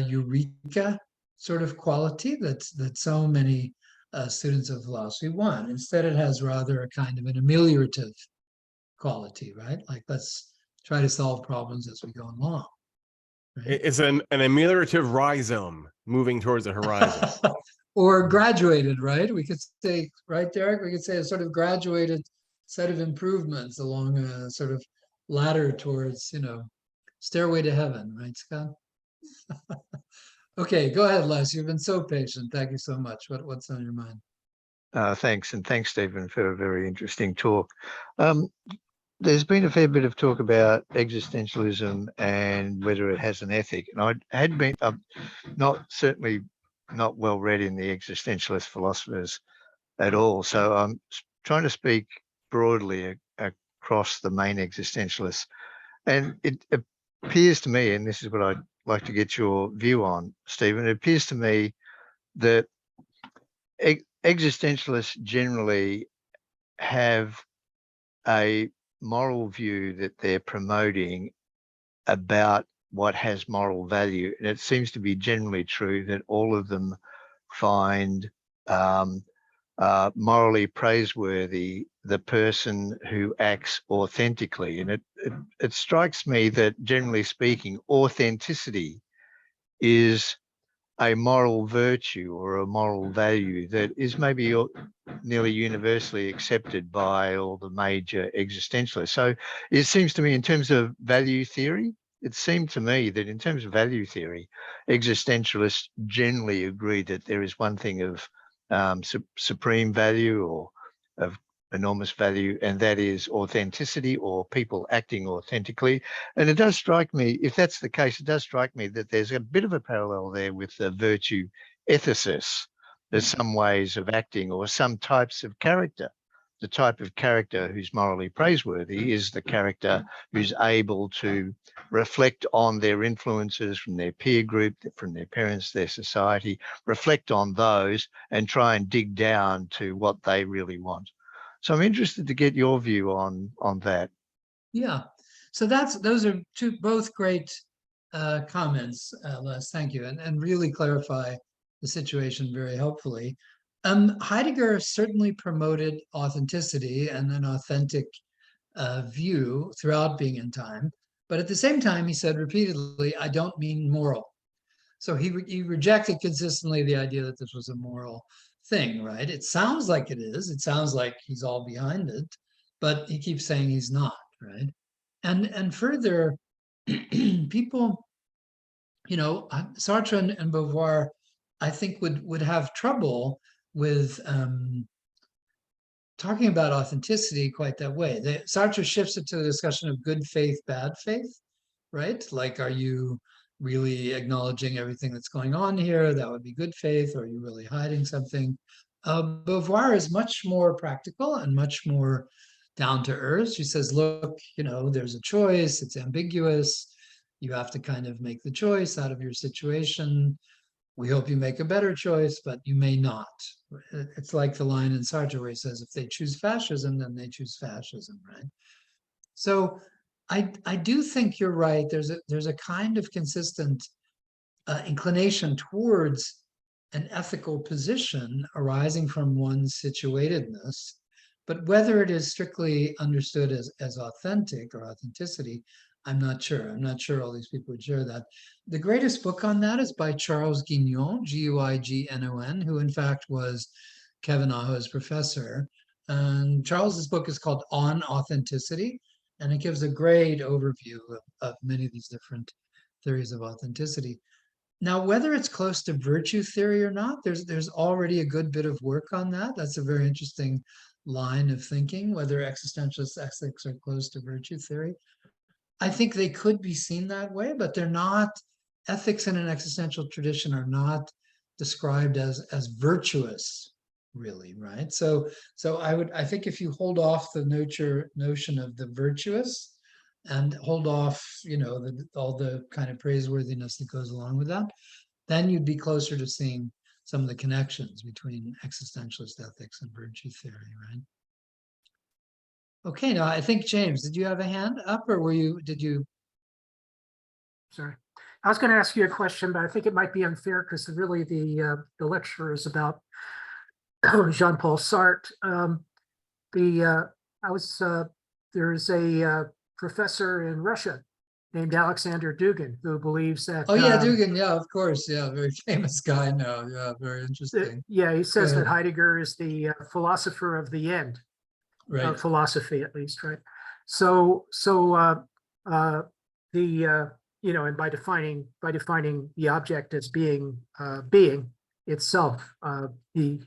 eureka sort of quality that so many students of philosophy want. Instead, it has rather a kind of an ameliorative quality, right? Like, let's try to solve problems as we go along. Right? It's an ameliorative rhizome moving towards the horizon. Or graduated, right? We could say, right, Derek? We could say a sort of graduated set of improvements along a sort of ladder towards, stairway to heaven, right, Scott? Okay, go ahead, Les. You've been so patient. Thank you so much. What's on your mind? Thanks, and thanks, Stephen, for a very interesting talk. There's been a fair bit of talk about existentialism and whether it has an ethic, and I had been certainly not well read in the existentialist philosophers at all. So I'm trying to speak broadly across the main existentialists, and it appears to me, and this is what I'd like to get your view on, Stephen. It appears to me that existentialists generally have a moral view that they're promoting about what has moral value. And it seems to be generally true that all of them find morally praiseworthy the person who acts authentically. And it strikes me that, generally speaking, authenticity is a moral virtue or a moral value that is maybe nearly universally accepted by all the major existentialists. So it seems to me, in terms of value theory, existentialists generally agree that there is one thing of supreme value or of enormous value, and that is authenticity, or people acting authentically. And it does strike me, if that's the case, it does strike me that there's a bit of a parallel there with the virtue ethicists. There's some ways of acting or some types of character. The type of character who's morally praiseworthy is the character who's able to reflect on their influences from their peer group, from their parents, their society, reflect on those and try and dig down to what they really want. So I'm interested to get your view on that. Yeah, so those are both great comments, Les. Thank you, and really clarify the situation very helpfully. Heidegger certainly promoted authenticity and an authentic view throughout Being in Time. But at the same time, he said repeatedly, I don't mean moral. So he rejected consistently the idea that this was a moral thing, right? It sounds like it is. It sounds like he's all behind it, but he keeps saying he's not, right? And further, people, Sartre and Beauvoir, I think would have trouble with talking about authenticity quite that way. Sartre shifts it to the discussion of good faith, bad faith, right? Like, are you really acknowledging everything that's going on here? That would be good faith. Or are you really hiding something? Beauvoir is much more practical and much more down to earth. She says, look, there's a choice. It's ambiguous. You have to kind of make the choice out of your situation. We hope you make a better choice, but you may not. It's like the line in Sartre where he says, if they choose fascism, then they choose fascism, right? So I do think you're right. There's a kind of consistent inclination towards an ethical position arising from one's situatedness, but whether it is strictly understood as authentic or authenticity, I'm not sure. I'm not sure all these people would share that. The greatest book on that is by Charles Guignon, Guignon, who in fact was Kevin Aho's professor. And Charles's book is called On Authenticity, and it gives a great overview of many of these different theories of authenticity. Now, whether it's close to virtue theory or not, there's already a good bit of work on that. That's a very interesting line of thinking, whether existentialist ethics are close to virtue theory. I think they could be seen that way, but they're not. Ethics in an existential tradition are not described as virtuous, really, right? So I think if you hold off the notion of the virtuous and hold off, all the kind of praiseworthiness that goes along with that, then you'd be closer to seeing some of the connections between existentialist ethics and virtue theory, right? Okay, now I think, James, did you have a hand up, or did you? Sorry. I was going to ask you a question, but I think it might be unfair because really the lecture is about Jean-Paul Sartre. There is a professor in Russia named Alexander Dugin who believes that. Oh yeah, Dugin. Yeah, of course. Yeah, very famous guy now. Yeah, very interesting. He says that Heidegger is the philosopher of the end. Right. Of philosophy, at least, right? And by defining the object as being itself, he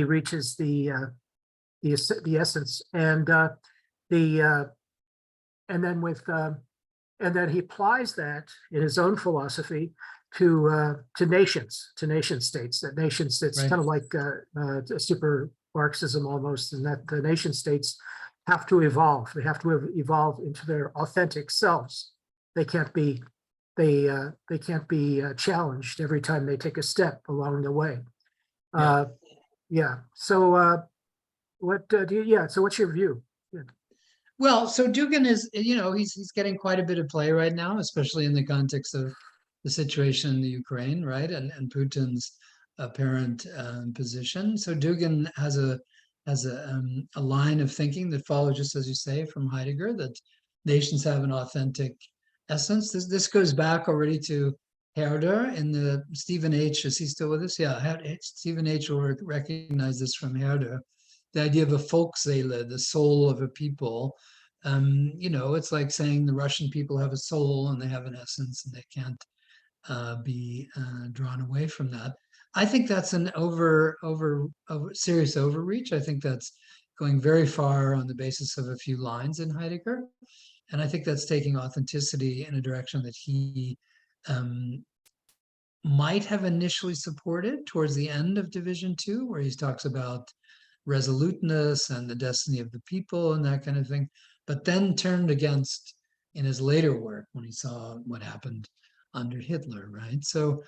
reaches the essence, and then he applies that in his own philosophy to nation states. That nation states, Right. kind of like a super Marxism almost, and that the nation states have to evolve. They have to evolve into their authentic selves. They can't be challenged every time they take a step along the way. So what's your view? Well, so Dugin is, he's getting quite a bit of play right now, especially in the context of the situation in the Ukraine, right, and Putin's apparent position. So Dugin has a line of thinking that follows, just as you say, from Heidegger, that nations have an authentic essence. This goes back already to Herder in the Stephen H. Is he still with us? Yeah, Stephen H. will recognize this from Herder. The idea of a Volksseele, the soul of a people. It's like saying the Russian people have a soul and they have an essence and they can't be drawn away from that. I think that's an serious overreach. I think that's going very far on the basis of a few lines in Heidegger. And I think that's taking authenticity in a direction that he might have initially supported towards the end of Division 2, where he talks about resoluteness and the destiny of the people and that kind of thing, but then turned against in his later work when he saw what happened under Hitler, right? So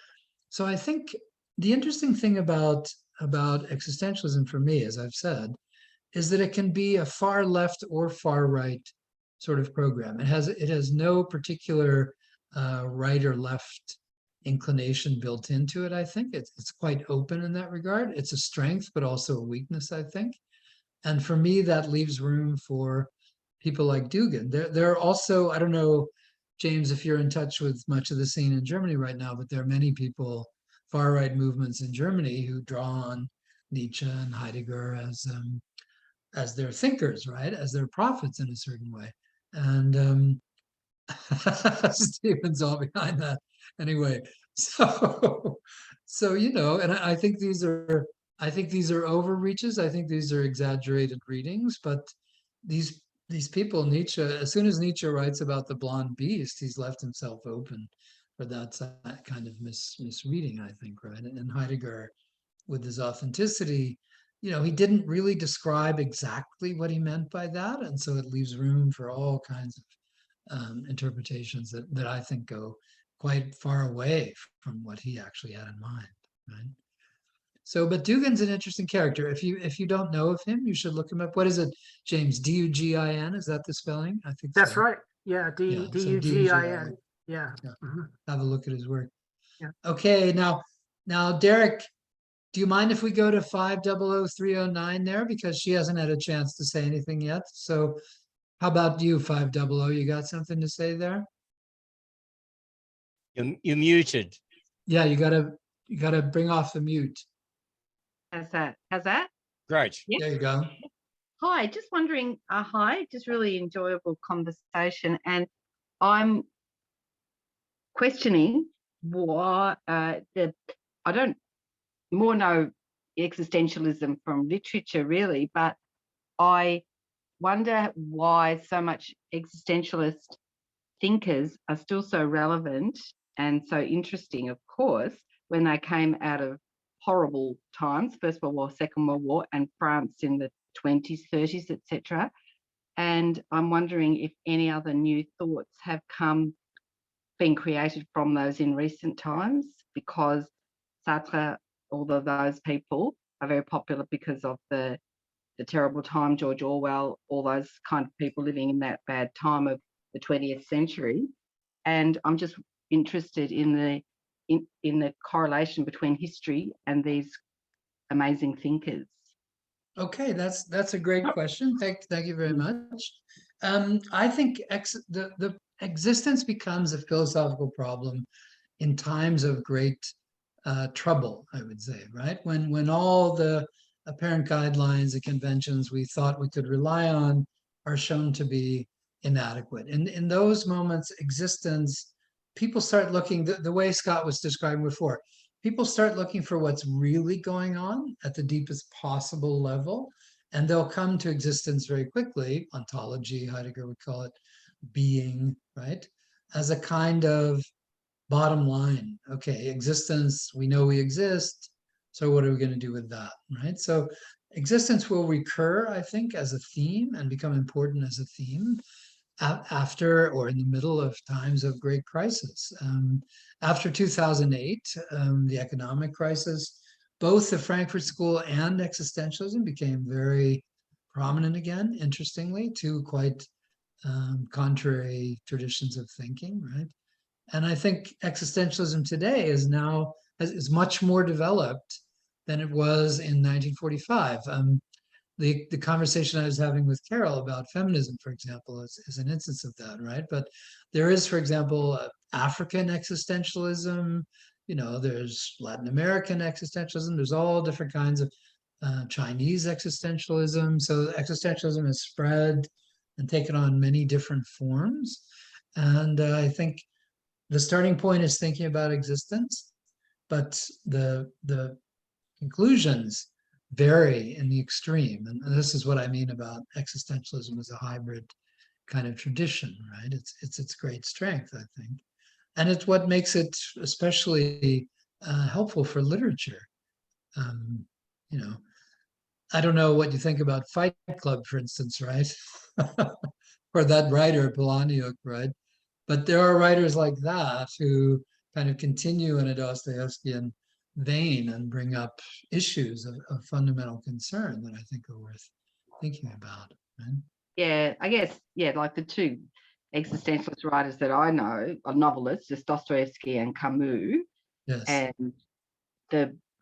I think the interesting thing about existentialism for me, as I've said, is that it can be a far left or far right sort of program. It has no particular right or left inclination built into it. I think it's quite open in that regard. It's a strength, but also a weakness, I think. And for me, that leaves room for people like Dugin. There are also, I don't know, James, if you're in touch with much of the scene in Germany right now, but there are many people, far-right movements in Germany, who draw on Nietzsche and Heidegger as their thinkers, right? As their prophets in a certain way. And Stephen's all behind that anyway. So you know, and I think these are overreaches. I think these are exaggerated readings, but these people, Nietzsche, as soon as Nietzsche writes about the blonde beast, he's left himself open for that kind of misreading, I think, right? And Heidegger, with his authenticity, you know, he didn't really describe exactly what he meant by that, and so it leaves room for all kinds of interpretations that I think go quite far away from what he actually had in mind, right? So, but Dugin's an interesting character. If you don't know of him, you should look him up. What is it, James? Dugin? Is that the spelling? I think That's so. right. Yeah, So Dugin. Yeah. Yeah. Mhm. Have a look at his work. Yeah. Okay, now Derek, do you mind if we go to 500309 there, because she hasn't had a chance to say anything yet? So how about you, 500? You got something to say there? You're muted. Yeah, you gotta bring off the mute. How's that? How's that? Great. Yep. There you go. Hi, just wondering, hi, just really enjoyable conversation. And I'm questioning why I don't more know existentialism from literature really, but I wonder why so much existentialist thinkers are still so relevant and so interesting, of course, when they came out of horrible times, First World War, Second World War, and France in the 20s, 30s, etc. And I'm wondering if any other new thoughts have been created from those in recent times, because Sartre, although those people are very popular because of the terrible time, George Orwell, all those kind of people living in that bad time of the 20th century. And I'm just interested in the correlation between history and these amazing thinkers. Okay, that's a great question. Thank you very much. I think the existence becomes a philosophical problem in times of great trouble, I would say, right? When all the apparent guidelines and conventions we thought we could rely on are shown to be inadequate. In those moments, existence, people start looking, the way Scott was describing before, people start looking for what's really going on at the deepest possible level, and they'll come to existence very quickly. Ontology, Heidegger would call it being, right? As a kind of bottom line. Okay, existence, we know we exist, so what are we going to do with that, right? So existence will recur, I think, as a theme and become important as a theme after or in the middle of times of great crisis. After 2008, the economic crisis, both the Frankfurt School and existentialism became very prominent again, interestingly, two quite contrary traditions of thinking, right? And I think existentialism today is much more developed than it was in 1945. The conversation I was having with Carol about feminism, for example, is an instance of that, right? But there is, for example, African existentialism, you know, there's Latin American existentialism, there's all different kinds of Chinese existentialism. So existentialism has spread and taken on many different forms. And I think the starting point is thinking about existence, but the conclusions vary in the extreme. And this is what I mean about existentialism as a hybrid kind of tradition, right? It's its great strength, I think. And it's what makes it especially helpful for literature. You know, I don't know what you think about Fight Club, for instance, right? Or that writer, Polaniuk, right? But there are writers like that who kind of continue in a Dostoevskian vein and bring up issues of fundamental concern that I think are worth thinking about. Right? Yeah, I guess, yeah, like the two existentialist writers that I know are novelists, just Dostoevsky and Camus. Yes. And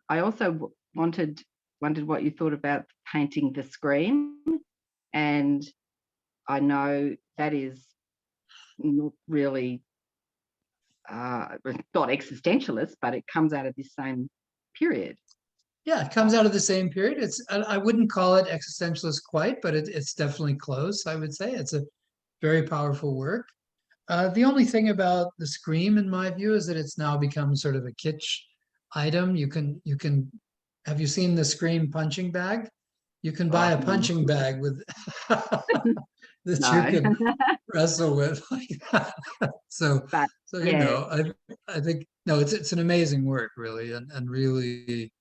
I also wondered what you thought about painting the screen. And I know that is not really not existentialist, but it comes out of this same period. Yeah, it comes out of the same period. I wouldn't call it existentialist quite, but it's definitely close, I would say. It's a very powerful work. The only thing about the Scream, in my view, is that it's now become sort of a kitsch item. Have you seen the Scream punching bag? You can buy a punching bag with that you can wrestle with like that. So you know, I think no, it's an amazing work, really, and really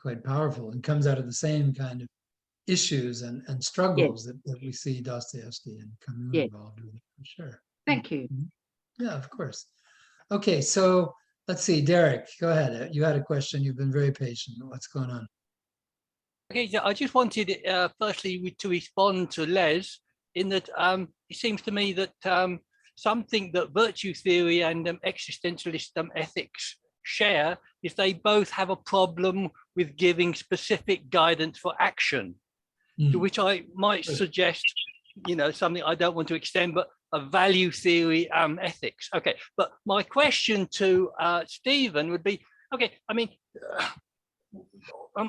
quite powerful, and comes out of the same kind of issues and struggles that we see Dostoevsky and Camus involved with, for sure. Thank you. Yeah, of course. Okay, so let's see, Derek, go ahead. You had a question. You've been very patient. What's going on? Okay, so I just wanted firstly to respond to Les in that it seems to me that something that virtue theory and existentialist ethics share is they both have a problem with giving specific guidance for action, to which I might suggest, you know, something I don't want to extend, but a value theory ethics. Okay, but my question to Stephen would be, okay, I mean,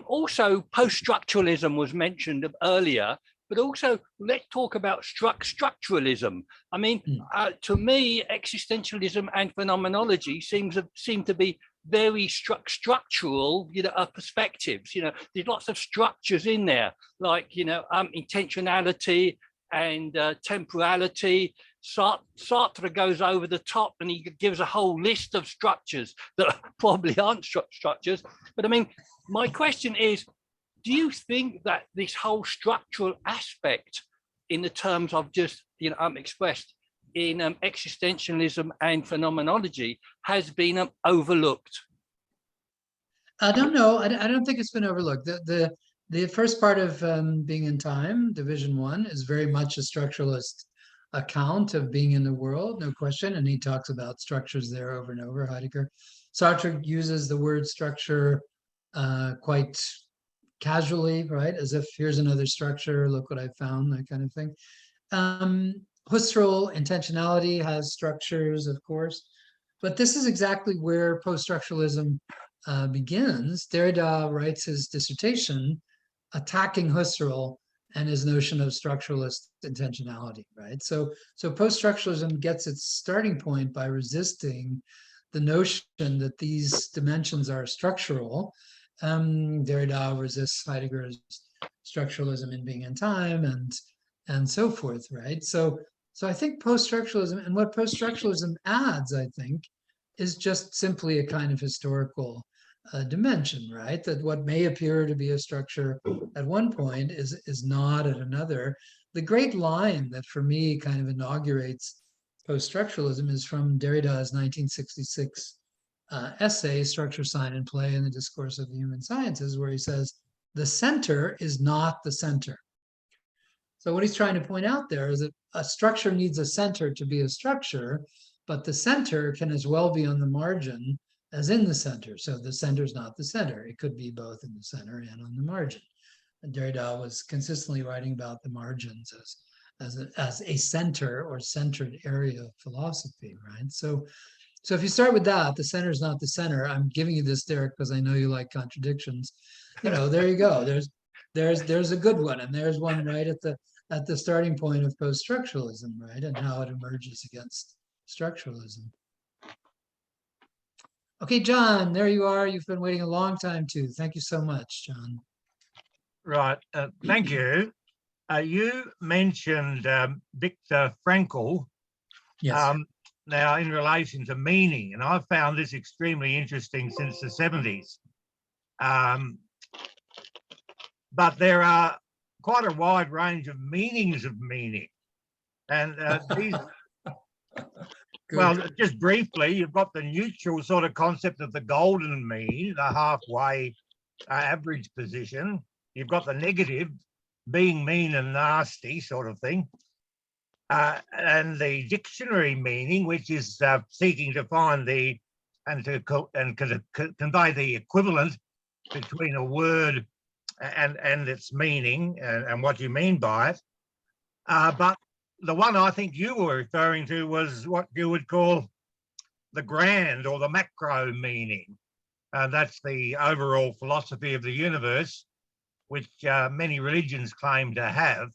also post-structuralism was mentioned earlier, but also let's talk about structuralism. I mean, to me, existentialism and phenomenology seem to be very structural, you know, perspectives. You know, there's lots of structures in there, like, you know, intentionality and temporality. Sartre goes over the top and he gives a whole list of structures that probably aren't structures. But I mean, my question is, do you think that this whole structural aspect in the terms of just, you know, expressed in existentialism and phenomenology has been overlooked? I don't know. I don't think it's been overlooked. The first part of Being in Time, Division 1, is very much a structuralist account of being in the world, no question. And he talks about structures there over and over, Heidegger. Sartre uses the word structure quite casually, right? As if here's another structure, look what I found, that kind of thing. Husserl, intentionality, has structures, of course. But this is exactly where post-structuralism begins. Derrida writes his dissertation attacking Husserl and his notion of structuralist intentionality, right? So post-structuralism gets its starting point by resisting the notion that these dimensions are structural. Derrida resists Heidegger's structuralism in Being in Time and so forth, right? So I think post-structuralism, and what post-structuralism adds, I think, is just simply a kind of historical dimension, right? That what may appear to be a structure at one point is not at another. The great line that for me kind of inaugurates post-structuralism is from Derrida's 1966 essay, Structure, Sign, and Play in the Discourse of the Human Sciences, where he says, the center is not the center. So what he's trying to point out there is that a structure needs a center to be a structure, but the center can as well be on the margin as in the center. So the center is not the center. It could be both in the center and on the margin. And Derrida was consistently writing about the margins as a center or centered area of philosophy, right? So if you start with that, the center is not the center. I'm giving you this, Derek, because I know you like contradictions. You know, there you go. There's a good one, and there's one right at the starting point of post-structuralism, right, and how it emerges against structuralism. Okay, John, there you are. You've been waiting a long time too. Thank you so much, John. Right, thank you. You mentioned Viktor Frankl. Yes. Now, in relation to meaning, and I've found this extremely interesting since the 70s. But there are quite a wide range of meanings of meaning. And these, well, just briefly, you've got the neutral sort of concept of the golden mean, the halfway average position. You've got the negative, being mean and nasty sort of thing. And the dictionary meaning, which is seeking to find and to convey the equivalent between a word and its meaning and what you mean by it. But the one I think you were referring to was what you would call the grand or the macro meaning. That's the overall philosophy of the universe, which many religions claim to have.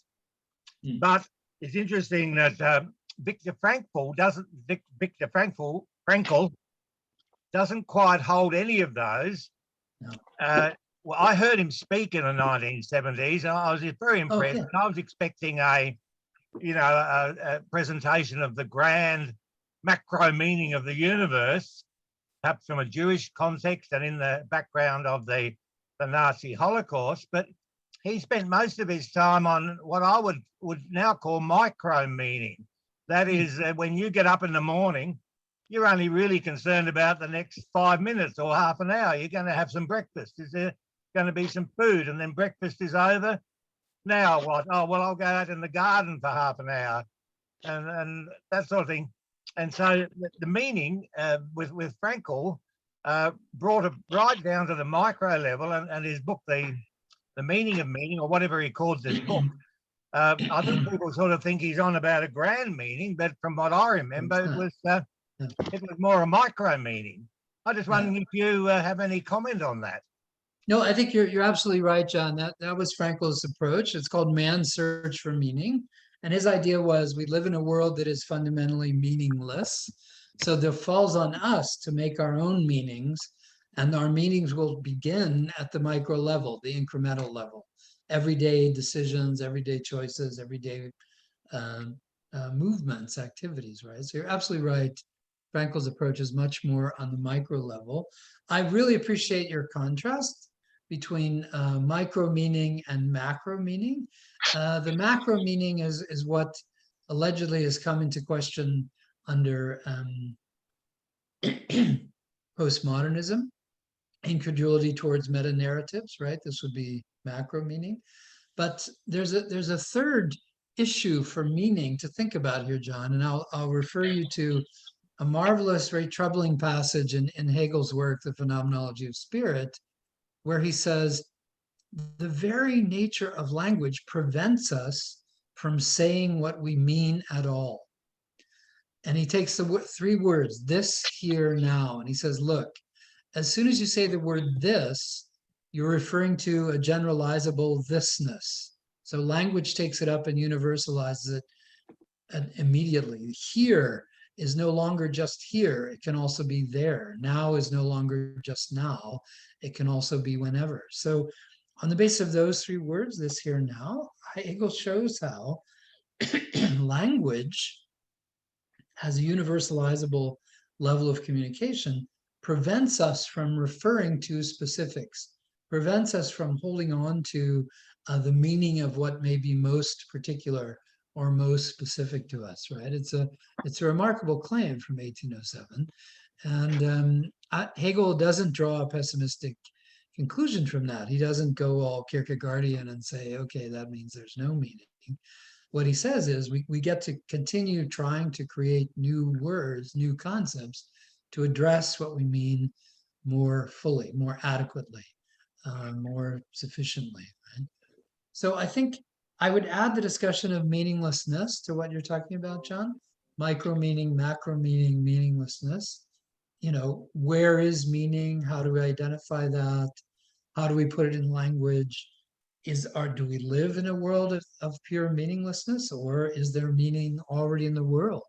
But it's interesting that Viktor Frankl doesn't quite hold any of those. No. Well, I heard him speak in the 1970s, and I was very impressed. yeah. And I was expecting a presentation of the grand macro meaning of the universe, perhaps from a Jewish context and in the background of the Nazi Holocaust. But he spent most of his time on what I would now call micro meaning. That is, when you get up in the morning, you're only really concerned about the next 5 minutes or half an hour. You're going to have some breakfast. Is there going to be some food? And then breakfast is over. Now what? Oh, well, I'll go out in the garden for half an hour and that sort of thing. And so the meaning with Frankl brought it right down to the micro level, and his book, The Meaning of Meaning, or whatever he calls this book, I think people sort of think he's on about a grand meaning, but from what I remember, it was more a micro meaning. I just wondering if you have any comment on that. No, I think you're absolutely right, John. That was Frankl's approach. It's called Man's Search for Meaning. And his idea was we live in a world that is fundamentally meaningless. So it falls on us to make our own meanings, and our meanings will begin at the micro level, the incremental level. Everyday decisions, everyday choices, everyday movements, activities, right? So you're absolutely right. Frankl's approach is much more on the micro level. I really appreciate your contrast between micro meaning and macro meaning. The macro meaning is what allegedly has come into question under postmodernism, incredulity towards meta narratives, right? This would be macro meaning. But there's a third issue for meaning to think about here, John, and I'll refer you to a marvelous, very troubling passage in Hegel's work, The Phenomenology of Spirit, where he says, the very nature of language prevents us from saying what we mean at all. And he takes the three words, this, here, now, and he says, look, as soon as you say the word this, you're referring to a generalizable thisness. So language takes it up and universalizes it immediately. Here is no longer just here, it can also be there. Now is no longer just now, it can also be whenever. So on the basis of those three words, this, here, now, Hegel shows how language has a universalizable level of communication, prevents us from referring to specifics, prevents us from holding on to the meaning of what may be most particular or most specific to us, right? It's a remarkable claim from 1807. And Hegel doesn't draw a pessimistic conclusion from that. He doesn't go all Kierkegaardian and say, okay, that means there's no meaning. What he says is we get to continue trying to create new words, new concepts to address what we mean more fully, more adequately, more sufficiently. Right? So I think I would add the discussion of meaninglessness to what you're talking about, John. Micro meaning, macro meaning, meaninglessness. You know, where is meaning? How do we identify that? How do we put it in language? Do we live in a world of pure meaninglessness, or is there meaning already in the world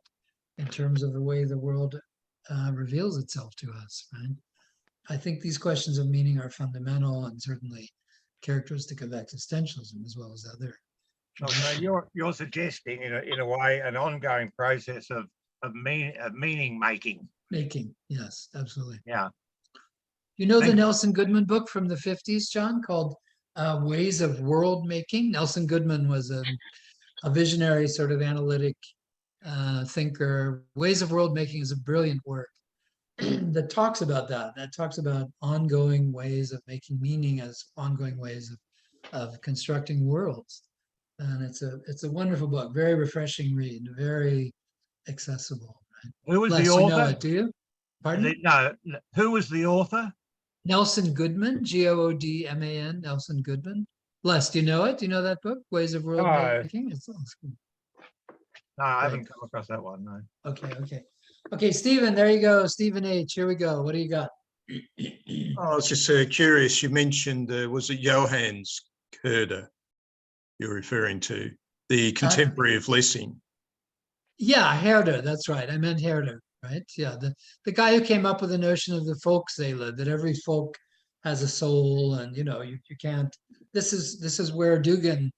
in terms of the way the world reveals itself to us, right? I think these questions of meaning are fundamental and certainly characteristic of existentialism as well as other. So you're suggesting in a way an ongoing process of meaning making. Yes, absolutely. Yeah. You know the Nelson Goodman book from the 50s, John, called Ways of World Making? Nelson Goodman was a visionary sort of analytic thinker. Ways of World Making is a brilliant work that talks about that. That talks about ongoing ways of making meaning as ongoing ways of constructing worlds. And it's a wonderful book, very refreshing read, very accessible. Right? Who was Bless, the author? You know it, do you? Pardon? No. Who was the author? Nelson Goodman, Goodman, Nelson Goodman. Les, do you know it? Do you know that book, Ways of World No. Making? It sounds good. No, I Right. haven't come across that one, no. Okay, Stephen, there you go. Stephen H, here we go. What do you got? I was just curious, you mentioned, was it Johannes Herder you're referring to, the contemporary of Lessing? Yeah, Herder, that's right. I meant Herder, right? Yeah, the guy who came up with the notion of the Volksseele, that every folk has a soul, and you can't. This is where Dugan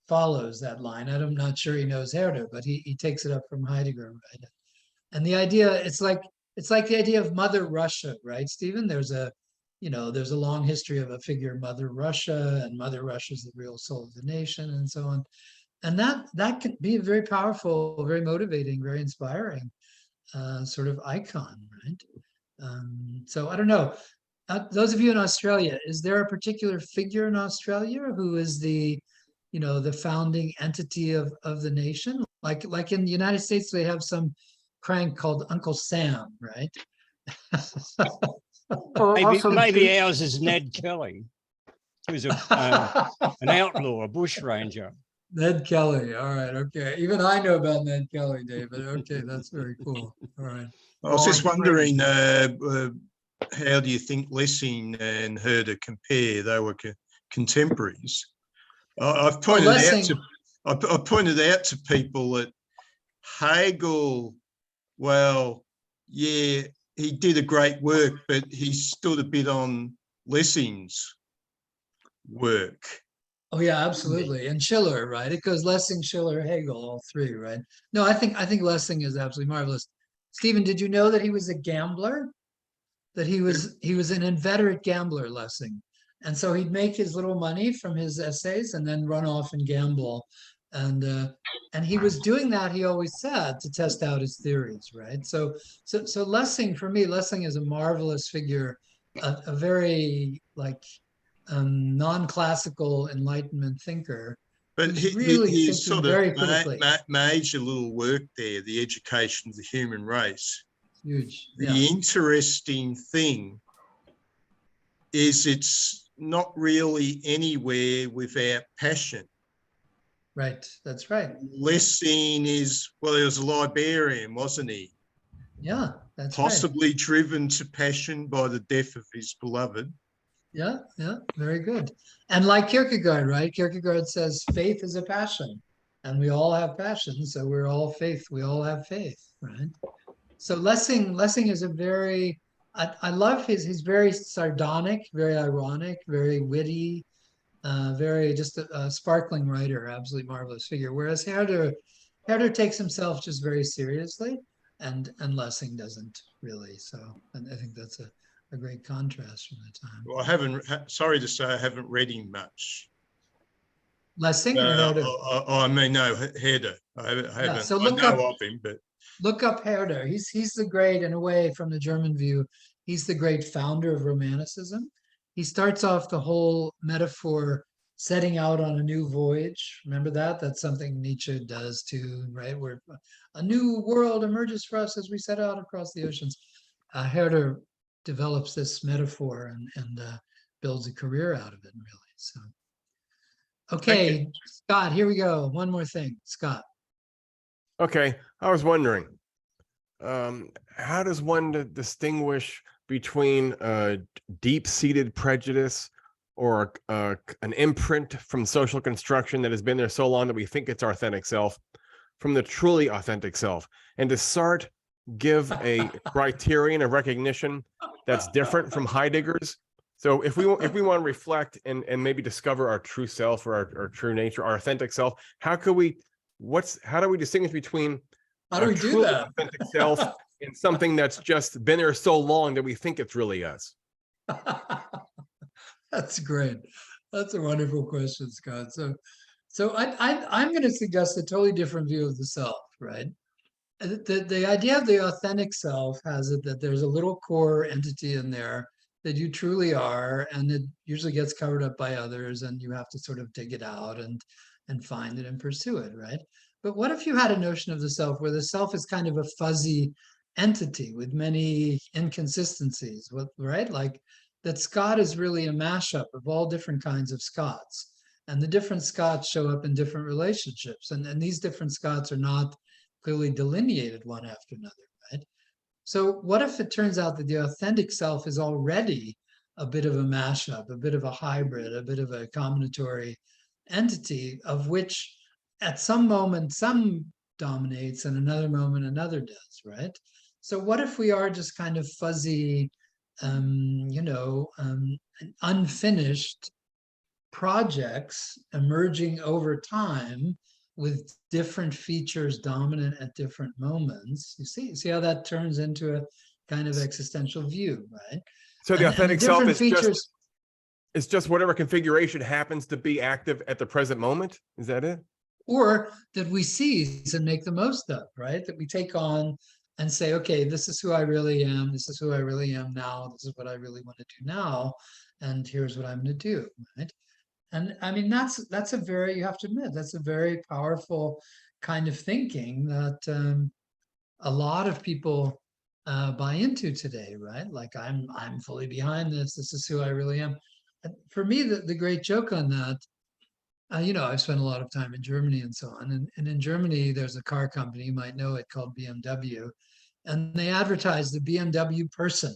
follows that line. I'm not sure he knows Herder, but he takes it up from Heidegger, right? And the idea, it's like the idea of Mother Russia, right, Stephen? There's a long history of a figure, Mother Russia, and Mother Russia is the real soul of the nation, and so on. And that can be a very powerful, very motivating, very inspiring sort of icon, right? So I don't know. Those of you in Australia, is there a particular figure in Australia who is the founding entity of the nation? Like in the United States, they have some crank called Uncle Sam, right? Maybe ours is Ned Kelly, who's an outlaw, a bushranger. Ned Kelly. All right. Okay. Even I know about Ned Kelly, David. Okay. That's very cool. All right. I was just wondering, how do you think Lessing and Herder compare? They were contemporaries. I've pointed out to people that Hegel, well, yeah, he did a great work, but he stood a bit on Lessing's work. Oh yeah, absolutely. And Schiller, right? It goes Lessing, Schiller, Hegel, all three, right? No, I think Lessing is absolutely marvelous. Stephen, did you know that he was a gambler? That he was an inveterate gambler, Lessing. And so he'd make his little money from his essays and then run off and gamble. And he was doing that, he always said, to test out his theories, right? So Lessing, for me, Lessing is a marvelous figure, a very non-classical Enlightenment thinker. But he sort of major little work there, The Education of the Human Race. Huge. The interesting thing is it's not really anywhere without passion. Right, that's right. Lessing he was a librarian, wasn't he? Yeah, that's possibly driven to passion by the death of his beloved. Yeah, very good. And like Kierkegaard, right? Kierkegaard says faith is a passion, and we all have passion, so we're all faith. We all have faith, right? So Lessing is a very, I love he's very sardonic, very ironic, very witty, very just a sparkling writer, absolutely marvelous figure. Whereas Herder takes himself just very seriously, and Lessing doesn't really. So, and I think that's a great contrast from the time. Well, sorry to say, I haven't read him much. Lessing or Herder? I mean, no, Herder. I haven't. Yeah, so I know of him, but look up Herder. He's the great, in a way, from the German view, he's the great founder of Romanticism. He starts off the whole metaphor setting out on a new voyage. Remember that? That's something Nietzsche does too, right? Where a new world emerges for us as we set out across the oceans. Herder develops this metaphor and builds a career out of it, really. So, okay, Scott, here we go. One more thing, Scott. Okay, I was wondering, how does one distinguish between deep-seated prejudice or an imprint from social construction that has been there so long that we think it's our authentic self from the truly authentic self? And does Sartre give a criterion of recognition that's different from Heidegger's? So if we want to reflect and maybe discover our true self or our true nature, our authentic self, how do we distinguish between how do we do that authentic self and something that's just been there so long that we think it's really us? That's great. That's a wonderful question, Scott. So I'm going to suggest a totally different view of the self, right? The idea of the authentic self has it that there's a little core entity in there that you truly are, and it usually gets covered up by others, and you have to sort of dig it out and find it and pursue it, right? But what if you had a notion of the self where the self is kind of a fuzzy entity with many inconsistencies, right? Like that Scott is really a mashup of all different kinds of Scotts. And the different Scotts show up in different relationships. And these different Scotts are not clearly delineated one after another, right? So what if it turns out that the authentic self is already a bit of a mashup, a bit of a hybrid, a bit of a combinatory entity, of which at some moment some dominates and another moment another does, right? So what if we are just kind of fuzzy, unfinished projects emerging over time with different features dominant at different moments? You see how that turns into a kind of existential view, right? So the authentic self is features, just whatever configuration happens to be active at the present moment. Is that it? or that we seize and make the most of, right? That we take on and say, okay, this is who I really am. This is who I really am now. This is what I really want to do now. And here's what I'm going to do, right? And I mean, that's a very, you have to admit, that's a very powerful kind of thinking that a lot of people buy into today, right? Like I'm fully behind this. This is who I really am. And for me, the great joke on that, I've spent a lot of time in Germany and so on. And in Germany, there's a car company, you might know it, called BMW. And they advertise the BMW person.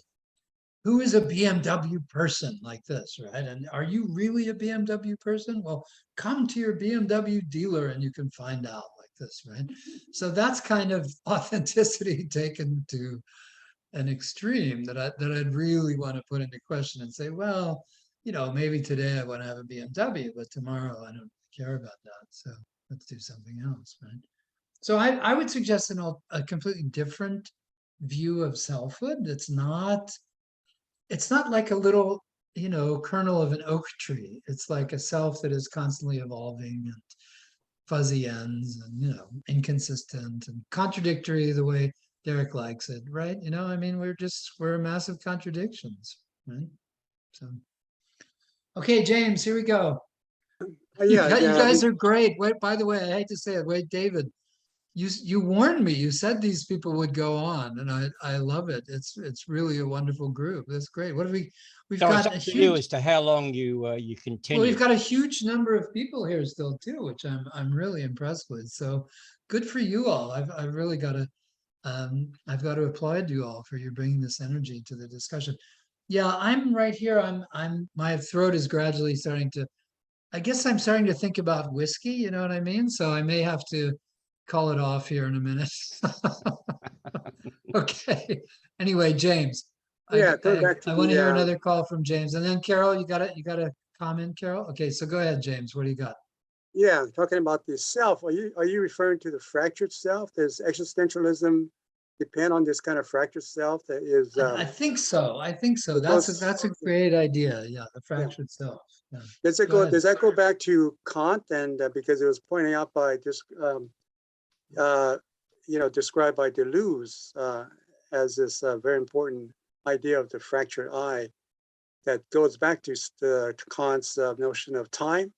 Who is a BMW person like this, right? And are you really a BMW person? Well, come to your BMW dealer and you can find out like this, right? So that's kind of authenticity taken to an extreme that I'd really want to put into question and say, well, maybe today I want to have a BMW, but tomorrow I don't care about that. So let's do something else, right? So I would suggest a completely different view of selfhood. It's not like a little, kernel of an oak tree. It's like a self that is constantly evolving and fuzzy ends and, inconsistent and contradictory the way Derek likes it, right? We're massive contradictions, right? So, okay, James, here we go. You guys are great. Wait, by the way, I hate to say it. Wait, David, you warned me. You said these people would go on, and I love it. It's really a wonderful group. That's great. What have we've So got it's a up to huge, you as to how long you continue. well, we've got a huge number of people here still too, which I'm really impressed with. So good for you all. I've really got to I've got to applaud you all for your bringing this energy to the discussion. Yeah, I'm right here. My throat is gradually starting to, I guess I'm starting to think about whiskey, you know what I mean? So I may have to call it off here in a minute. Okay. Anyway, James. Yeah, I want to hear another call from James. And then Carol, you got a comment, Carol? Okay, so go ahead, James. What do you got? Yeah, talking about the self. Are you referring to the fractured self? Does existentialism depend on this kind of fractured self that is? I think so. That's a great idea. Yeah, the fractured self. Yeah. Does that go back to Kant? And because it was pointing out by just described by Deleuze as this very important idea of the fractured I that goes back to Kant's notion of time.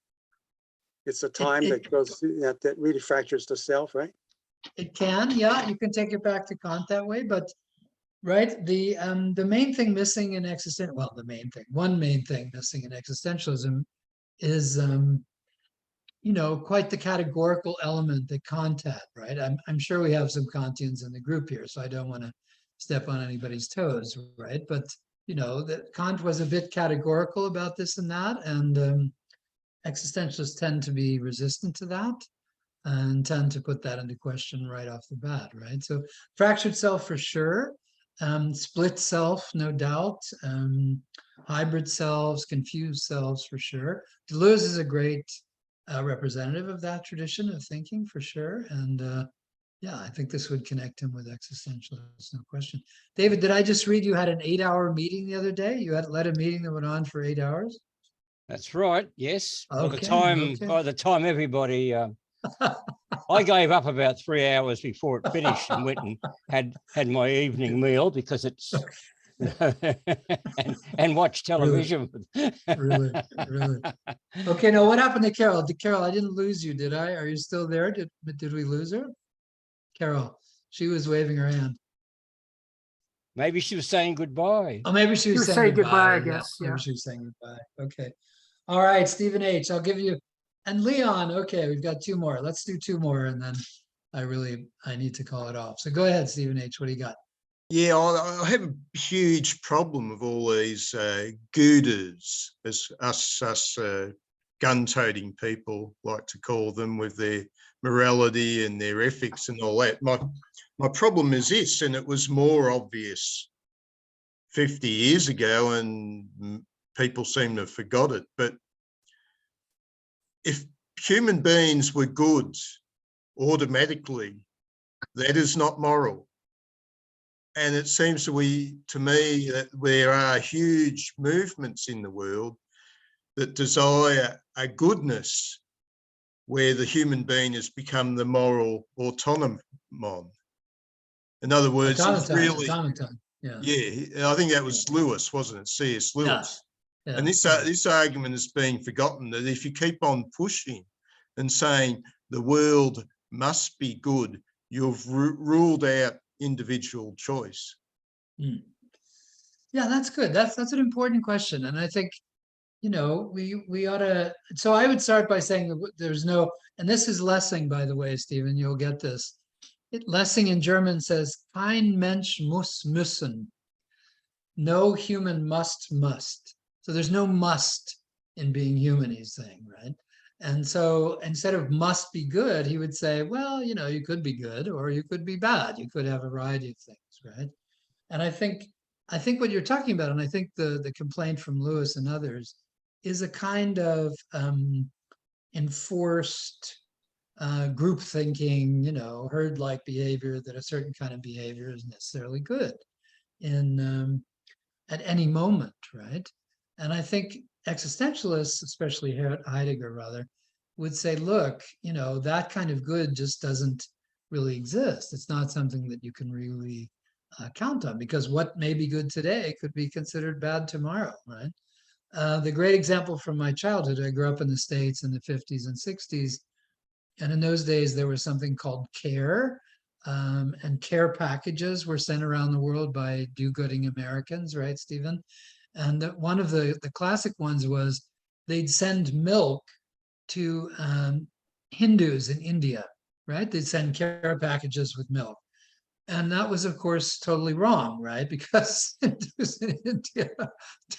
It's a time that really fractures the self, right? It can, yeah, you can take it back to Kant that way, but right, the main thing missing in one main thing missing in existentialism is quite the categorical element that Kant had, right? I'm sure we have some Kantians in the group here, so I don't want to step on anybody's toes, right? But that Kant was a bit categorical about this and that, and existentialists tend to be resistant to that and tend to put that into question right off the bat, right? So fractured self for sure, split self, no doubt, hybrid selves, confused selves for sure. Deleuze is a great representative of that tradition of thinking for sure. And yeah, I think this would connect him with existentialists, no question. David, did I just read you had an 8-hour meeting the other day? You had led a meeting that went on for 8 hours? That's right. Yes. Okay, By the time everybody, I gave up about 3 hours before it finished and went and had my evening meal because it's and watched television. Really. Okay, now what happened to Carol? Carol, I didn't lose you, did I? Are you still there? Did we lose her? Carol, she was waving her hand. Maybe she was saying goodbye. Oh, maybe she was was saying saying goodbye. goodbye, I guess, Maybe yeah. she was saying goodbye. Okay. All right, Stephen H. I'll give you, and Leon. Okay, we've got two more. Let's do two more, and then I need to call it off. So go ahead, Stephen H. What do you got? Yeah, I have a huge problem with all these Goudas, as us gun-toting people like to call them, with their morality and their ethics and all that. My problem is this, and it was more obvious 50 years ago, and people seem to have forgot it. But if human beings were good automatically, that is not moral. And it seems to me that there are huge movements in the world that desire a goodness where the human being has become the moral autonomon. In other words, it's really, Automaton. Yeah. yeah, I think that was Lewis, wasn't it? C.S. Lewis. Yeah. And this argument is being forgotten, that if you keep on pushing and saying the world must be good, you've ruled out individual choice. Yeah, that's good. That's an important question. And I think, we ought to, so I would start by saying that there's no, and this is Lessing, by the way, Stephen, you'll get this. Lessing in German says, kein Mensch muss müssen. No human must. So there's no must in being human, he's saying, right? And so instead of must be good, he would say, well, you could be good or you could be bad. You could have a variety of things, right? And I think what you're talking about, and I think the complaint from Lewis and others, is a kind of enforced group thinking, herd-like behavior, that a certain kind of behavior is necessarily good in at any moment, right? And I think existentialists, especially Heidegger rather, would say, look, that kind of good just doesn't really exist. It's not something that you can really count on, because what may be good today could be considered bad tomorrow, right? The great example from my childhood, I grew up in the States in the 50s and 60s. And in those days, there was something called CARE, and care packages were sent around the world by do-gooding Americans, right, Stephen? And one of the classic ones was they'd send milk to Hindus in India, right? They'd send care packages with milk. And that was, of course, totally wrong, right? Because Hindus in India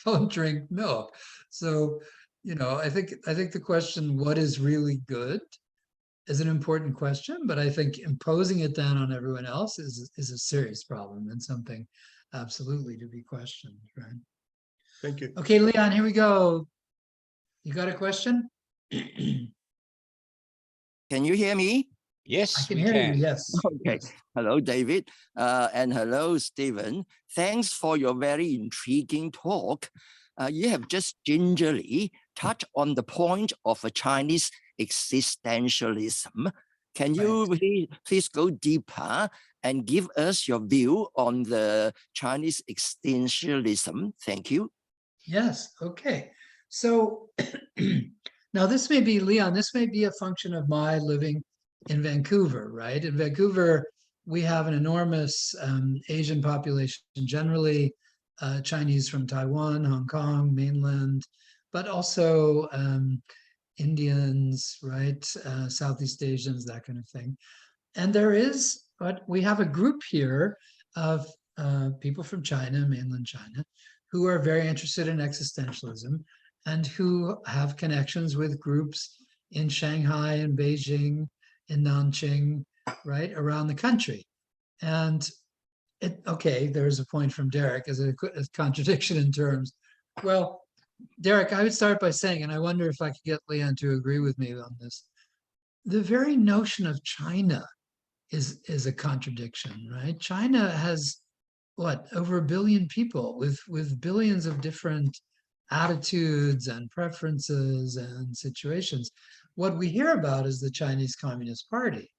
don't drink milk. So, I think the question, what is really good, is an important question, but I think imposing it down on everyone else is a serious problem and something absolutely to be questioned, right? Thank you. Okay, Leon, here we go. You got a question? Can you hear me? Yes, I can hear you, yes. Okay. Hello, David, and hello, Stephen. Thanks for your very intriguing talk. You have just gingerly touched on the point of a Chinese existentialism. Can you please go deeper and give us your view on the Chinese existentialism? Thank you. Yes, okay. So now this may be, Leon, this may be a function of my living in Vancouver, right? In Vancouver, we have an enormous Asian population generally, Chinese from Taiwan, Hong Kong, mainland, but also Indians, right? Southeast Asians, that kind of thing. And but we have a group here of people from China, mainland China, who are very interested in existentialism and who have connections with groups in Shanghai and Beijing, in Nanjing, right, around the country. And there's a point from Derek as a contradiction in terms. Well, Derek, I would start by saying, and I wonder if I could get Leon to agree with me on this, the very notion of China is a contradiction, right? China has, over 1 billion people with billions of different attitudes and preferences and situations. What we hear about is the Chinese Communist Party,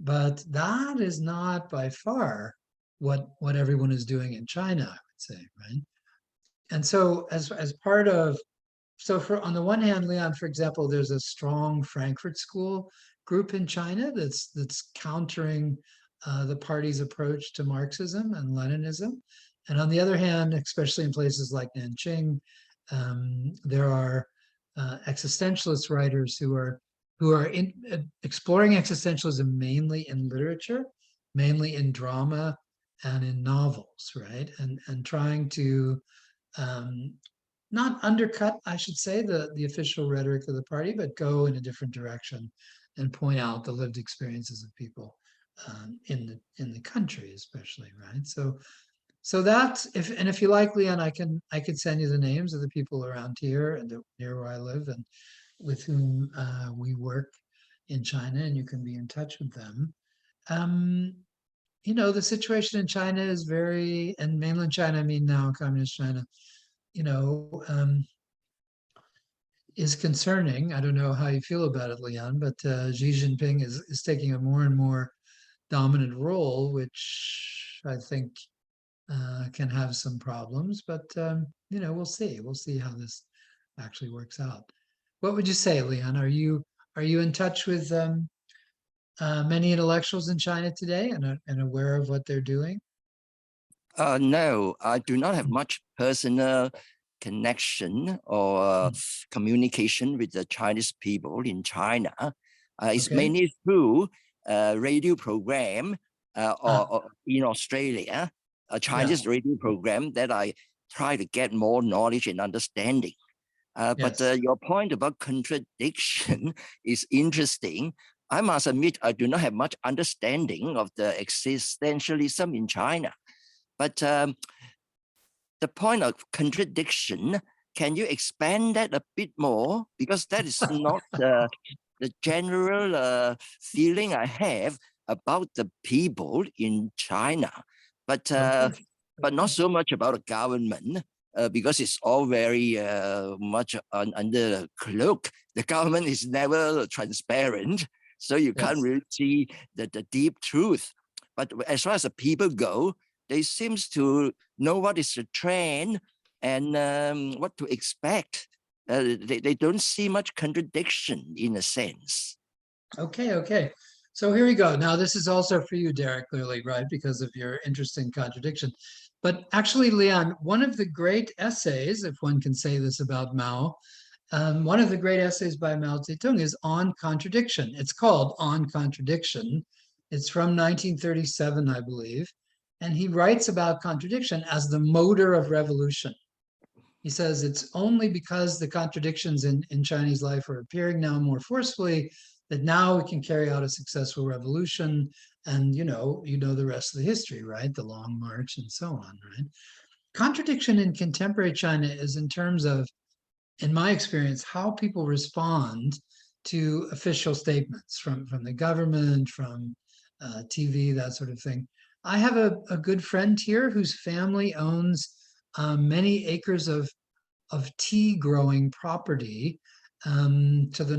but that is not by far what everyone is doing in China, I would say, right? And so as part of, on the one hand, Leon, for example, there's a strong Frankfurt School group in China that's countering the party's approach to Marxism and Leninism. And on the other hand, especially in places like Nanjing, there are existentialist writers who are exploring existentialism mainly in literature, mainly in drama and in novels, right? And trying to not undercut, I should say, the official rhetoric of the party, but go in a different direction and point out the lived experiences of people in the country, especially, right? So that's if you like, Leon, I could send you the names of the people around here and near where I live and with whom we work in China, and you can be in touch with them. You know, the situation in China is very, and mainland China, I mean now communist China, you know, is concerning. I don't know how you feel about it, Leon, but Xi Jinping is taking a more and more dominant role, which I think can have some problems, but you know, we'll see. We'll see how this actually works out. What would you say, Leon? Are you in touch with many intellectuals in China today and aware of what they're doing? No, I do not have much personal connection or communication with the Chinese people in China. It's mainly through a radio program or in Australia, a Chinese radio program that I try to get more knowledge and understanding. But your point about contradiction is interesting. I must admit, I do not have much understanding of the existentialism in China. But the point of contradiction, can you expand that a bit more? Because that is not the general feeling I have about the people in China, but not so much about the government, because it's all very much under the cloak. The government is never transparent, so you can't really see the deep truth. But as far as the people go, they seems to know what is the trend and what to expect. They don't see much contradiction in a sense. Okay. So here we go. Now, this is also for you, Derek, clearly, right? Because of your interest in contradiction. But actually, Leon, one of the great essays, if one can say this about Mao, one of the great essays by Mao Zedong is on contradiction. It's called On Contradiction. It's from 1937, I believe. And he writes about contradiction as the motor of revolution. He says it's only because the contradictions in Chinese life are appearing now more forcefully that now we can carry out a successful revolution. And you know the rest of the history, right? The Long March and so on, right? Contradiction in contemporary China is in terms of, in my experience, how people respond to official statements from the government, from TV, that sort of thing. I have a good friend here whose family owns many acres of tea growing property to the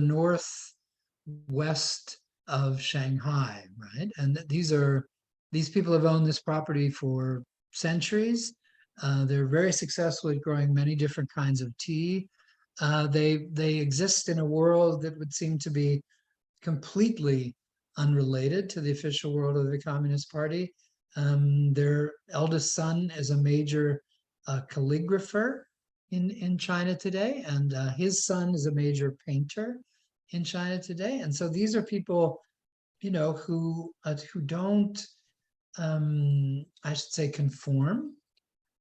northwest of Shanghai, right? And these people have owned this property for centuries. They're very successful at growing many different kinds of tea. They exist in a world that would seem to be completely unrelated to the official world of the Communist Party. Their eldest son is a major calligrapher in China today, and his son is a major painter in China today. And so these are people, you know, who don't, I should say, conform,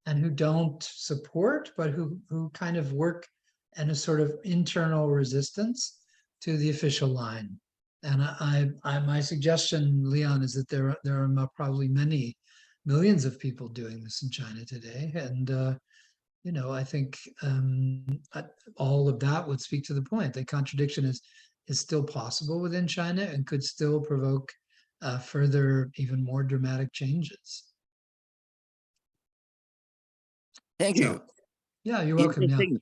and who don't support, but who kind of work in a sort of internal resistance to the official line. And my suggestion, Leon, is that there are probably many millions of people doing this in China today. And, you know, I think all of that would speak to the point that contradiction is still possible within China and could still provoke further, even more dramatic changes. Thank you. Yeah, you're welcome.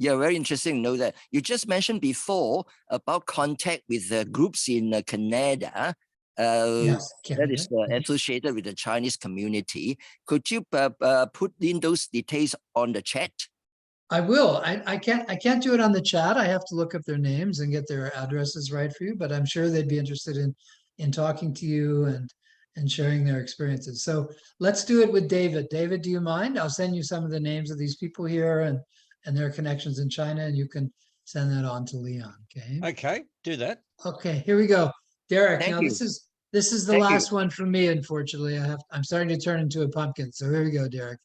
Yeah, very interesting to know that. You just mentioned before about contact with the groups in Canada. Yes, that is associated with the Chinese community. Could you put in those details on the chat? I will. I can't do it on the chat. I have to look up their names and get their addresses right for you, but I'm sure they'd be interested in talking to you and and sharing their experiences. So let's do it with David. David, do you mind? I'll send you some of the names of these people here and their connections in China, and you can send that on to Leon. Okay. Okay, do that. Okay, here we go. Derek, Thank now you. this is the Thank you. last one for me, unfortunately. I'm starting to turn into a pumpkin. So here we go, Derek.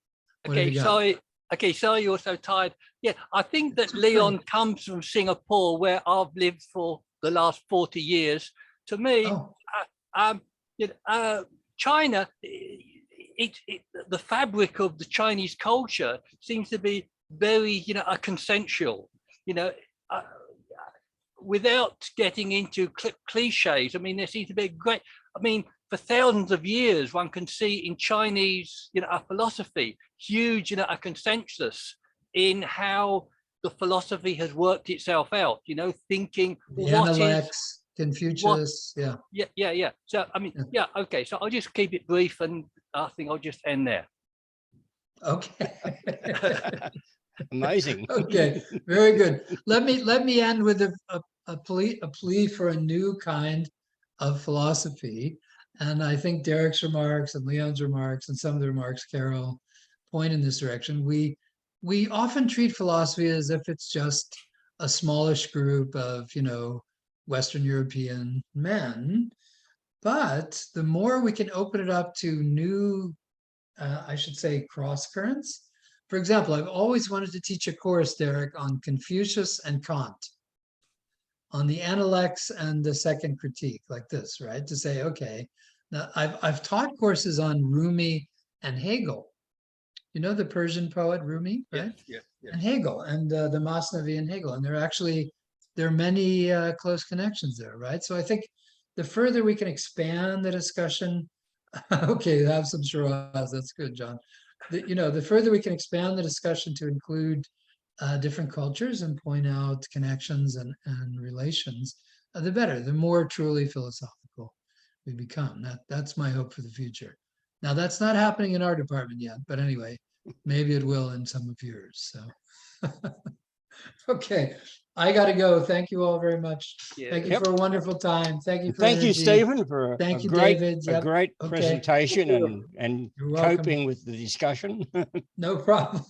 What have Okay, you got? sorry. Okay, sorry you're so tired. Yeah, I think that It's okay. Leon comes from Singapore, where I've lived for the last 40 years. To me, Oh, China, the fabric of the Chinese culture seems to be very, a consensual, without getting into cliches. I mean, there seems to be a great, for thousands of years, one can see in Chinese, a philosophy, huge, a consensus in how the philosophy has worked itself out, thinking the what is, Analects, Confucius, yeah. yeah. So, Yeah. okay. So I'll just keep it brief, and I think I'll just end there. Okay. Amazing. Okay, very good. Let me end with a plea for a new kind of philosophy. And I think Derek's remarks and Leon's remarks and some of the remarks, Carol, point in this direction. We often treat philosophy as if it's just a smallish group of, Western European men. But the more we can open it up to new, I should say, cross currents. For example, I've always wanted to teach a course, Derek, on Confucius and Kant, on the Analects and the Second Critique, like this, right? To say, okay, now I've taught courses on Rumi and Hegel. You know the Persian poet Rumi, right? Yeah. And Hegel and the Masnavi and Hegel, and there are many close connections there, right? So I think the further we can expand the discussion, okay, have some Shiraz, that's good, John. The further we can expand the discussion to include different cultures and point out connections and relations, the better, the more truly philosophical we become. That's my hope for the future. Now, that's not happening in our department yet, but anyway, maybe it will in some of yours. So, okay, I got to go. Thank you all very much. Yeah. Thank you for a wonderful time. Thank you for Thank you, energy. Stephen, for Thank a you, great, David. a Yep. great Okay. presentation and You're welcome. coping with the discussion. No problem.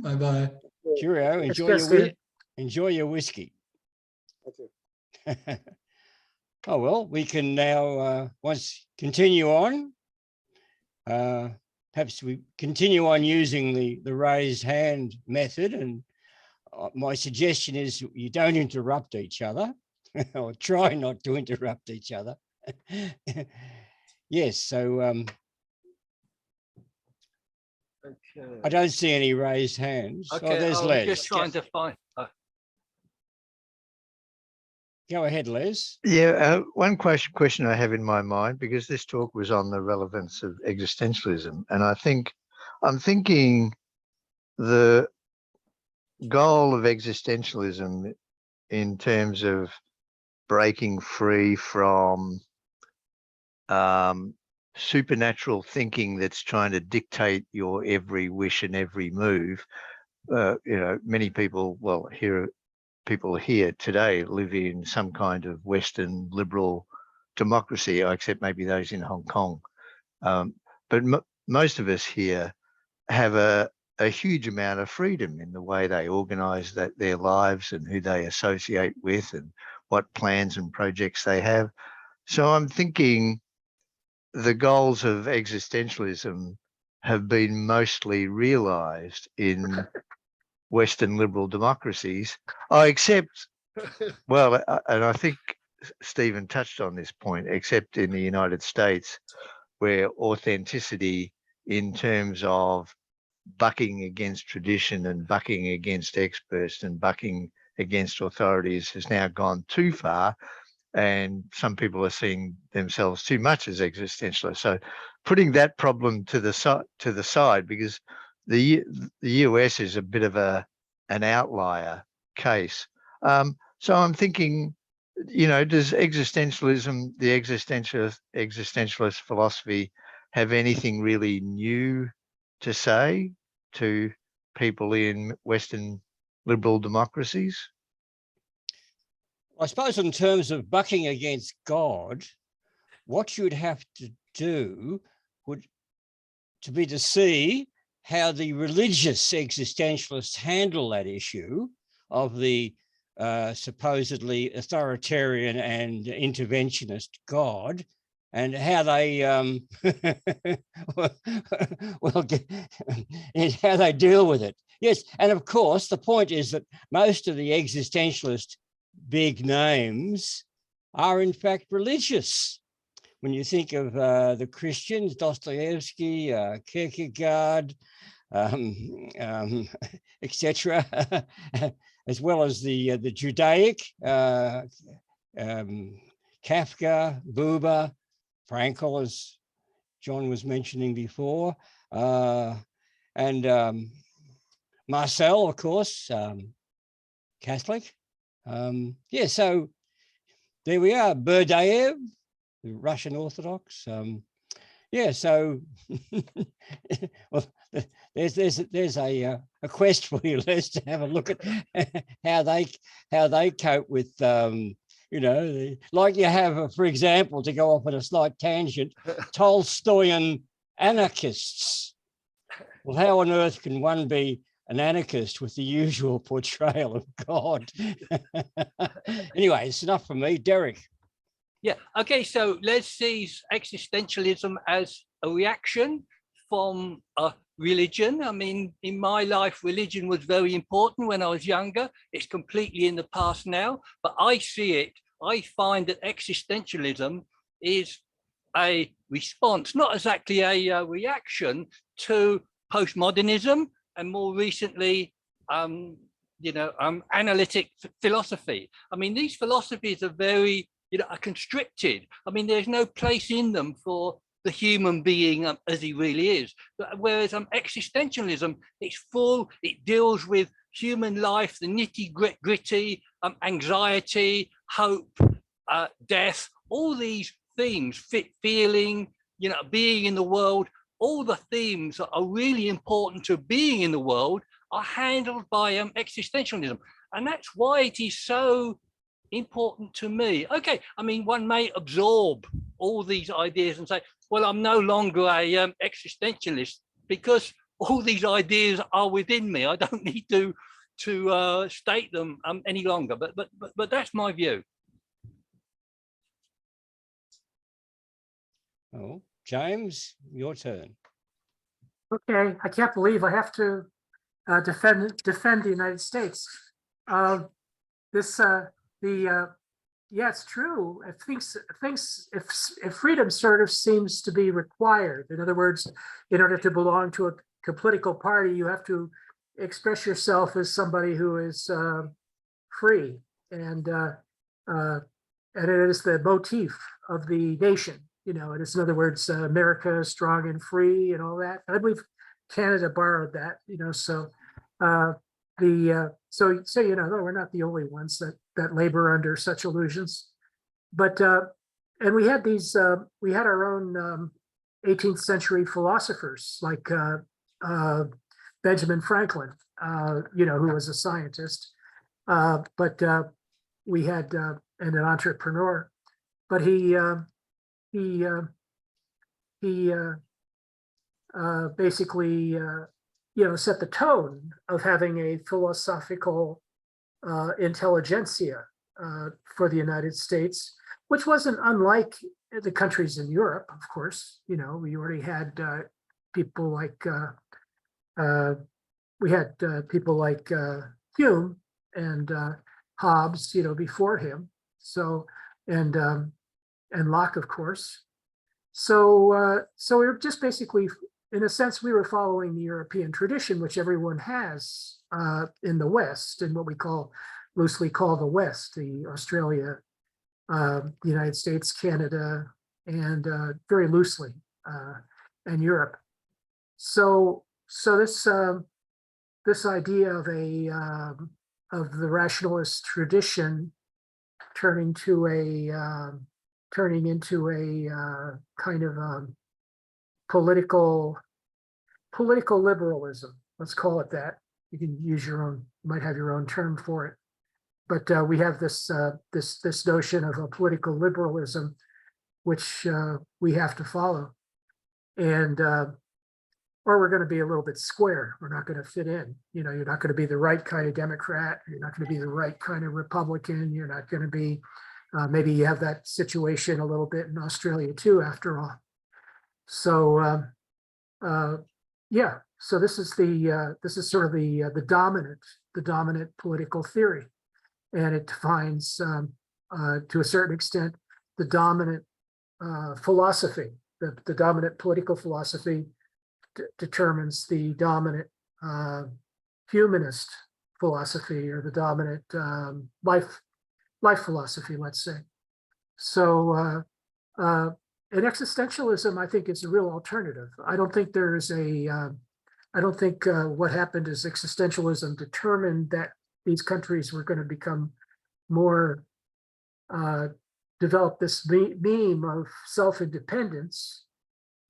Bye-bye. Cheerio. That's best, Stephen. Enjoy your whiskey. Thank you. Oh, well, we can now continue on. Perhaps we continue on using the raised hand method. And my suggestion is you don't interrupt each other or try not to interrupt each other. Yes, so Okay. I don't see any raised hands. Okay, Oh, there's I was Les. just trying to find. Go ahead, Les. Yeah, one question I have in my mind, because this talk was on the relevance of existentialism, and I'm thinking the goal of existentialism in terms of breaking free from supernatural thinking that's trying to dictate your every wish and every move. Many people, people here today live in some kind of Western liberal democracy, except maybe those in Hong Kong. But most of us here have a huge amount of freedom in the way they organise their lives and who they associate with and what plans and projects they have. So I'm thinking the goals of existentialism have been mostly realised in Western liberal democracies, except, and I think Stephen touched on this point, except in the United States, where authenticity in terms of bucking against tradition and bucking against experts and bucking against authorities has now gone too far. And some people are seeing themselves too much as existentialists. So putting that problem to the side, because the US is a bit of an outlier case. So I'm thinking, does existentialism, the existentialist philosophy, have anything really new to say to people in Western liberal democracies? I suppose in terms of bucking against God, what you'd have to do would to see how the religious existentialists handle that issue of the supposedly authoritarian and interventionist God, and how they how they deal with it. Yes, and of course the point is that most of the existentialist big names are in fact religious. When you think of the Christians, Dostoevsky, Kierkegaard, etc., as well as the Judaic, Kafka, Buber, Frankl, as John was mentioning before, and Marcel, of course, Catholic. Yeah, so there we are. Berdayev, the Russian Orthodox. Yeah, so well, there's a quest for you, Les, to have a look at how they cope with you know, like you have, for example, to go off on a slight tangent, Tolstoyan anarchists. Well, how on earth can one be an anarchist with the usual portrayal of God? Anyway, it's enough for me. Derek. Yeah, okay, so Les sees existentialism as a reaction from religion. I mean, in my life, religion was very important when I was younger. It's completely in the past now, but I see it, I find that existentialism is a response, not exactly a reaction to postmodernism, and more recently, you know, analytic philosophy. I mean, these philosophies are very, you know, are constricted. I mean, there's no place in them for the human being as he really is. Whereas existentialism, it's full, it deals with human life, the nitty gritty, anxiety, hope, death, all these themes, feeling, you know, being in the world, all the themes that are really important to being in the world are handled by existentialism. And that's why it is so important to me. Okay, I mean, one may absorb all these ideas and say, well, I'm no longer a existentialist because all these ideas are within me. I don't need to state them any longer. But that's my view. Oh, James, your turn. Okay, I can't believe I have to defend the United States. Yeah, it's true. If freedom sort of seems to be required. In other words, in order to belong to a political party, you have to express yourself as somebody who is free, and it is the motif of the nation. You know, it is, in other words, America strong and free and all that. And I believe Canada borrowed that. You know, so so you know, we're not the only ones that labor under such illusions. But and we had we had our own 18th century philosophers like Benjamin Franklin, you know, who was a scientist, but we had and an entrepreneur, but he basically you know, set the tone of having a philosophical intelligentsia for the United States, which wasn't unlike the countries in Europe, of course. You know, we already had people like Hume and Hobbes, you know, before him. So and Locke, of course. So so we were just basically, in a sense, we were following the European tradition, which everyone has in the West, and what we loosely call the West, the Australia, the United States, Canada, and very loosely, and Europe. So this idea of the rationalist tradition turning into a kind of political liberalism, let's call it that. You can use your own, you might have your own term for it, but we have this notion of a political liberalism, which we have to follow. And or we're going to be a little bit square. We're not going to fit in. You know, you're not going to be the right kind of Democrat. You're not going to be the right kind of Republican. You're not going to be, maybe you have that situation a little bit in Australia too, after all. So yeah, so this is sort of the dominant political theory, and it defines to a certain extent the dominant philosophy. The dominant political philosophy determines the dominant humanist philosophy, or the dominant life philosophy, let's say. So and existentialism, I think, is a real alternative. I don't think there is I don't think what happened is existentialism determined that these countries were going to become more, develop this meme of self-independence,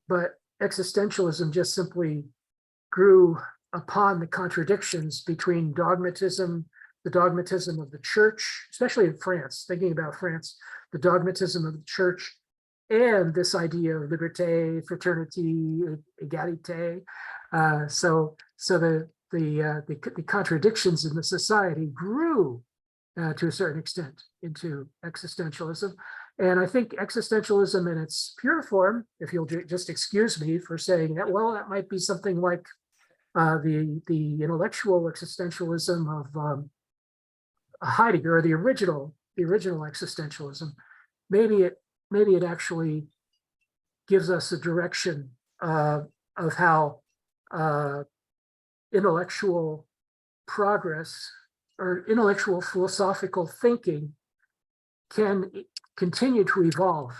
but existentialism just simply grew upon the contradictions between dogmatism, the dogmatism of the church, especially in France, thinking about France, the dogmatism of the church, and this idea of liberté, fraternity, égalité. So the contradictions in the society grew to a certain extent into existentialism. And I think existentialism in its pure form, if you'll just excuse me for saying that, well, that might be something like the intellectual existentialism of Heidegger, or the original existentialism. Maybe it actually gives us a direction of how intellectual progress or intellectual philosophical thinking can continue to evolve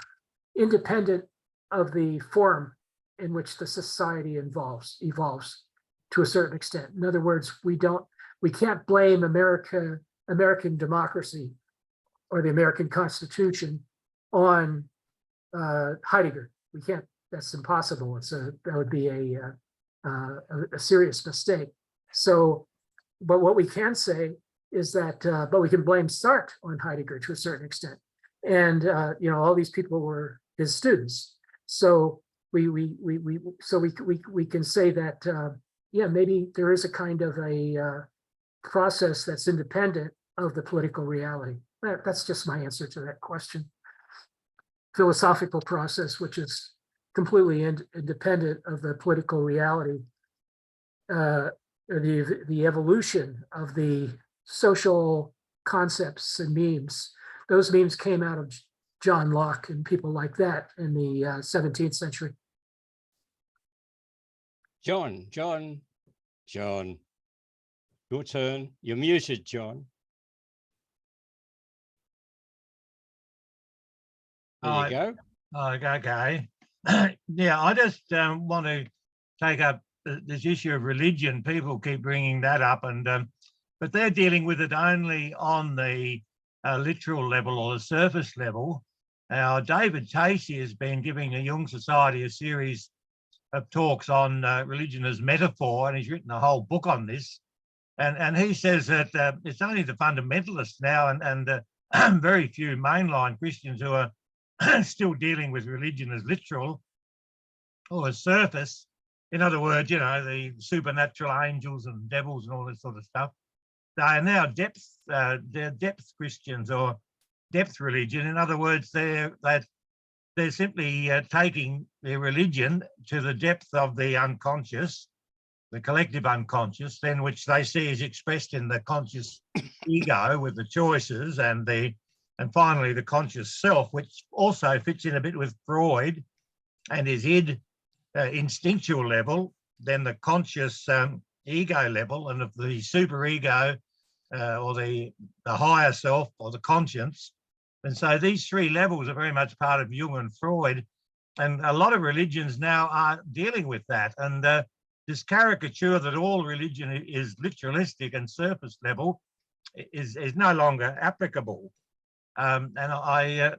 independent of the form in which the society evolves to a certain extent. In other words, we can't blame American democracy or the American Constitution on Heidegger. We can't. That's impossible. That would be a serious mistake. So, but what we can say is that, but we can blame Sartre on Heidegger to a certain extent, and all these people were his students. So we can say that yeah, maybe there is a kind of a process that's independent of the political reality. That's just my answer to that question. Philosophical process, which is completely independent of the political reality. The evolution of the social concepts and memes. Those memes came out of John Locke and people like that in the 17th century. John, your turn. You're muted, John. There you go. Okay. Yeah, I just want to take up this issue of religion. People keep bringing that up, and but they're dealing with it only on the literal level or the surface level. Now, David Tacey has been giving the Jung Society a series of talks on religion as metaphor, and he's written a whole book on this. And he says that it's only the fundamentalists now and very few mainline Christians who are still dealing with religion as literal or as surface. In other words, the supernatural angels and devils and all this sort of stuff. They are now they're depth Christians or depth religion. In other words, they're simply taking their religion to the depth of the unconscious, the collective unconscious, then which they see is expressed in the conscious ego with the choices and finally the conscious self, which also fits in a bit with Freud and his id instinctual level, then the conscious ego level, and of the superego or the higher self or the conscience. And so these three levels are very much part of Jung and Freud, and a lot of religions now are dealing with that. And this caricature that all religion is literalistic and surface level is no longer applicable. And I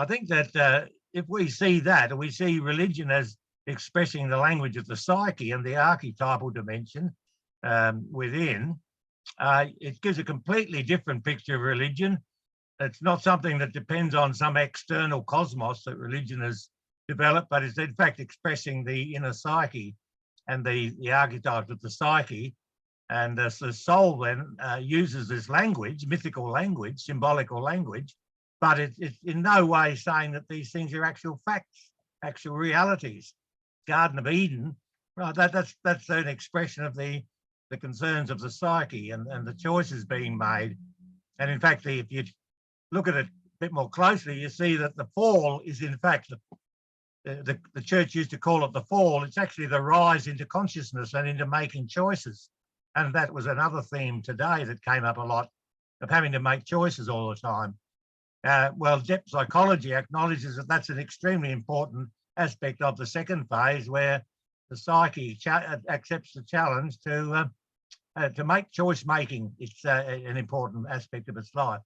think that if we see that, and we see religion as expressing the language of the psyche and the archetypal dimension within, it gives a completely different picture of religion It's not something that depends on some external cosmos that religion has developed, but it's in fact expressing the inner psyche and the archetypes of the psyche. And the soul then uses this language, mythical language, symbolical language, but it's in no way saying that these things are actual facts, actual realities. Garden of Eden, right? That's an expression of the concerns of the psyche and the choices being made. And in fact, if you look at it a bit more closely, you see that the fall is in fact the church used to call it the fall. It's actually the rise into consciousness and into making choices. And that was another theme today that came up a lot, of having to make choices all the time. Well, depth psychology acknowledges that that's an extremely important aspect of the second phase, where the psyche accepts the challenge to make choice making. It's an important aspect of its life.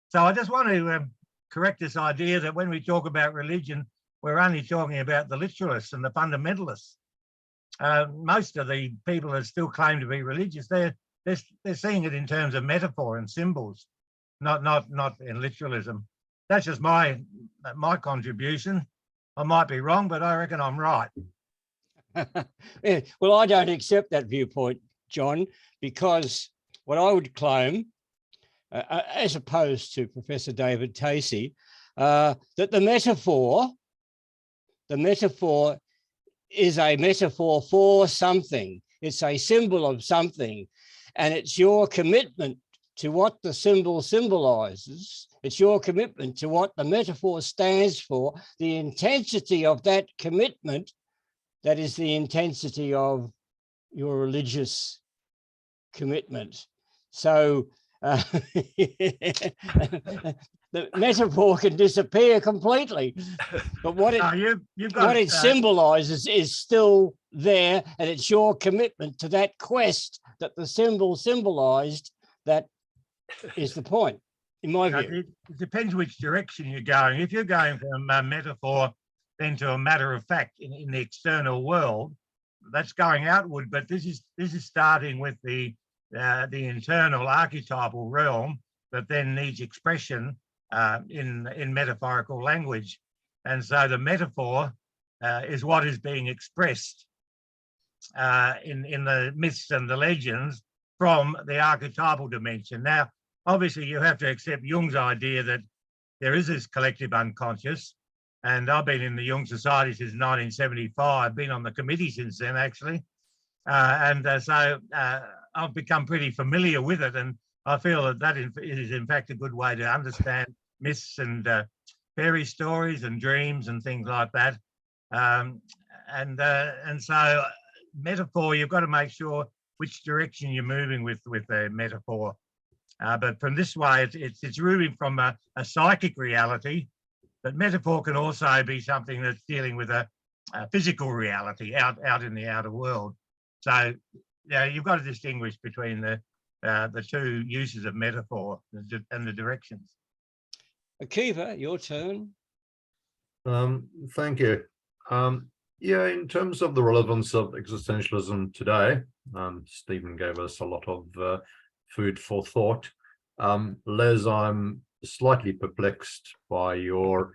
So I just want to correct this idea that when we talk about religion, we're only talking about the literalists and the fundamentalists. Most of the people that still claim to be religious, they're seeing it in terms of metaphor and symbols, not in literalism. That's just my contribution. I might be wrong, but I reckon I'm right. Yeah, well, I don't accept that viewpoint, John, because what I would claim, as opposed to Professor David Tacey, that the metaphor is a metaphor for something. It's a symbol of something, and it's your commitment to what the symbol symbolizes. It's your commitment to what the metaphor stands for, the intensity of that commitment. That is the intensity of your religious commitment. So the metaphor can disappear completely, but what it symbolizes is still there, and it's your commitment to that quest that the symbol symbolized. That is the point, in my view. It depends which direction you're going. If you're going from a metaphor then to a matter of fact in the external world, that's going outward. But this is starting with the internal archetypal realm that then needs expression in metaphorical language. And so the metaphor is what is being expressed in the myths and the legends from the archetypal dimension. Now, obviously, you have to accept Jung's idea that there is this collective unconscious. And I've been in the Jung Society since 1975, been on the committee since then, actually. So I've become pretty familiar with it. And I feel that is in fact a good way to understand myths and fairy stories and dreams and things like that. And so metaphor, you've got to make sure which direction you're moving with the metaphor. But from this way, it's moving from a psychic reality. But metaphor can also be something that's dealing with a physical reality out in the outer world. So yeah, you've got to distinguish between the two uses of metaphor and the directions. Akiva, your turn. Thank you. Yeah, in terms of the relevance of existentialism today, Stephen gave us a lot of food for thought. Les, I'm slightly perplexed by your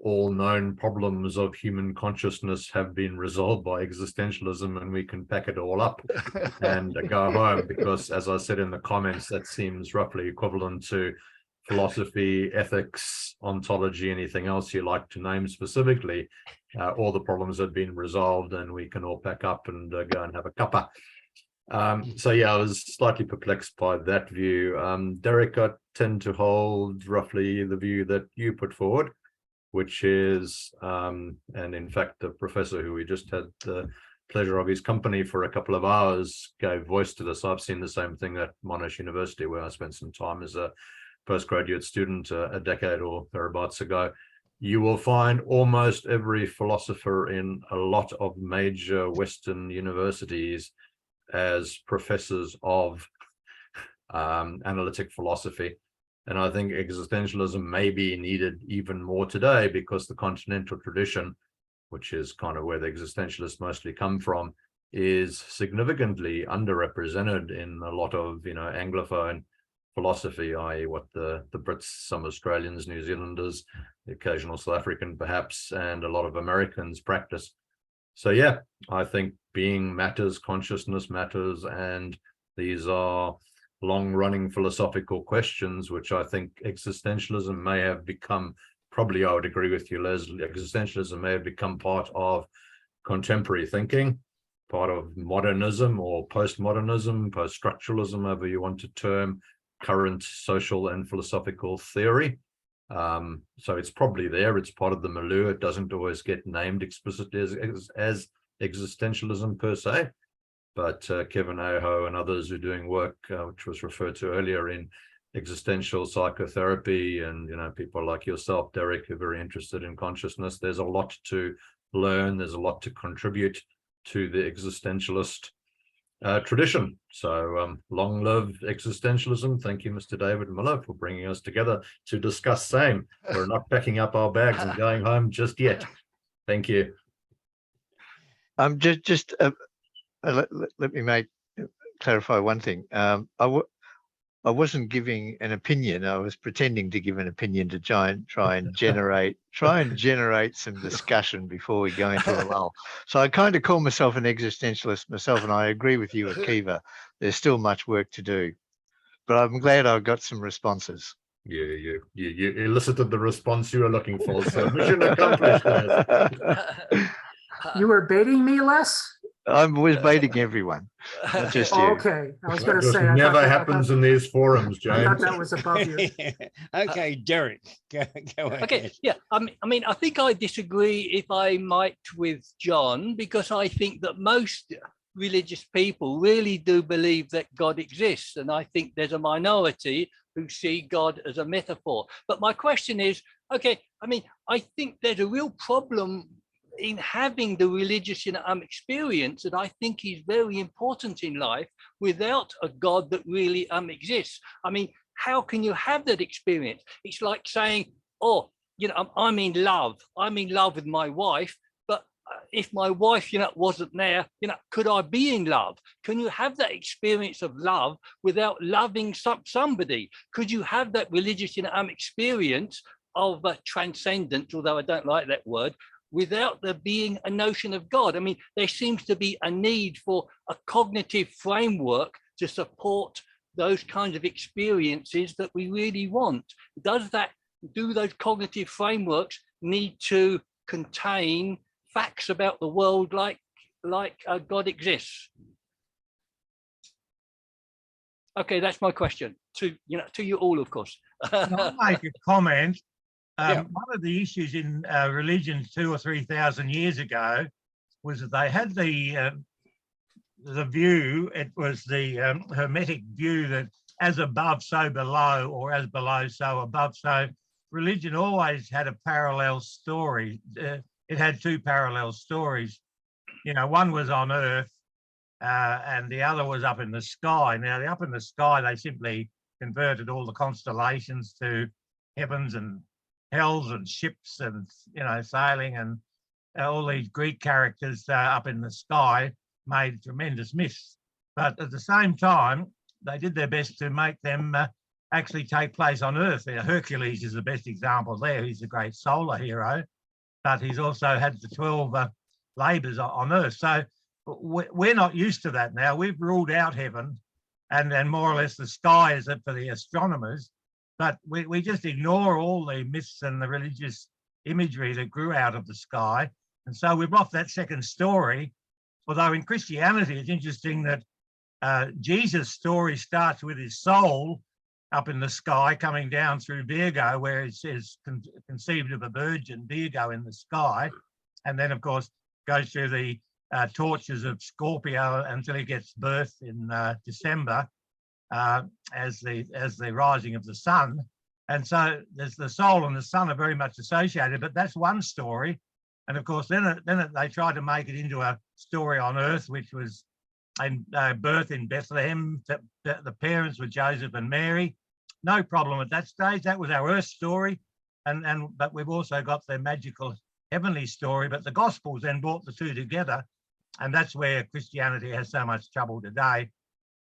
all known problems of human consciousness have been resolved by existentialism and we can pack it all up and go home, because as I said in the comments, that seems roughly equivalent to philosophy, ethics, ontology, anything else you like to name specifically. All the problems have been resolved and we can all pack up and go and have a cuppa. So yeah, I was slightly perplexed by that view. Derek, I tend to hold roughly the view that you put forward, which is, and in fact, the professor who we just had the pleasure of his company for a couple of hours gave voice to this. I've seen the same thing at Monash University, where I spent some time as a postgraduate student a decade or thereabouts ago. You will find almost every philosopher in a lot of major Western universities as professors of analytic philosophy. And I think existentialism may be needed even more today, because the continental tradition, which is kind of where the existentialists mostly come from, is significantly underrepresented in a lot of, Anglophone philosophy, i.e. what the Brits, some Australians, New Zealanders, the occasional South African perhaps, and a lot of Americans practice. So yeah, I think being matters, consciousness matters, and these are long-running philosophical questions, which I think existentialism may have become, probably I would agree with you, Leslie, existentialism may have become part of contemporary thinking, part of modernism or postmodernism, post-structuralism, however you want to term current social and philosophical theory. So it's probably there, it's part of the milieu. It doesn't always get named explicitly as existentialism per se, but Kevin Aho and others who are doing work, which was referred to earlier in existential psychotherapy, and people like yourself, Derek, who are very interested in consciousness. There's a lot to learn, there's a lot to contribute to the existentialist tradition. So long live existentialism. Thank you, Mr. David Miller, for bringing us together to discuss same. We're not packing up our bags and going home just yet. Thank you. Let me clarify one thing. I wasn't giving an opinion. I was pretending to give an opinion to try and generate some discussion before we go into a lull. So I kind of call myself an existentialist myself, and I agree with you, Akiva. There's still much work to do, but I'm glad I got some responses. You elicited the response you were looking for, so mission accomplished. You were baiting me, Les? I was baiting everyone, not just you. Okay, I was going to say. Never happens in these forums, James. I thought that was above you. Okay, Derek, go ahead. Okay, yeah, I mean, I think I disagree, if I might, with John, because I think that most religious people really do believe that God exists, and I think there's a minority who see God as a metaphor. But my question is, okay, I mean, I think there's a real problem in having the religious experience that I think is very important in life without a God that really exists. I mean, how can you have that experience? It's like saying, oh, I'm in love with my wife, but if my wife, wasn't there, could I be in love? Can you have that experience of love without loving somebody? Could you have that religious, experience of transcendence, although I don't like that word, without there being a notion of God? I mean, there seems to be a need for a cognitive framework to support those kinds of experiences that we really want. Do those cognitive frameworks need to contain facts about the world like God exists? Okay, that's my question to you all, of course. I'll make a comment. One of the issues in religion 2,000 or 3,000 years ago was that they had the view, it was the Hermetic view that as above, so below, or as below, so above. So religion always had a parallel story. It had two parallel stories. One was on earth and the other was up in the sky. Now, the up in the sky, they simply converted all the constellations to heavens and hells and ships and sailing, and all these Greek characters up in the sky made tremendous myths. But at the same time, they did their best to make them actually take place on Earth. Hercules is the best example there. He's a great solar hero, but he's also had the 12 labours on Earth. So we're not used to that now. We've ruled out heaven, and more or less the sky is for the astronomers. But we just ignore all the myths and the religious imagery that grew out of the sky. And so we've lost that second story. Although in Christianity, it's interesting that Jesus' story starts with his soul up in the sky coming down through Virgo, where it says conceived of a virgin, Virgo in the sky. And then, of course, goes through the tortures of Scorpio until he gets birth in December. As the rising of the sun. And so there's the soul and the sun are very much associated, but that's one story. And of course, then they tried to make it into a story on earth, which was a birth in Bethlehem. The parents were Joseph and Mary. No problem at that stage. That was our earth story. But we've also got the magical heavenly story, but the Gospels then brought the two together. And that's where Christianity has so much trouble today,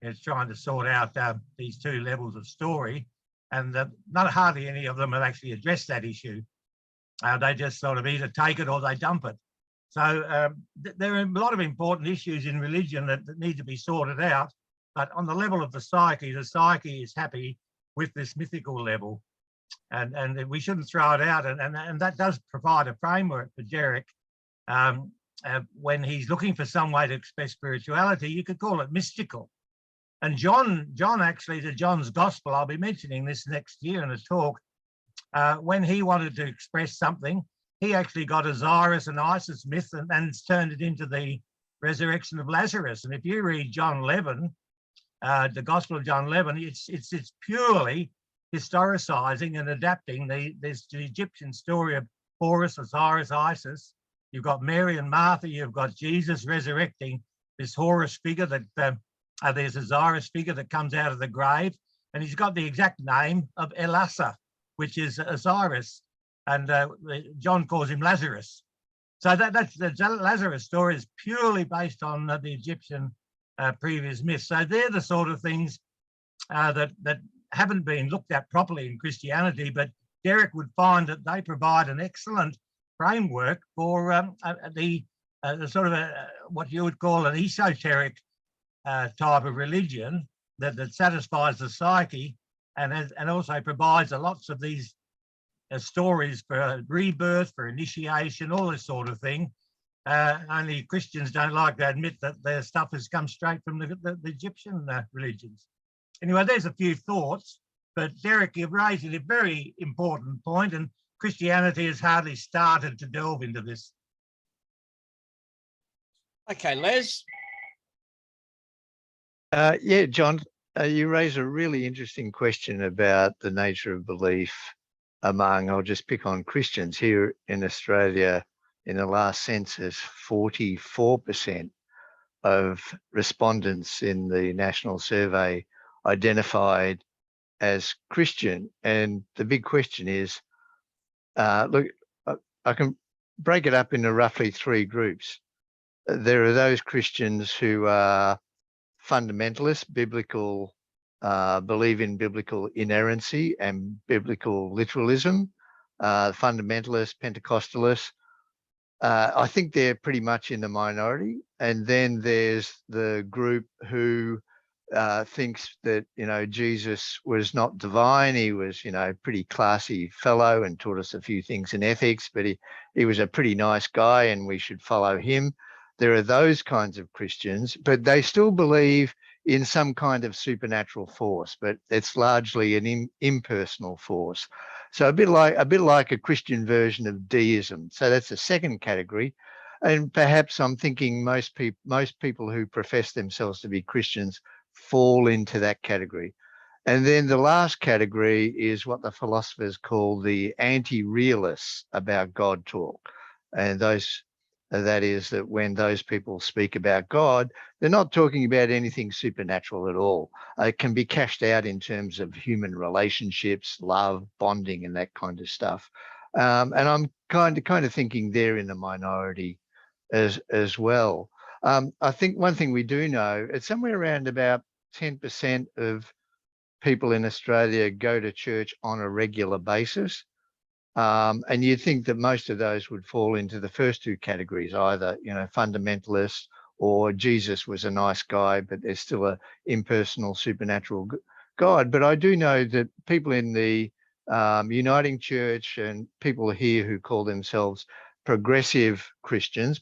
is trying to sort out these two levels of story, and not hardly any of them have actually addressed that issue. They just sort of either take it or they dump it. So there are a lot of important issues in religion that need to be sorted out. But on the level of the psyche is happy with this mythical level, and we shouldn't throw it out. And that does provide a framework for Derek. When he's looking for some way to express spirituality, you could call it mystical. And John actually, to John's Gospel, I'll be mentioning this next year in a talk, when he wanted to express something, he actually got Osiris and Isis myth and turned it into the resurrection of Lazarus. And if you read John 11, the Gospel of John 11, it's purely historicizing and adapting the Egyptian story of Horus, Osiris, Isis. You've got Mary and Martha, you've got Jesus resurrecting this Horus figure, that there's Osiris figure that comes out of the grave, and he's got the exact name of Elasa, which is Osiris, and John calls him Lazarus. So that's the Lazarus story is purely based on the Egyptian previous myths. So they're the sort of things that haven't been looked at properly in Christianity, but Derek would find that they provide an excellent framework for the sort of what you would call an esoteric type of religion that satisfies the psyche, and also provides lots of these stories for rebirth, for initiation, all this sort of thing. Only Christians don't like to admit that their stuff has come straight from the Egyptian religions. Anyway, there's a few thoughts, but Derek, you've raised a very important point, and Christianity has hardly started to delve into this. Okay, Les. Yeah, John, you raise a really interesting question about the nature of belief among, I'll just pick on Christians. Here in Australia, in the last census, 44% of respondents in the national survey identified as Christian. And the big question is, look, I can break it up into roughly three groups. There are those Christians who are fundamentalists, believe in biblical inerrancy and biblical literalism, fundamentalists, Pentecostalists. I think they're pretty much in the minority. And then there's the group who thinks that, Jesus was not divine. He was, pretty classy fellow and taught us a few things in ethics, but he was a pretty nice guy and we should follow him. There are those kinds of Christians, but they still believe in some kind of supernatural force, but it's largely an impersonal force. So a bit like a Christian version of deism. So that's the second category. And perhaps I'm thinking most people who profess themselves to be Christians fall into that category. And then the last category is what the philosophers call the anti-realists about God talk. And that is that when those people speak about God, they're not talking about anything supernatural at all. It can be cashed out in terms of human relationships, love, bonding, and that kind of stuff. And I'm kind of thinking they're in the minority as well. I think one thing we do know, it's somewhere around about 10% of people in Australia go to church on a regular basis. And you'd think that most of those would fall into the first two categories, either, fundamentalists or Jesus was a nice guy, but there's still a impersonal supernatural God. But I do know that people in the Uniting Church and people here who call themselves progressive Christians,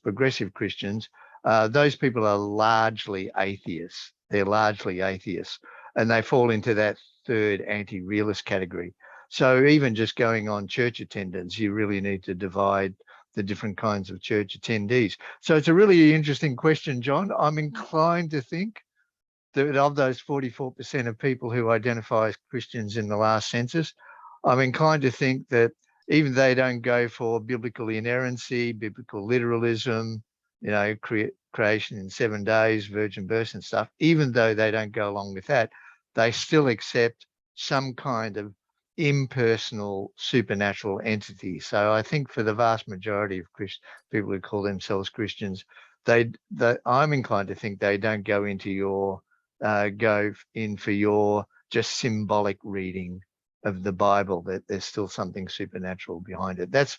those people are largely atheists. They're largely atheists, and they fall into that third anti-realist category. So even just going on church attendance, you really need to divide the different kinds of church attendees. So it's a really interesting question, John. I'm inclined to think that of those 44% of people who identify as Christians in the last census, I'm inclined to think that even they don't go for biblical inerrancy, biblical literalism, creation in 7 days, virgin birth and stuff, even though they don't go along with that, they still accept some kind of impersonal supernatural entity. So I think for the vast majority of people who call themselves Christians, I'm inclined to think they don't go into your go in for your just symbolic reading of the Bible, that there's still something supernatural behind it. That's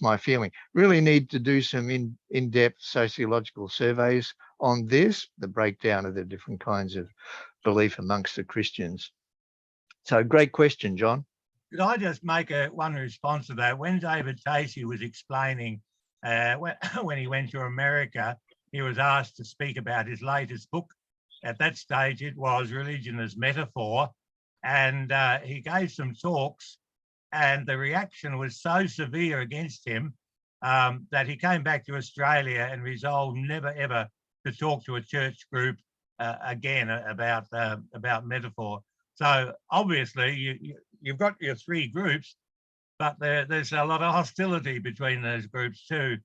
my feeling. Really need to do some in-depth sociological surveys on this, the breakdown of the different kinds of belief amongst the Christians. So great question, John. Could I just make one response to that? When David Casey was explaining when he went to America, he was asked to speak about his latest book. At that stage, it was Religion as Metaphor. And he gave some talks, and the reaction was so severe against him that he came back to Australia and resolved never, ever to talk to a church group again about metaphor. So obviously, you've got your three groups, but there's a lot of hostility between those groups too.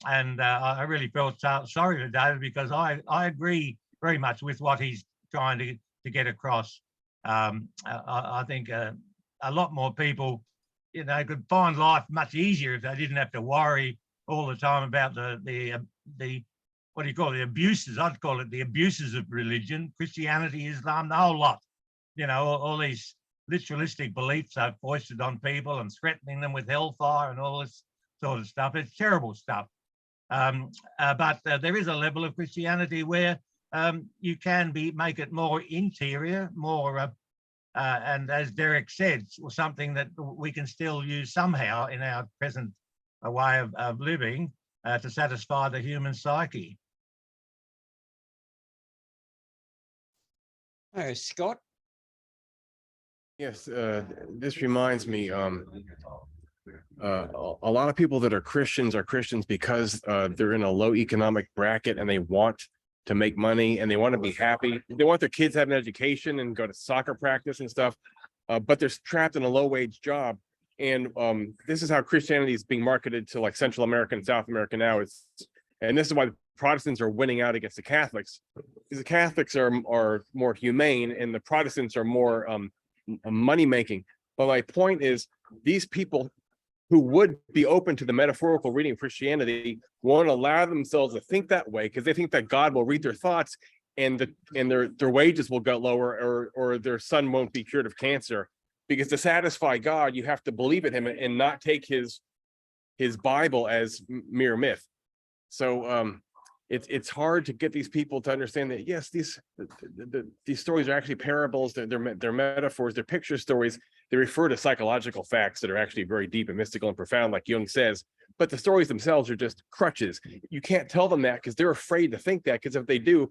And I really felt sorry for David, because I agree very much with what he's trying to get across. I think a lot more people, could find life much easier if they didn't have to worry all the time about the what do you call it, the abuses. I'd call it the abuses of religion, Christianity, Islam, the whole lot. All these literalistic beliefs are foisted on people and threatening them with hellfire and all this sort of stuff. It's terrible stuff. But there is a level of Christianity where you can make it more interior, more, and as Derek said, something that we can still use somehow in our present way of living to satisfy the human psyche. Oh, Scott? Yes, this reminds me, a lot of people that are Christians because they're in a low economic bracket and they want to make money and they want to be happy. They want their kids to have an education and go to soccer practice and stuff, but they're trapped in a low wage job. And this is how Christianity is being marketed to like Central America and South America now. And this is why the Protestants are winning out against the Catholics, because the Catholics are more humane and the Protestants are more money making. But my point is, these people who would be open to the metaphorical reading of Christianity won't allow themselves to think that way, because they think that God will read their thoughts and their wages will go lower, or their son won't be cured of cancer. Because to satisfy God, you have to believe in him and not take his Bible as mere myth. So it's hard to get these people to understand that, yes, these stories are actually parables, they're metaphors, they're picture stories. They refer to psychological facts that are actually very deep and mystical and profound, like Jung says, but the stories themselves are just crutches. You can't tell them that because they're afraid to think that, because if they do,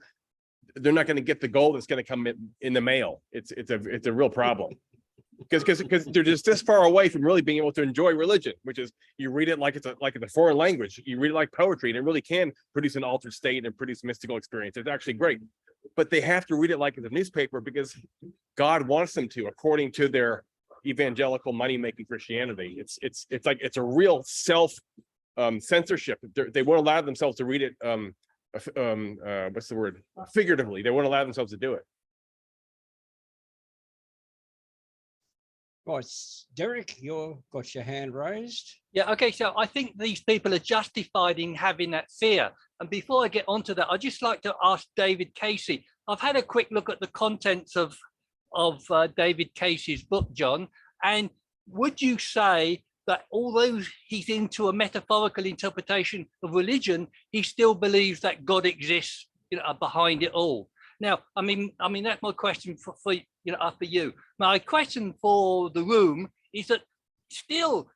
they're not going to get the gold that's going to come in the mail. It's a real problem. Because they're just this far away from really being able to enjoy religion, which is, you read it like it's a foreign language. You read it like poetry, and it really can produce an altered state and produce mystical experience. It's actually great, but they have to read it like it's a newspaper because God wants them to, according to their evangelical money-making Christianity. It's like it's a real self censorship. They won't allow themselves to read it. What's the word? Figuratively, they won't allow themselves to do it. Right, Derek, you've got your hand raised. Yeah, okay, so I think these people are justified in having that fear. And before I get onto that, I'd just like to ask David Casey. I've had a quick look at the contents of David Casey's book, John, and would you say that although he's into a metaphorical interpretation of religion, he still believes that God exists, behind it all? Now, I mean, that's my question for you. My question for the room is that still,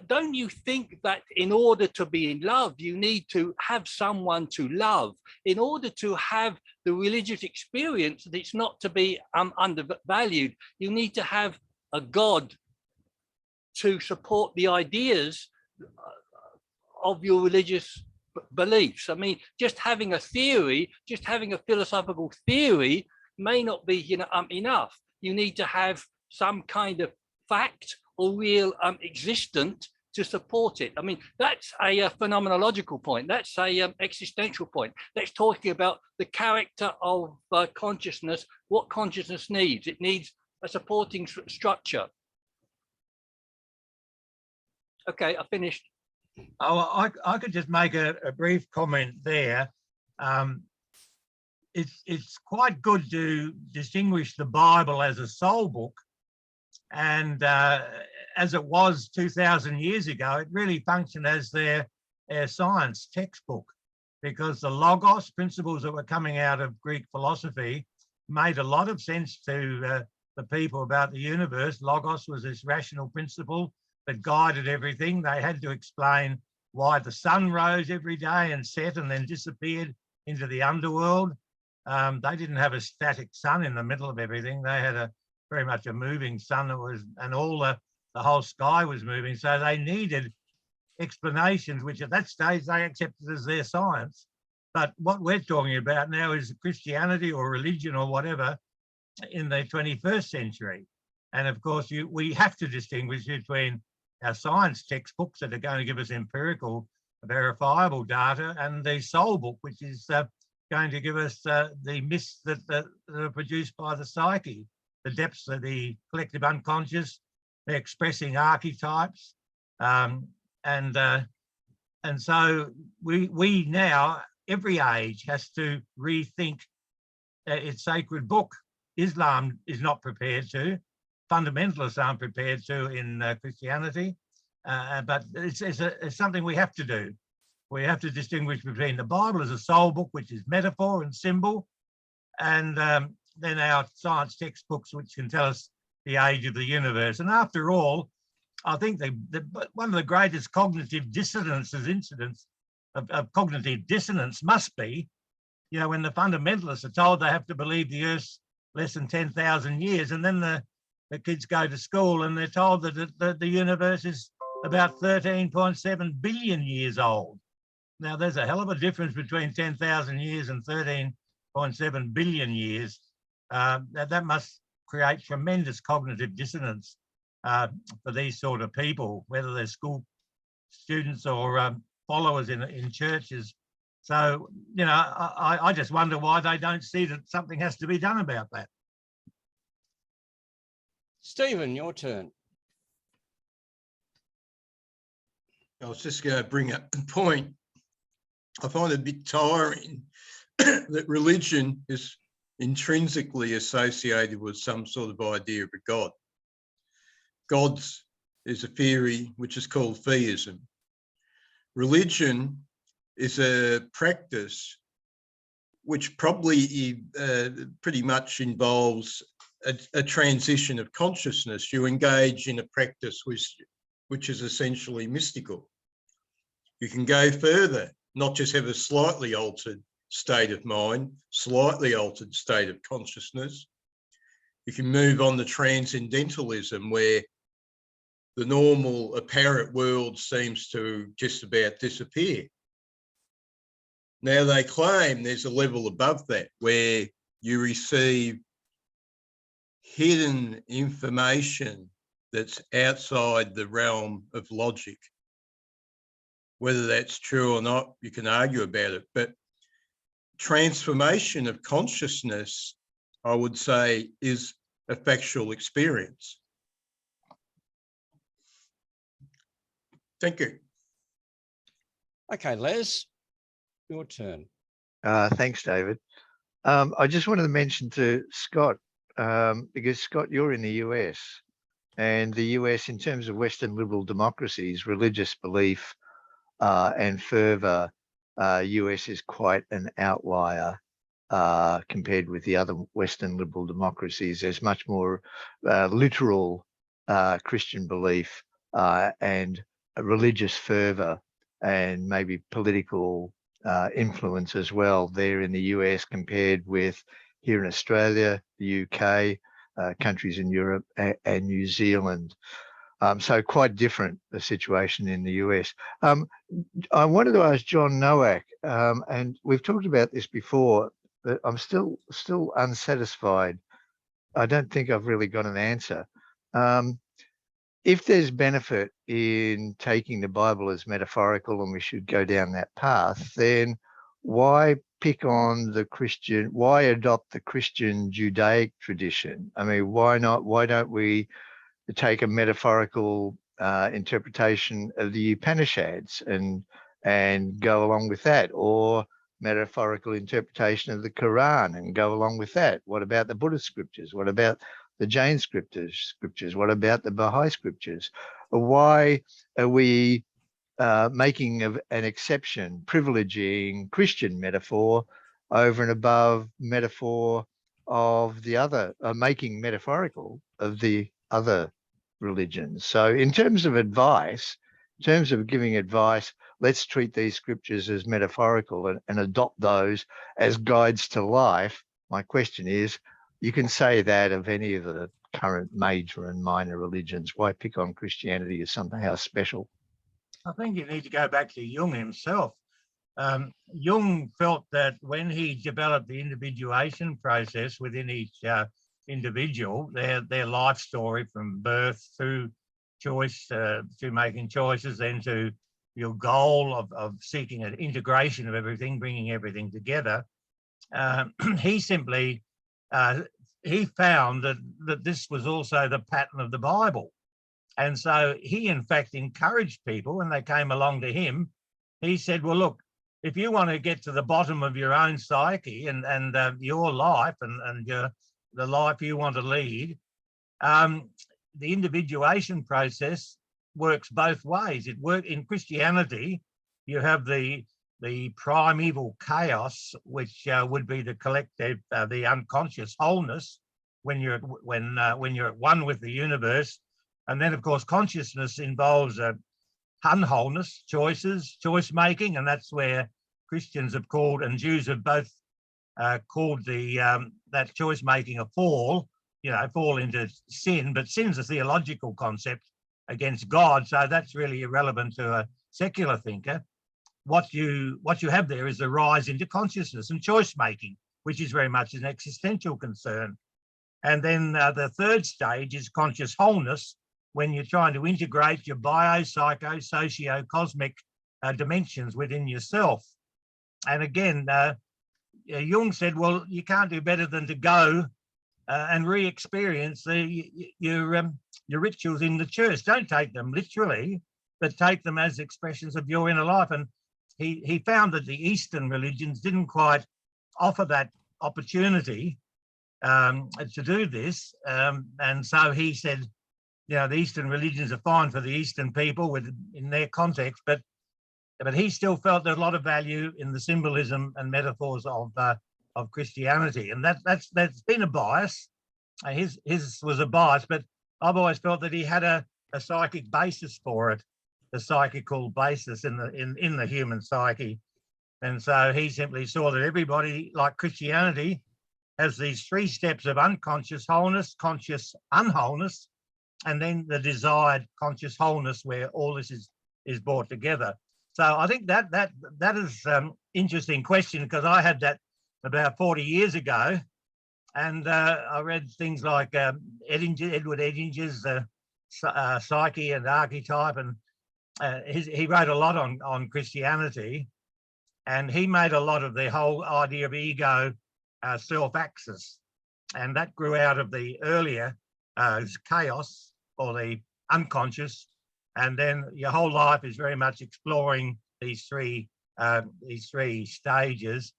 don't you think that in order to be in love, you need to have someone to love? In order to have the religious experience, that it's not to be undervalued, you need to have a God to support the ideas of your religious beliefs. Just having a theory, just having a philosophical theory may not be enough. You need to have some kind of fact or real existent to support it. That's a phenomenological point. That's a existential point. That's talking about the character of consciousness, what consciousness needs. It needs a supporting structure. Okay, I finished. Oh, I could just make a brief comment there. it's quite good to distinguish the Bible as a soul book, and as it was 2,000 years ago, it really functioned as their science textbook, because the logos principles that were coming out of Greek philosophy made a lot of sense to the people about the universe. Logos was this rational principle that guided everything. They had to explain why the sun rose every day and set and then disappeared into the underworld. They didn't have a static sun in the middle of everything. They had very much a moving sun that was, and all the whole sky was moving. So they needed explanations, which at that stage they accepted as their science. But what we're talking about now is Christianity or religion or whatever in the 21st century. And of course, we have to distinguish between our science textbooks that are going to give us empirical, verifiable data, and the soul book, which is going to give us the myths that are produced by the psyche, the depths of the collective unconscious. They're expressing archetypes. And so we now, every age has to rethink its sacred book. Islam is not prepared to. Fundamentalists aren't prepared to in Christianity. But it's something we have to do. We have to distinguish between the Bible as a soul book, which is metaphor and symbol, and then our science textbooks, which can tell us the age of the universe. And after all, I think one of the greatest cognitive incidents of cognitive dissonance must be, when the fundamentalists are told they have to believe the Earth's less than 10,000 years, and then the kids go to school and they're told that the universe is about 13.7 billion years old. Now, there's a hell of a difference between 10,000 years and 13.7 billion years. That must create tremendous cognitive dissonance for these sort of people, whether they're school students or followers in churches. So, I just wonder why they don't see that something has to be done about that. Stephen, your turn. I was just going to bring up the point. I find it a bit tiring that religion is intrinsically associated with some sort of idea of a God. Gods is a theory which is called theism. Religion is a practice which probably pretty much involves a transition of consciousness. You engage in a practice which is essentially mystical. You can go further, not just have a slightly altered state of mind, slightly altered state of consciousness. You can move on to transcendentalism, where the normal apparent world seems to just about disappear. Now they claim there's a level above that where you receive hidden information that's outside the realm of logic. Whether that's true or not, you can argue about it, but transformation of consciousness, I would say, is a factual experience. Thank you. Okay, Les, your turn. Thanks, David. I just wanted to mention to Scott, because Scott, you're in the US, and the US, in terms of Western liberal democracies, religious belief and fervor, US is quite an outlier compared with the other Western liberal democracies. There's much more literal Christian belief and religious fervor, and maybe political influence as well there in the US compared with here in Australia, the UK, countries in Europe and New Zealand. So quite different, the situation in the US. I wanted to ask John Nowak, and we've talked about this before, but I'm still unsatisfied. I don't think I've really got an answer. If there's benefit in taking the Bible as metaphorical and we should go down that path, then why pick on the Christian, why adopt the Christian Judaic tradition? I mean, why not? Why don't we take a metaphorical interpretation of the Upanishads and go along with that? Or metaphorical interpretation of the Quran and go along with that? What about the Buddhist scriptures? What about the Jain scriptures? What about the Baha'i scriptures? Why are we making an exception, privileging Christian metaphor over and above metaphor of the other, making metaphorical of the other religions? So in terms of advice, in terms of giving advice, let's treat these scriptures as metaphorical and adopt those as guides to life. My question is, you can say that of any of the current major and minor religions. Why pick on Christianity as somehow special? I think you need to go back to Jung himself. Jung felt that when he developed the individuation process within each individual, their life story from birth through choice, to making choices, then to your goal of seeking an integration of everything, bringing everything together, he simply, he found that this was also the pattern of the Bible. And so he, in fact, encouraged people when they came along to him. He said, well, look, if you want to get to the bottom of your own psyche and your life and the life you want to lead, the individuation process works both ways. It works in Christianity. You have the primeval chaos, which would be the collective, the unconscious wholeness when you're at one with the universe. And then, of course, consciousness involves unwholeness, choices, choice making, and that's where Christians have called and Jews have both called that choice making a fall. Fall into sin, but sin's a theological concept against God, so that's really irrelevant to a secular thinker. What you have there is a rise into consciousness and choice making, which is very much an existential concern. And then the third stage is conscious wholeness, when you're trying to integrate your bio, psycho, socio, cosmic dimensions within yourself. And again, Jung said, well, you can't do better than to go and re-experience your rituals in the church. Don't take them literally, but take them as expressions of your inner life. And he found that the Eastern religions didn't quite offer that opportunity to do this. And so he said, the Eastern religions are fine for the Eastern people in their context, but he still felt there's a lot of value in the symbolism and metaphors of Christianity, and that's been a bias. His was a bias, but I've always felt that he had a psychic basis for it, the psychical basis in the human psyche, and so he simply saw that everybody, like Christianity, has these 3 steps of unconscious wholeness, conscious unwholeness, and then the desired conscious wholeness where all this is brought together. So I think that is an interesting question, because I had that about 40 years ago, and I read things like Edward Eddinger's Psyche and Archetype, and he wrote a lot on Christianity, and he made a lot of the whole idea of ego self-axis, and that grew out of the earlier chaos, or the unconscious, and then your whole life is very much exploring these three stages.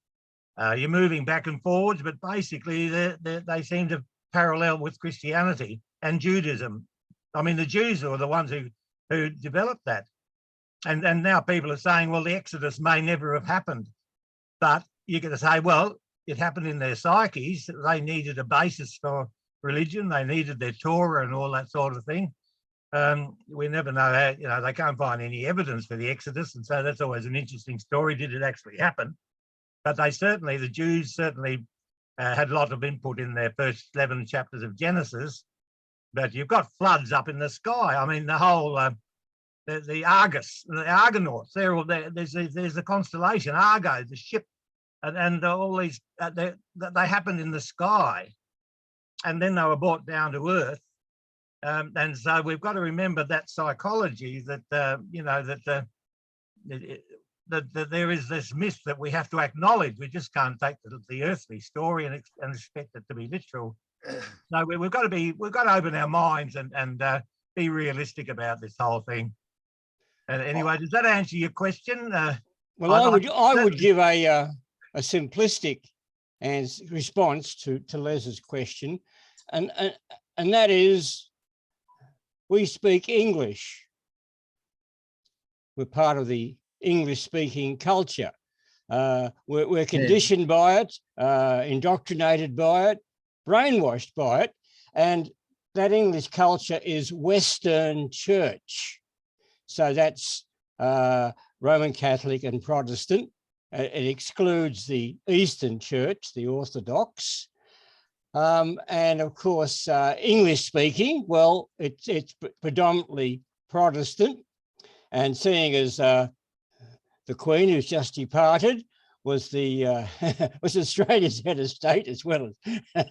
You're moving back and forwards, but basically they seem to parallel with Christianity and Judaism. I mean, the Jews are the ones who developed that, and now people are saying, well, the Exodus may never have happened, but you're going to say, well, it happened in their psyches. They needed a basis for religion. They needed their Torah and all that sort of thing. We never know how, they can't find any evidence for the Exodus. And so that's always an interesting story. Did it actually happen? But the Jews certainly had a lot of input in their first 11 chapters of Genesis. But you've got floods up in the sky. I mean, the whole, the Argus, the Argonauts, they're all there. There's the constellation, Argo, the ship, and all these, they happened in the sky. And then they were brought down to earth. And so we've got to remember that psychology, that that there is this myth that we have to acknowledge. We just can't take the earthly story and expect it to be literal. No, we've got to open our minds and be realistic about this whole thing. And anyway, does that answer your question? Well, I would give a simplistic response to Les's question, and that is, we speak English. We're part of the English-speaking culture. We're conditioned by it, indoctrinated by it, brainwashed by it, and that English culture is Western Church. So that's Roman Catholic and Protestant. It excludes the Eastern Church, the Orthodox. And of course, English speaking, well, it's predominantly Protestant. And seeing as the Queen, who's just departed, was the was Australia's head of state as well as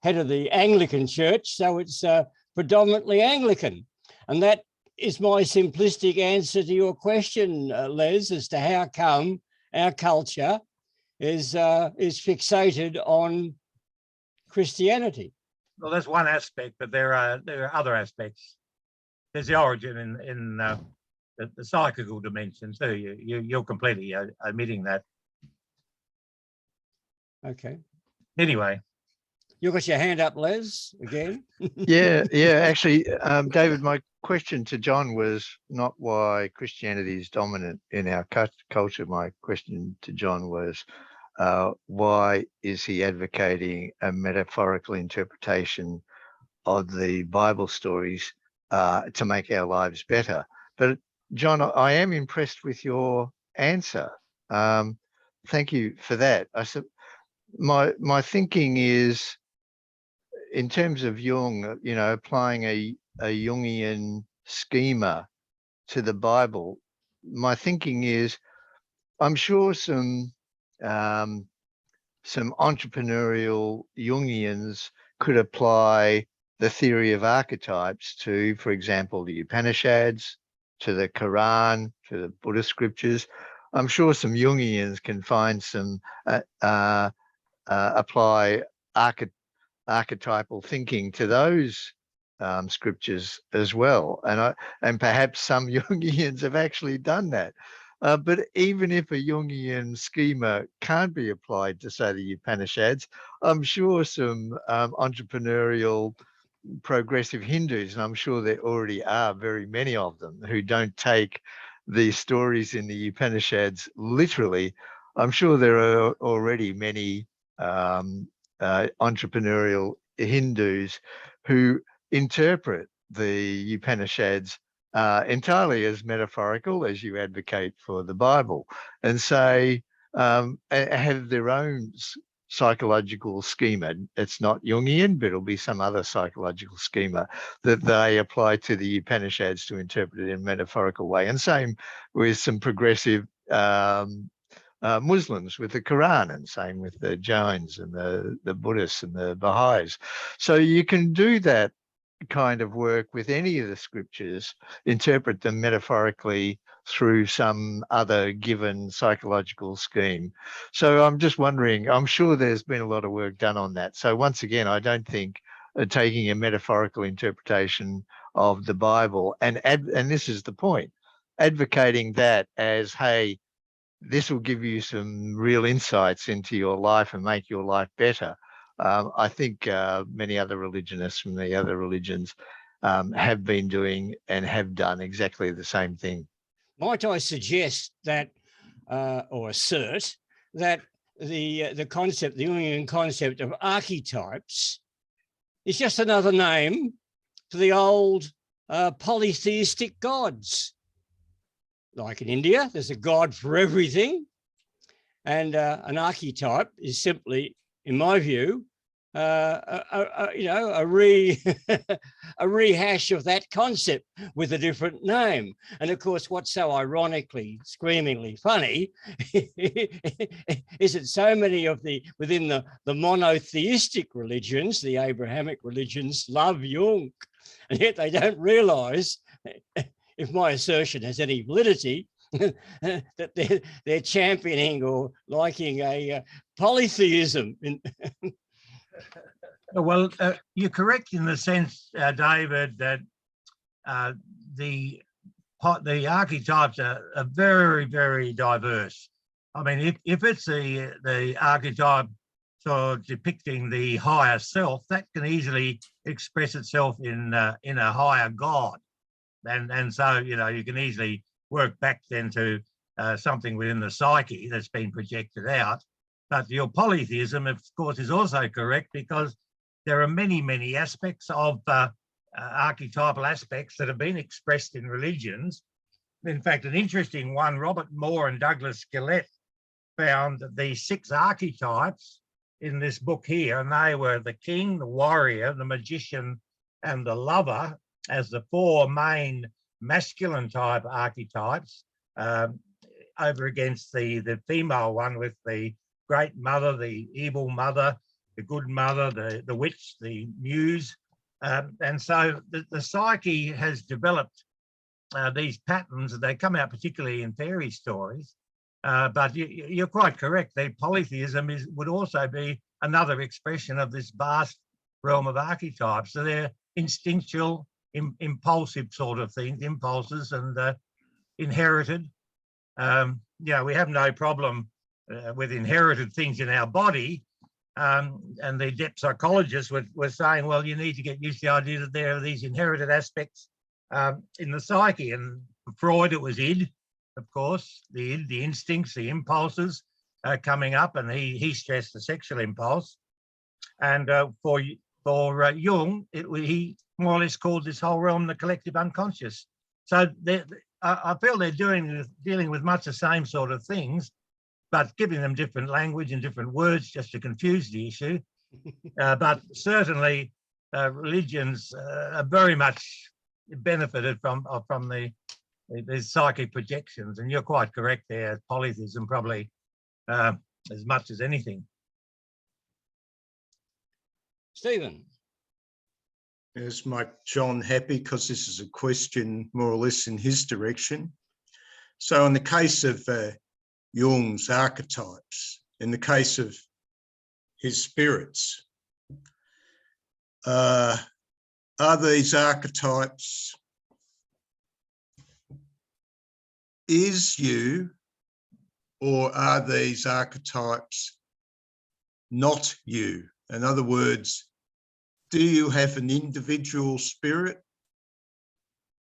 head of the Anglican Church, so it's predominantly Anglican. And that is my simplistic answer to your question, Les, as to how come our culture is fixated on Christianity. Well, that's one aspect, but there are other aspects. There's the origin in the psychical dimension too. You're completely omitting that. Okay. Anyway. You got your hand up, Les, again? Yeah. Actually, David, my question to John was not why Christianity is dominant in our culture. My question to John was, why is he advocating a metaphorical interpretation of the Bible stories to make our lives better? But John, I am impressed with your answer. Thank you for that. My thinking is, in terms of Jung, applying a Jungian schema to the Bible, my thinking is, I'm sure some entrepreneurial Jungians could apply the theory of archetypes to, for example, the Upanishads, to the Quran, to the Buddhist scriptures. I'm sure some Jungians can find some apply archetypal thinking to those scriptures as well, and perhaps some Jungians have actually done that. But even if a Jungian schema can't be applied to, say, the Upanishads, I'm sure some entrepreneurial progressive Hindus, and I'm sure there already are very many of them, who don't take the stories in the Upanishads literally. I'm sure there are already many entrepreneurial Hindus who interpret the Upanishads entirely as metaphorical, as you advocate for the Bible, and say, have their own psychological schema. It's not Jungian, but it'll be some other psychological schema that they apply to the Upanishads to interpret it in a metaphorical way. And same with some progressive Muslims with the Quran, and same with the Jains and the Buddhists and the Baha'is. So you can do that kind of work with any of the scriptures, interpret them metaphorically through some other given psychological scheme. So I'm just wondering, I'm sure there's been a lot of work done on that. So once again, I don't think taking a metaphorical interpretation of the Bible and this is the point, advocating that as, hey, this will give you some real insights into your life and make your life better. I think many other religionists from the other religions have been doing and have done exactly the same thing. Might I suggest that, or assert, that the concept, the Jungian concept of archetypes is just another name for the old polytheistic gods. Like in India, there's a god for everything. And an archetype is simply, in my view, a rehash of that concept with a different name. And of course, what's so ironically, screamingly funny is that so many of within the monotheistic religions, the Abrahamic religions, love Jung, and yet they don't realize, if my assertion has any validity, that they're championing or liking a polytheism. Well, you're correct in the sense, David, that the archetypes are very, very diverse. I mean, if it's the archetype sort of depicting the higher self, that can easily express itself in a higher God, and so you know you can easily work back then to something within the psyche that's been projected out. But your polytheism, of course, is also correct because there are many aspects of archetypal aspects that have been expressed in religions. In fact, an interesting one, Robert Moore and Douglas Gillette found the 6 archetypes in this book here, and they were the king, the warrior, the magician, and the lover as the 4 main masculine type archetypes, over against the female one with the great mother, the evil mother, the good mother, the witch, the muse. And so the psyche has developed these patterns. They come out particularly in fairy stories. But you're quite correct. The polytheism would also be another expression of this vast realm of archetypes. So they're instinctual, impulsive sort of things, impulses, and inherited. Yeah, we have no problem with inherited things in our body. And the depth psychologists were saying, well, you need to get used to the idea that there are these inherited aspects in the psyche. And for Freud, it was id, of course, the id, the instincts, the impulses coming up, and he stressed the sexual impulse. And for Jung, he more or less called this whole realm the collective unconscious. So I feel they're dealing with much the same sort of things, but giving them different language and different words just to confuse the issue. But certainly religions are very much benefited from the psychic projections, and you're quite correct there. Polytheism probably as much as anything. Stephen. Yes, make John happy because this is a question more or less in his direction. So in the case of Jung's archetypes, in the case of his spirits, are these archetypes is you, or are these archetypes not you? In other words, do you have an individual spirit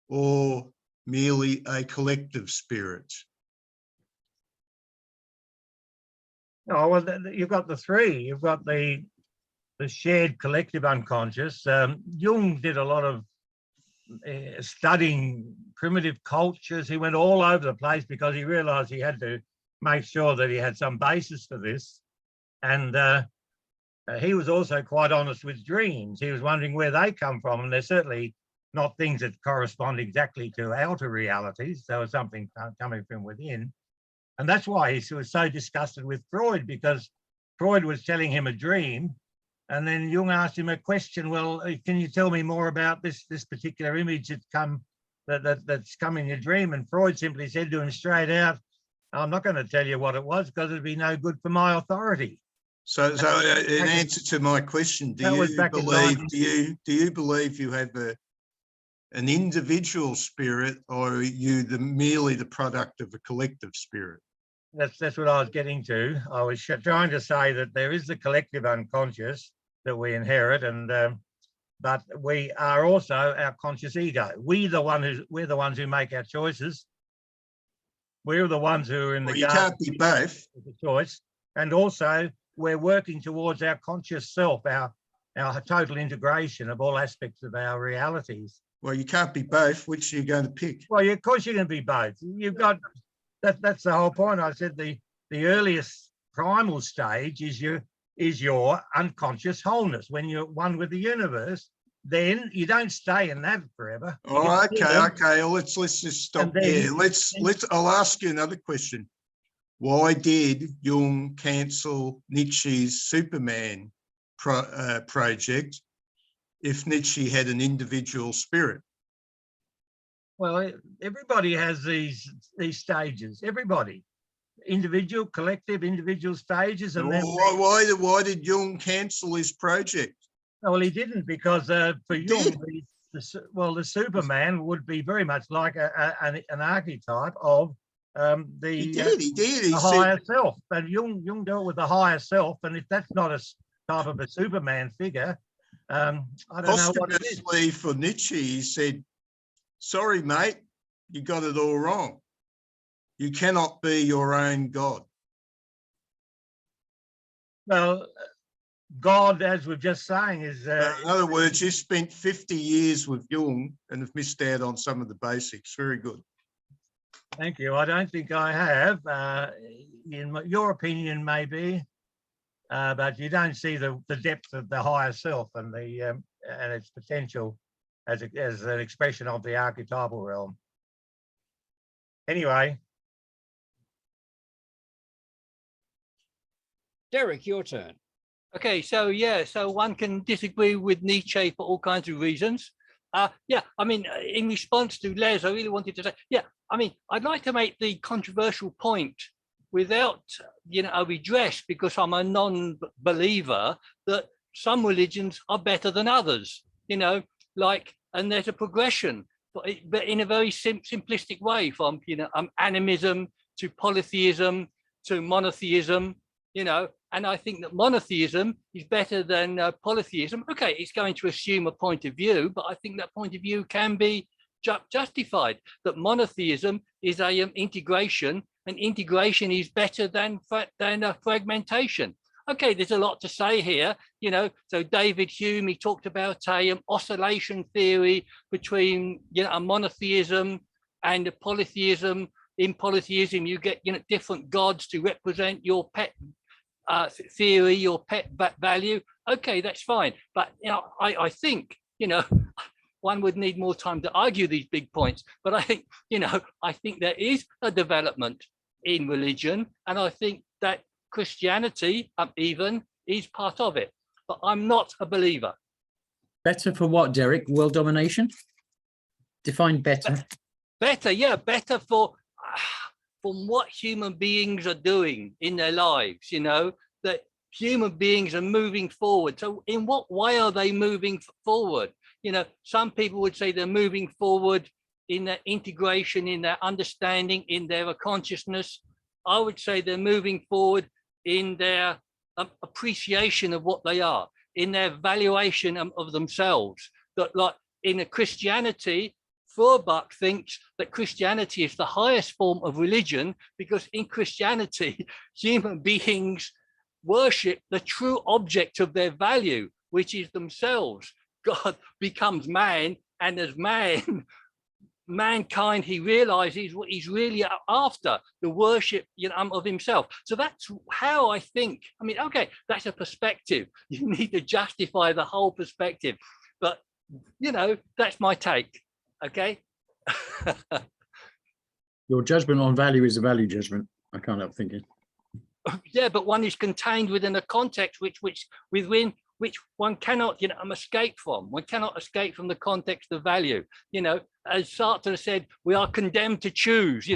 or merely a collective spirit? Oh, well, you've got the 3. You've got the shared collective unconscious. Jung did a lot of studying primitive cultures. He went all over the place because he realized he had to make sure that he had some basis for this. And he was also quite honest with dreams. He was wondering where they come from, and they're certainly not things that correspond exactly to outer realities. There was something coming from within. And that's why he was so disgusted with Freud, because Freud was telling him a dream, and then Jung asked him a question. Well, can you tell me more about this particular image that's come in your dream? And Freud simply said to him straight out, I'm not going to tell you what it was because it'd be no good for my authority. So in answer to my question, do you believe you have an individual spirit, or are you merely the product of a collective spirit? That's what I was getting to. I was trying to say that there is the collective unconscious that we inherit, and but we are also our conscious ego. We're the ones who make our choices. We're the ones who are in the. Well, you can't be both. The choice, and also we're working towards our conscious self, our total integration of all aspects of our realities. Well, you can't be both. Which are you going to pick? Well, of course you can be both. You've got that's the whole point. I said the earliest primal stage is your unconscious wholeness. When you're one with the universe, then you don't stay in that forever. Oh, okay. Well, let's just stop there. I'll ask you another question. Why did Jung cancel Nietzsche's Superman project if Nietzsche had an individual spirit? Well, everybody has these stages. Everybody, individual, collective, individual stages, and then why did Jung cancel his project? Well, he didn't, because for Jung, the Superman would be very much like an archetype of He did. He the said, higher self. But Jung dealt with the higher self, and if that's not a type of a Superman figure, I don't know what it is. posthumously for Nietzsche, he said, sorry, mate, you got it all wrong. You cannot be your own God. Well, God, as we're just saying, is... in other words, you spent 50 years with Jung and have missed out on some of the basics. Very good. Thank you. I don't think I have. Your opinion, maybe, but you don't see the depth of the higher self and its potential as an expression of the archetypal realm. Anyway. Derek, your turn. Okay, so yeah, so one can disagree with Nietzsche for all kinds of reasons. Yeah, I mean, in response to Les, I really wanted to say, yeah, I mean, I'd like to make the controversial point without, a redress, because I'm a non-believer, that some religions are better than others, and there's a progression, but in a very simplistic way, from, animism to polytheism to monotheism, and I think that monotheism is better than polytheism. Okay, it's going to assume a point of view, but I think that point of view can be justified, that monotheism is a integration, and integration is better than fragmentation. Okay, there's a lot to say here, so David Hume, he talked about a oscillation theory between, a monotheism and a polytheism. In polytheism, you get, different gods to represent your pet theory, your pet value. Okay, that's fine. But, I think, one would need more time to argue these big points. But I think, I think there is a development in religion, and I think that Christianity even is part of it. But I'm not a believer. Better for what, Derek? World domination? Define better. Better, yeah, better for from what human beings are doing in their lives, that human beings are moving forward. So in what way are they moving forward? Some people would say they're moving forward in their integration, in their understanding, in their consciousness. I would say they're moving forward in their appreciation of what they are, in their valuation of themselves. That, like in a Christianity, Feuerbach thinks that Christianity is the highest form of religion, because in Christianity, human beings worship the true object of their value, which is themselves. God becomes man, and as mankind, he realizes what he's really after, the worship of himself. So that's how I think. I mean, okay, that's a perspective. You need to justify the whole perspective, but that's my take. Okay. Your judgment on value is a value judgment. I can't help thinking. Yeah, but one is contained within a context which one cannot escape from. One cannot escape from the context of value. As Sartre said, we are condemned to choose.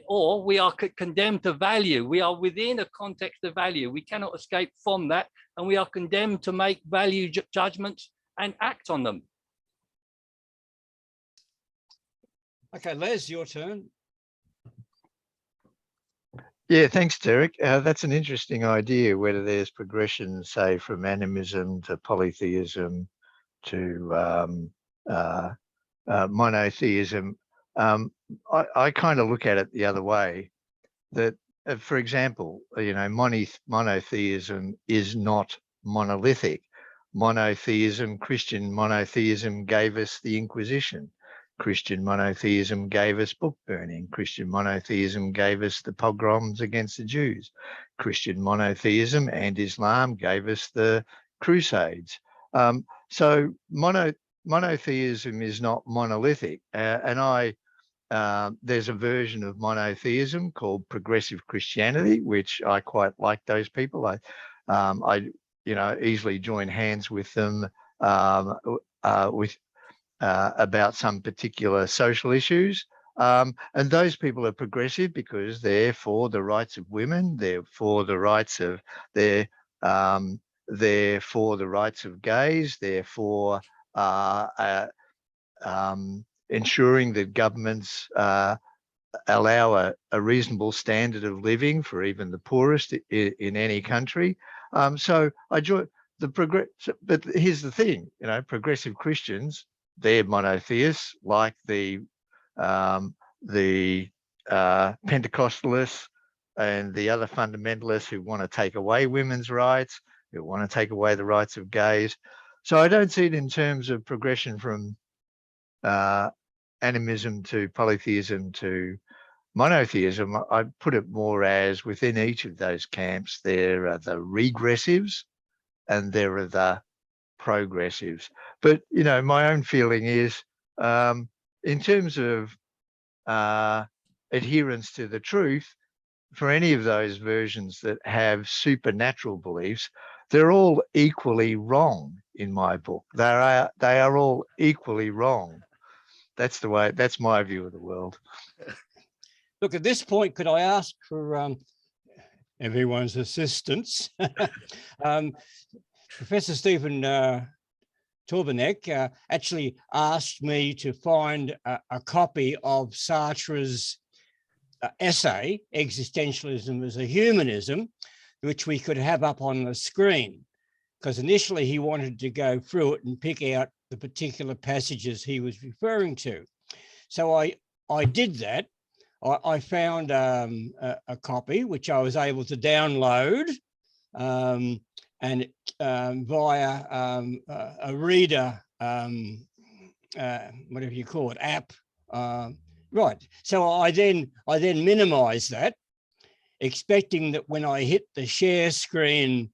Or we are condemned to value. We are within a context of value. We cannot escape from that, and we are condemned to make value judgments and act on them. Okay, Les, your turn. Yeah, thanks, Derek. That's an interesting idea, whether there's progression, say, from animism to polytheism to monotheism. I kind of look at it the other way, that, for example, monotheism is not monolithic. Christian monotheism gave us the Inquisition. Christian monotheism gave us book burning. Christian monotheism gave us the pogroms against the Jews. Christian monotheism and Islam gave us the Crusades. So monotheism is not monolithic. And there's a version of monotheism called progressive Christianity, which I quite like those people. I easily join hands with them about some particular social issues. And those people are progressive because they're for the rights of women, they're for the rights of they're for the rights of gays, they're for ensuring that governments allow a reasonable standard of living for even the poorest in any country. So I join the but here's the thing, you know, progressive Christians, they're monotheists, like the Pentecostalists and the other fundamentalists who want to take away women's rights, who want to take away the rights of gays. So I don't see it in terms of progression from animism to polytheism to monotheism. I put it more as within each of those camps, there are the regressives and there are the progressives. But, you know, my own feeling is in terms of adherence to the truth, for any of those versions that have supernatural beliefs, they're all equally wrong in my book. They are all equally wrong. That's my view of the world. Look, at this point, could I ask for everyone's assistance? Professor Stephen Taubeneck actually asked me to find a copy of Sartre's essay, Existentialism as a Humanism, which we could have up on the screen, because initially he wanted to go through it and pick out the particular passages he was referring to. So I did that. I found a copy which I was able to download and via a reader, whatever you call it, app. Right. So I then minimized that, expecting that when I hit the share screen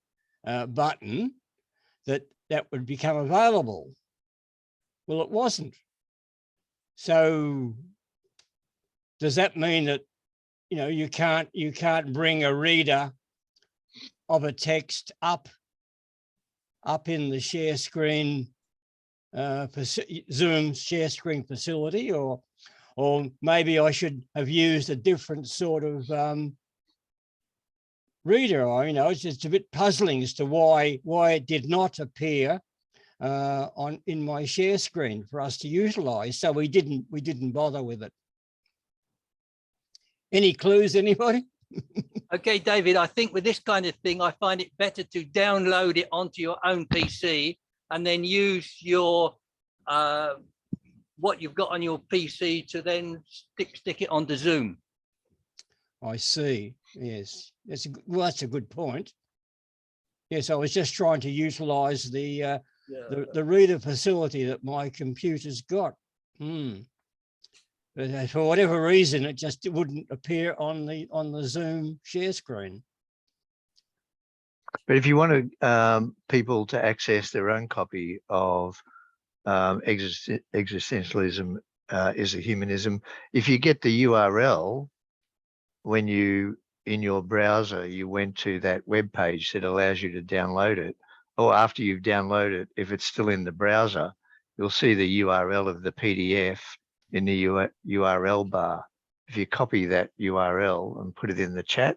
button, that would become available. Well, it wasn't. So does that mean that, you know, you can't bring a reader of a text up in the share screen Zoom share screen facility, or maybe I should have used a different sort of reader? Or, you know, it's just a bit puzzling as to why it did not appear in my share screen for us to utilize. So we didn't bother with it. Any clues, anybody? Okay, David, I think with this kind of thing, I find it better to download it onto your own PC and then use your what you've got on your PC to then stick it onto Zoom. I see. Yes, that's a good point. Yes, I was just trying to utilize the reader facility that my computer's got. But for whatever reason, it wouldn't appear on the Zoom share screen. But if you want people to access their own copy of Existentialism is a Humanism, if you get the URL, when you, in your browser, you went to that web page that allows you to download it, or after you've downloaded it, if it's still in the browser, you'll see the URL of the PDF in the URL bar. If you copy that URL and put it in the chat,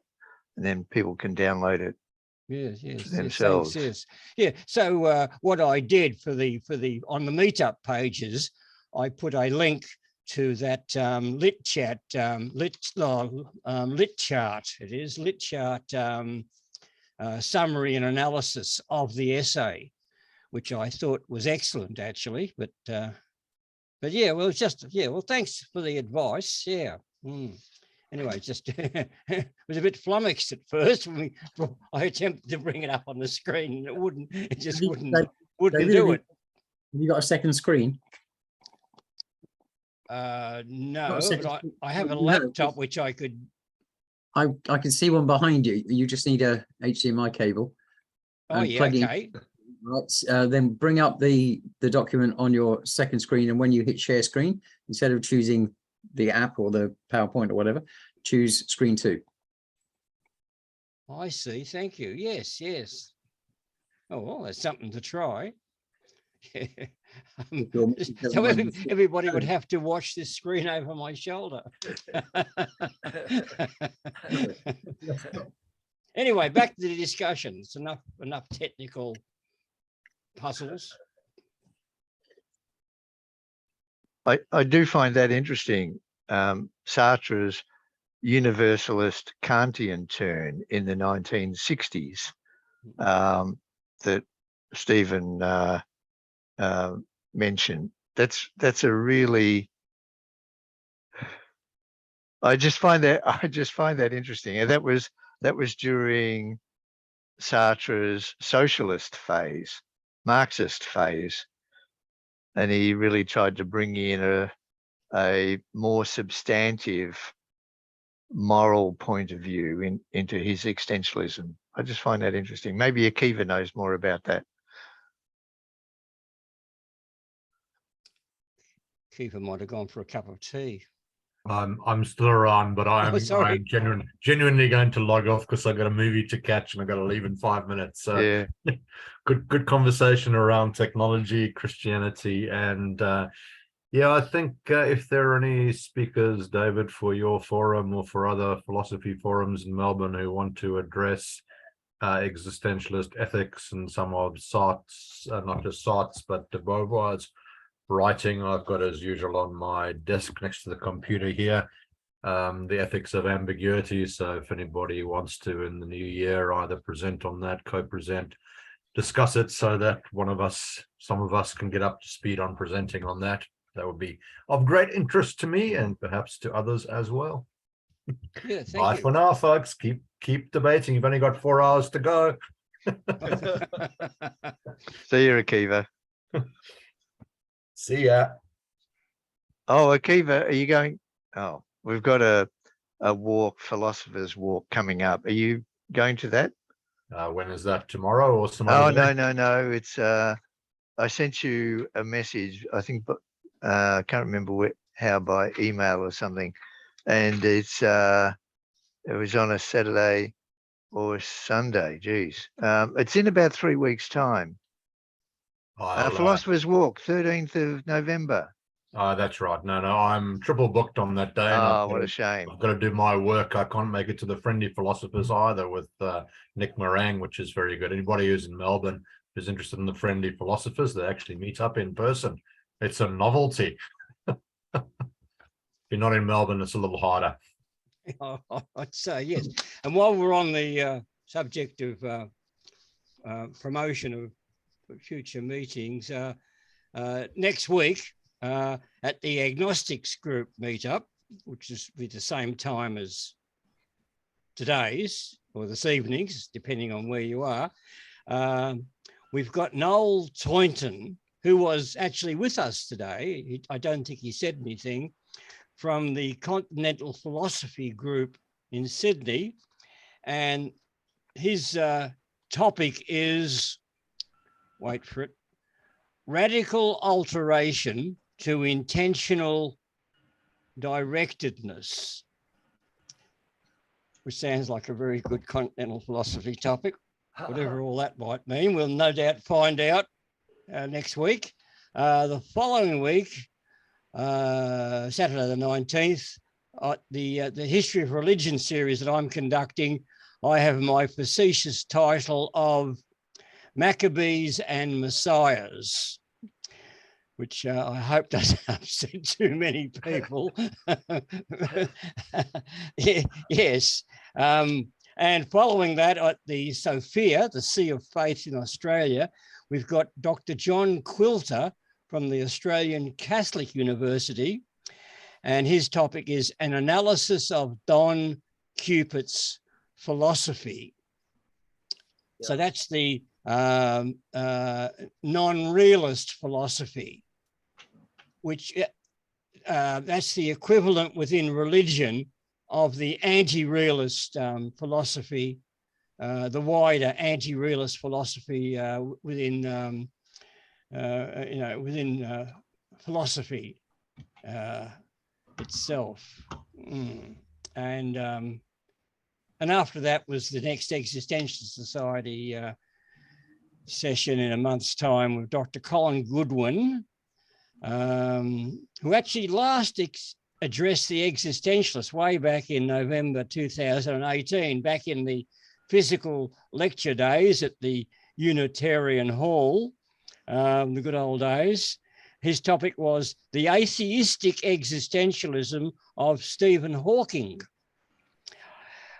and then people can download it. Yes, themselves. Yes. Yeah. So what I did for the on the meetup pages, I put a link to that lit chart. It is lit chart summary and analysis of the essay, which I thought was excellent, actually. But yeah, well, well, thanks for the advice. Yeah. Anyway, just was a bit flummoxed at first when I attempted to bring it up on the screen, and it just wouldn't do it. Have you got a second screen? No, but I have a laptop which I could. I can see one behind you. You just need a HDMI cable. Oh yeah, okay. Right, then bring up the document on your second screen, and when you hit share screen, instead of choosing the app or the PowerPoint or whatever, choose screen 2. I see. Thank you. Yes. Oh, well, that's something to try. So everybody would have to watch this screen over my shoulder. Anyway, back to the discussion. It's enough technical puzzles. I do find that interesting, Sartre's universalist Kantian turn in the 1960s that Stephen mentioned. That's a really, I just find that interesting, and that was during Sartre's socialist phase, Marxist phase, and he really tried to bring in a more substantive moral point of view into his existentialism. I just find that interesting. Maybe Akiva knows more about that. Akiva might have gone for a cup of tea. I'm still around, but I'm genuinely going to log off because I've got a movie to catch and I've got to leave in 5 minutes. So yeah. good conversation around technology, Christianity, and yeah, I think if there are any speakers, David, for your forum or for other philosophy forums in Melbourne who want to address existentialist ethics and some of Sartre's, not just Sartre's, but de Beauvoir's writing, I've got as usual on my desk next to the computer here, the ethics of ambiguity. So if anybody wants to in the new year either present on that, co-present, discuss it so that some of us can get up to speed on presenting on that, that would be of great interest to me and perhaps to others as well. Yeah, thank Bye you. for now, folks. Keep debating. You've only got 4 hours to go. See you, Akiva. See ya. Oh, Akiva, are you going? Oh, we've got a philosopher's walk coming up. Are you going to that? When is that? Tomorrow or some Oh, other day? no. It's I sent you a message, I think, but I can't remember how, by email or something. And it was on a Saturday or Sunday. Geez. It's in about 3 weeks' time. Philosopher's Walk, 13th of November. That's right. No, I'm triple booked on that day. Oh, what a shame. I've got to do my work. I can't make it to the Friendly Philosophers either with Nick Morang, which is very good. Anybody who's in Melbourne who's interested in the Friendly Philosophers, they actually meet up in person. It's a novelty. If you're not in Melbourne, it's a little harder. I'd say yes. And while we're on the subject of promotion of future meetings, next week at the Agnostics Group meetup, which is with the same time as today's or this evening's, depending on where you are, we've got Noel Toynton, who was actually with us today. I don't think he said anything, from the Continental Philosophy Group in Sydney. And his topic is, wait for it, radical alteration to intentional directedness, which sounds like a very good continental philosophy topic, whatever all that might mean. We'll no doubt find out next week. The following week, Saturday the 19th, the History of Religion series that I'm conducting, I have my facetious title of Maccabees and Messiahs, which I hope doesn't upset too many people. Yes. And following that, at the Sophia, the Sea of Faith in Australia, we've got Dr. John Quilter from the Australian Catholic University, and his topic is an analysis of Don Cupid's philosophy. Yeah. So that's the non-realist philosophy, which that's the equivalent within religion of the anti-realist philosophy, the wider anti-realist philosophy within within philosophy itself. And after that was the next Existentialist Society session in a month's time with Dr. Colin Goodwin, who actually last addressed the Existentialists way back in November 2018, back in the physical lecture days at the Unitarian Hall, the good old days. His topic was the atheistic existentialism of Stephen Hawking,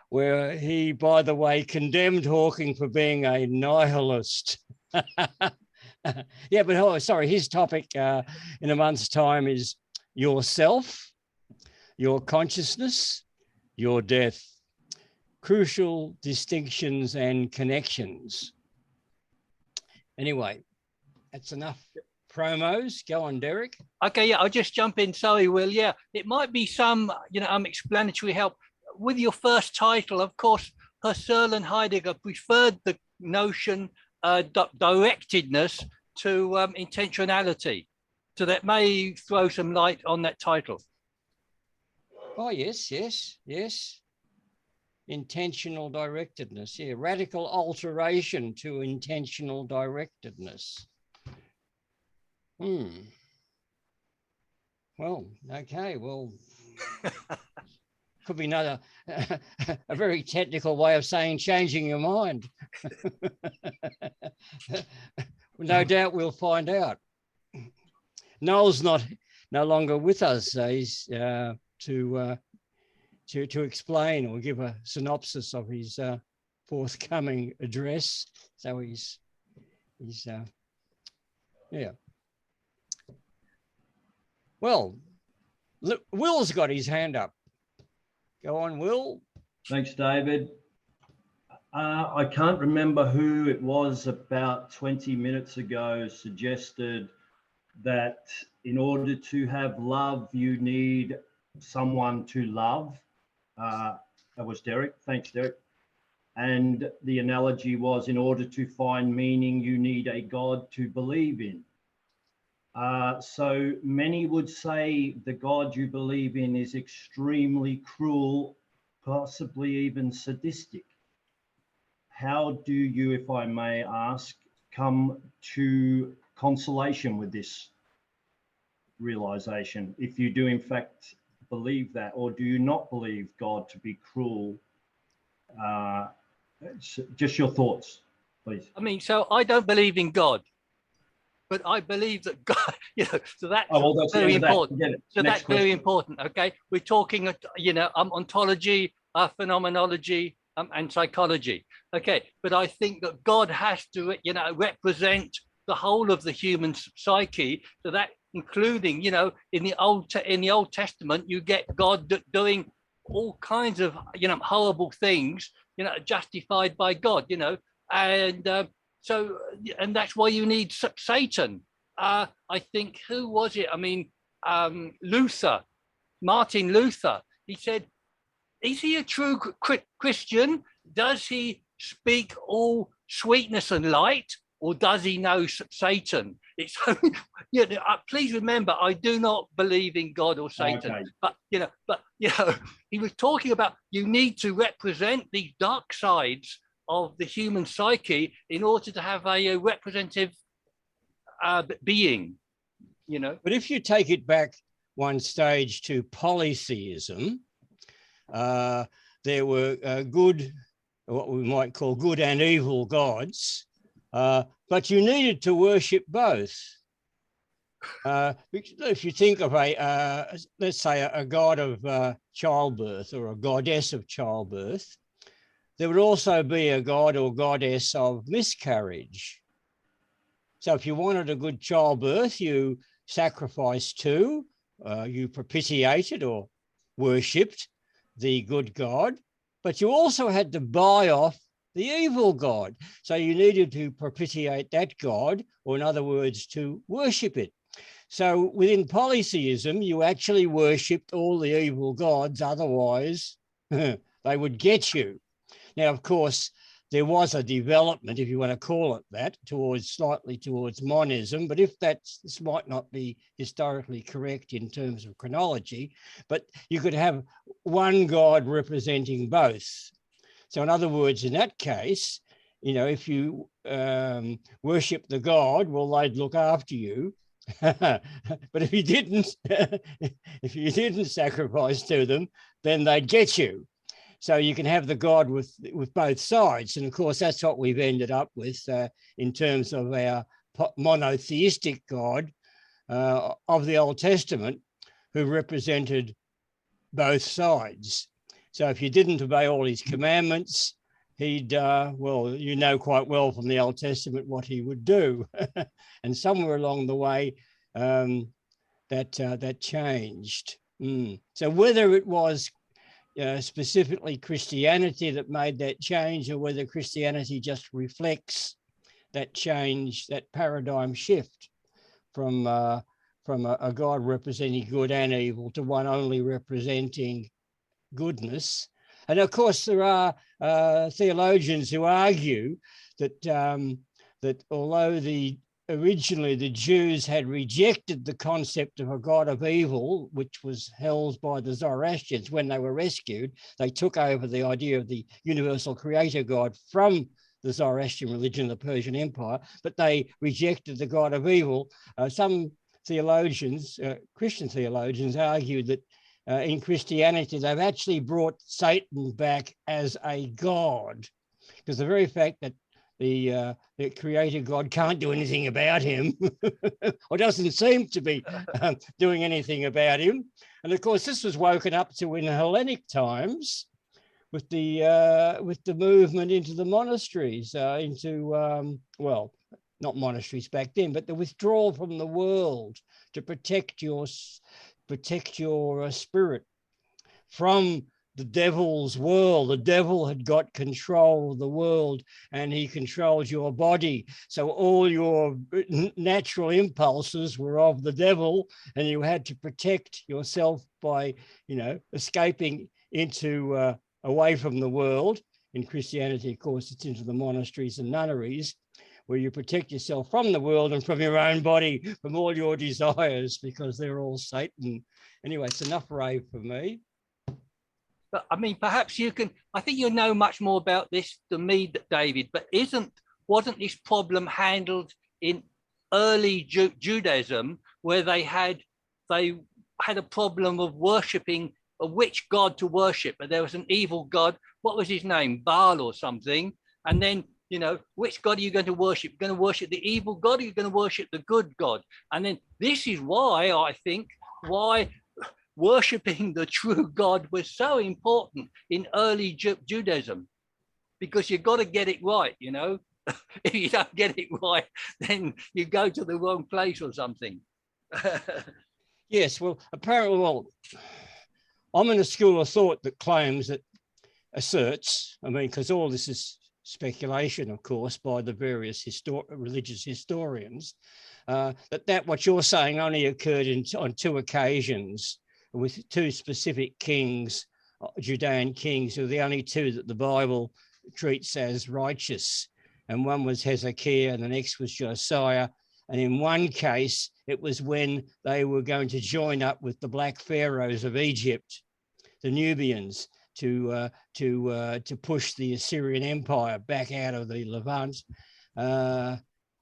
where he, by the way, condemned Hawking for being a nihilist. Yeah, but oh, sorry, his topic in a month's time is yourself, your consciousness, your death, crucial distinctions and connections. Anyway, that's enough promos. Go on, Derek. Okay, yeah, I'll just jump in. Sorry, Will. Yeah, it might be some, explanatory help. With your first title, of course, Husserl and Heidegger preferred the notion directedness to intentionality. So that may throw some light on that title. Oh, yes, yes, yes. Intentional directedness, yeah, radical alteration to intentional directedness. Well, okay, well, could be another, a very technical way of saying changing your mind. No doubt we'll find out. Noel's no longer with us. He's to explain or give a synopsis of his forthcoming address. So he's yeah. Well, look, Will's got his hand up. Go on, Will. Thanks, David. I can't remember who it was about 20 minutes ago suggested that in order to have love, you need someone to love. That was Derek. Thanks, Derek. And the analogy was, in order to find meaning, you need a God to believe in. So many would say the God you believe in is extremely cruel, possibly even sadistic. How do you, if I may ask, come to consolation with this realization, if you do in fact believe that, or do you not believe God to be cruel? Just your thoughts, please. I mean, so I don't believe in God, but I believe that God, so that's very important. So that's very important. Okay, we're talking, ontology, phenomenology, and psychology. Okay, but I think that God has to, represent the whole of the human psyche. So that, including, in the Old Testament, you get God doing all kinds of, horrible things, justified by God, and that's why you need Satan. I think, who was it? I mean, Martin Luther. He said, is he a true Christian? Does he speak all sweetness and light, or does he know Satan? It's please remember, I do not believe in God or Satan. Okay. But he was talking about, you need to represent these dark sides of the human psyche in order to have a representative being. But if you take it back one stage to polytheism, there were good, what we might call good and evil gods, but you needed to worship both. If you think of let's say a god of childbirth or a goddess of childbirth, there would also be a god or goddess of miscarriage. So if you wanted a good childbirth, you sacrificed to, you propitiated or worshipped the good God, but you also had to buy off the evil God. So you needed to propitiate that God, or in other words, to worship it. So within polytheism, you actually worshipped all the evil gods, otherwise they would get you. Now, of course, there was a development, if you want to call it that, slightly towards monism, but if this might not be historically correct in terms of chronology, but you could have one God representing both. So in other words, in that case, if you worship the God, well, they'd look after you. But if you didn't sacrifice to them, then they'd get you. So you can have the God with both sides. And of course, that's what we've ended up with in terms of our monotheistic God of the Old Testament, who represented both sides. So if you didn't obey all his commandments, he'd, well, you know quite well from the Old Testament what he would do. And somewhere along the way, that changed. So whether it was specifically Christianity that made that change, or whether Christianity just reflects that change, that paradigm shift from a God representing good and evil to one only representing goodness. And of course, there are theologians who argue that that although originally the Jews had rejected the concept of a God of evil, which was held by the Zoroastrians when they were rescued, they took over the idea of the universal creator God from the Zoroastrian religion, the Persian Empire, but they rejected the God of evil. Some theologians, Christian theologians, argued that in Christianity, they've actually brought Satan back as a god, because the very fact that the creator God can't do anything about him, or doesn't seem to be doing anything about him. And of course, this was woken up to in Hellenic times with the movement into the monasteries, well, not monasteries back then, but the withdrawal from the world to protect your spirit from the devil's world. The devil had got control of the world, and he controlled your body. So all your natural impulses were of the devil, and you had to protect yourself by, escaping into away from the world. In Christianity, of course, it's into the monasteries and nunneries, where you protect yourself from the world and from your own body, from all your desires, because they're all Satan. Anyway, it's enough rave for me. But I mean, perhaps you can, I think you know much more about this than me, David, but wasn't this problem handled in early Judaism, where they had a problem of worshipping which god to worship? But there was an evil god. What was his name? Baal or something. And then, which god are you going to worship? You're going to worship the evil god, or you're going to worship the good god? And then this is why I think worshipping the true God was so important in early Judaism, because you've got to get it right, If you don't get it right, then you go to the wrong place or something. Yes, well, apparently, I'm in a school of thought that claims that asserts, because all this is speculation, of course, by the various religious historians, that what you're saying only occurred on two occasions, with two specific kings, Judean kings, who are the only two that the Bible treats as righteous. And one was Hezekiah and the next was Josiah. And in one case, it was when they were going to join up with the black pharaohs of Egypt, the Nubians, to push the Assyrian Empire back out of the Levant.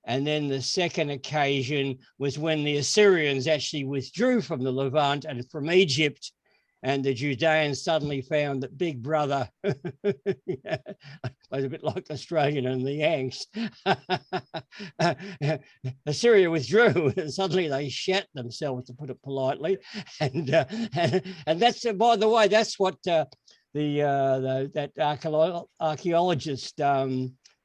And then the second occasion was when the Assyrians actually withdrew from the Levant and from Egypt, and the Judeans suddenly found that Big Brother was a bit like Australian and the Yanks. Assyria withdrew, and suddenly they shat themselves, to put it politely. And that's, by the way, that's what that archaeologist,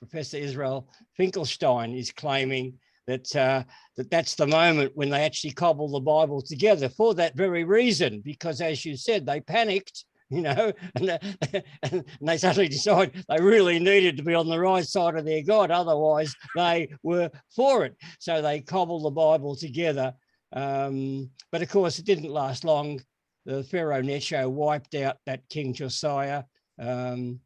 Professor Israel Finkelstein, is claiming, that's the moment when they actually cobble the Bible together, for that very reason, because, as you said, they panicked, and they suddenly decided they really needed to be on the right side of their God, otherwise they were for it. So they cobbled the Bible together. But of course, it didn't last long. The Pharaoh Necho wiped out that King Josiah, one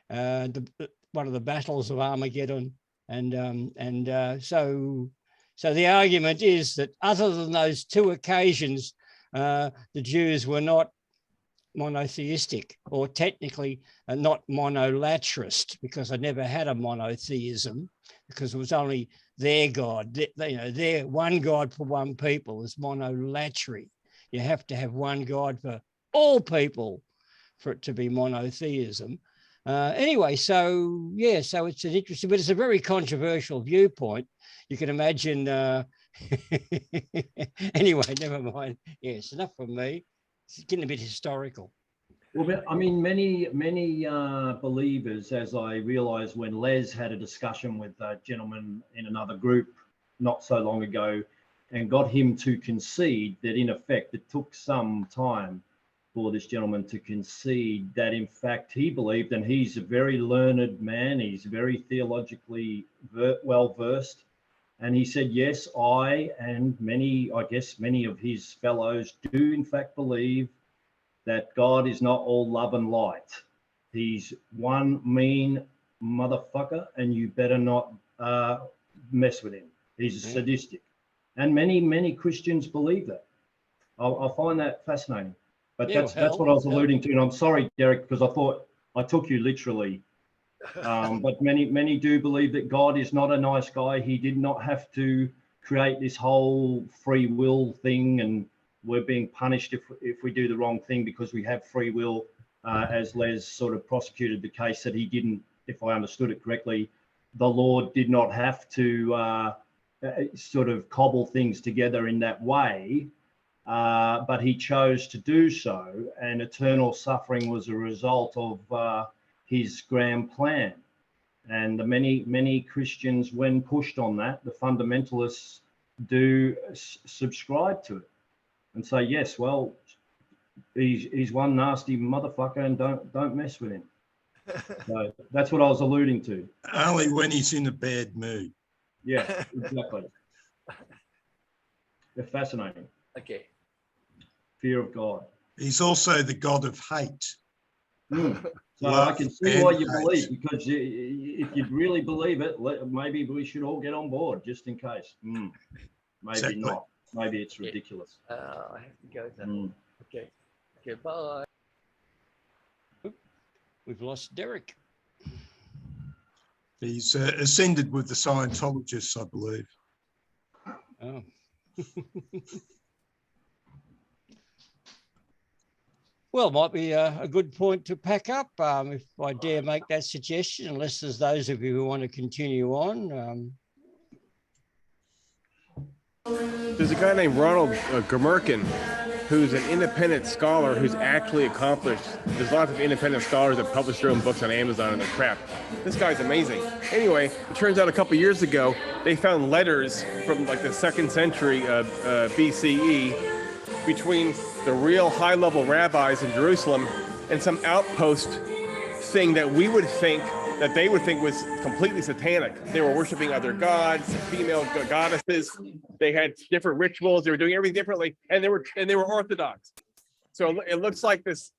of the battles of Armageddon. So the argument is that other than those two occasions, the Jews were not monotheistic, or technically not monolatrist, because they never had a monotheism, because it was only their God. Their one God for one people is monolatry. You have to have one God for all people for it to be monotheism. Anyway, so it's an interesting, but it's a very controversial viewpoint. You can imagine. Anyway, never mind. Yes, enough from me. it's getting a bit historical. Well, I mean, many believers, as I realized when Les had a discussion with a gentleman in another group not so long ago, and got him to concede that in effect it took some time for this gentleman to concede that in fact he believed, and he's a very learned man, he's very theologically well versed, and he said, yes, I and many of his fellows do in fact believe that God is not all love and light. He's one mean motherfucker, and you better not mess with him. He's sadistic. And many Christians believe that. I find that fascinating. But Yeah, that's what I was alluding to. And I'm sorry, Derek, because I thought I took you literally. But many do believe that God is not a nice guy. He did not have to create this whole free will thing, and we're being punished if we do the wrong thing because we have free will, as Les sort of prosecuted the case that he didn't, if I understood it correctly. The Lord did not have to sort of cobble things together in that way, but he chose to do so, and eternal suffering was a result of his grand plan. And the many Christians, when pushed on that, the fundamentalists do subscribe to it and say, yes, well, he's one nasty motherfucker, and don't mess with him. So that's what I was alluding to. Only when he's in a bad mood. Yeah, exactly. They're fascinating. Okay. Fear of God. He's also the God of hate. So Love I can see and why you hate. believe, because if you really believe it, maybe we should all get on board just in case. Maybe Exactly. not. Maybe it's ridiculous. I have to go then. Okay. Okay, bye. We've lost Derek. He's ascended with the Scientologists, I believe. Oh. Well, might be a good point to pack up, if I dare make that suggestion, unless there's those of you who want to continue on. There's a guy named Ronald Gmerkin, who's an independent scholar who's actually accomplished. There's lots of independent scholars that publish their own books on Amazon and they're crap. This guy's amazing. Anyway, it turns out a couple years ago, they found letters from like the 2nd century BCE between the real high-level rabbis in Jerusalem and some outpost thing that we would think, that they would think was completely satanic. They were worshiping other gods, female goddesses. They had different rituals. They were doing everything differently, and they were Orthodox. So it looks like this.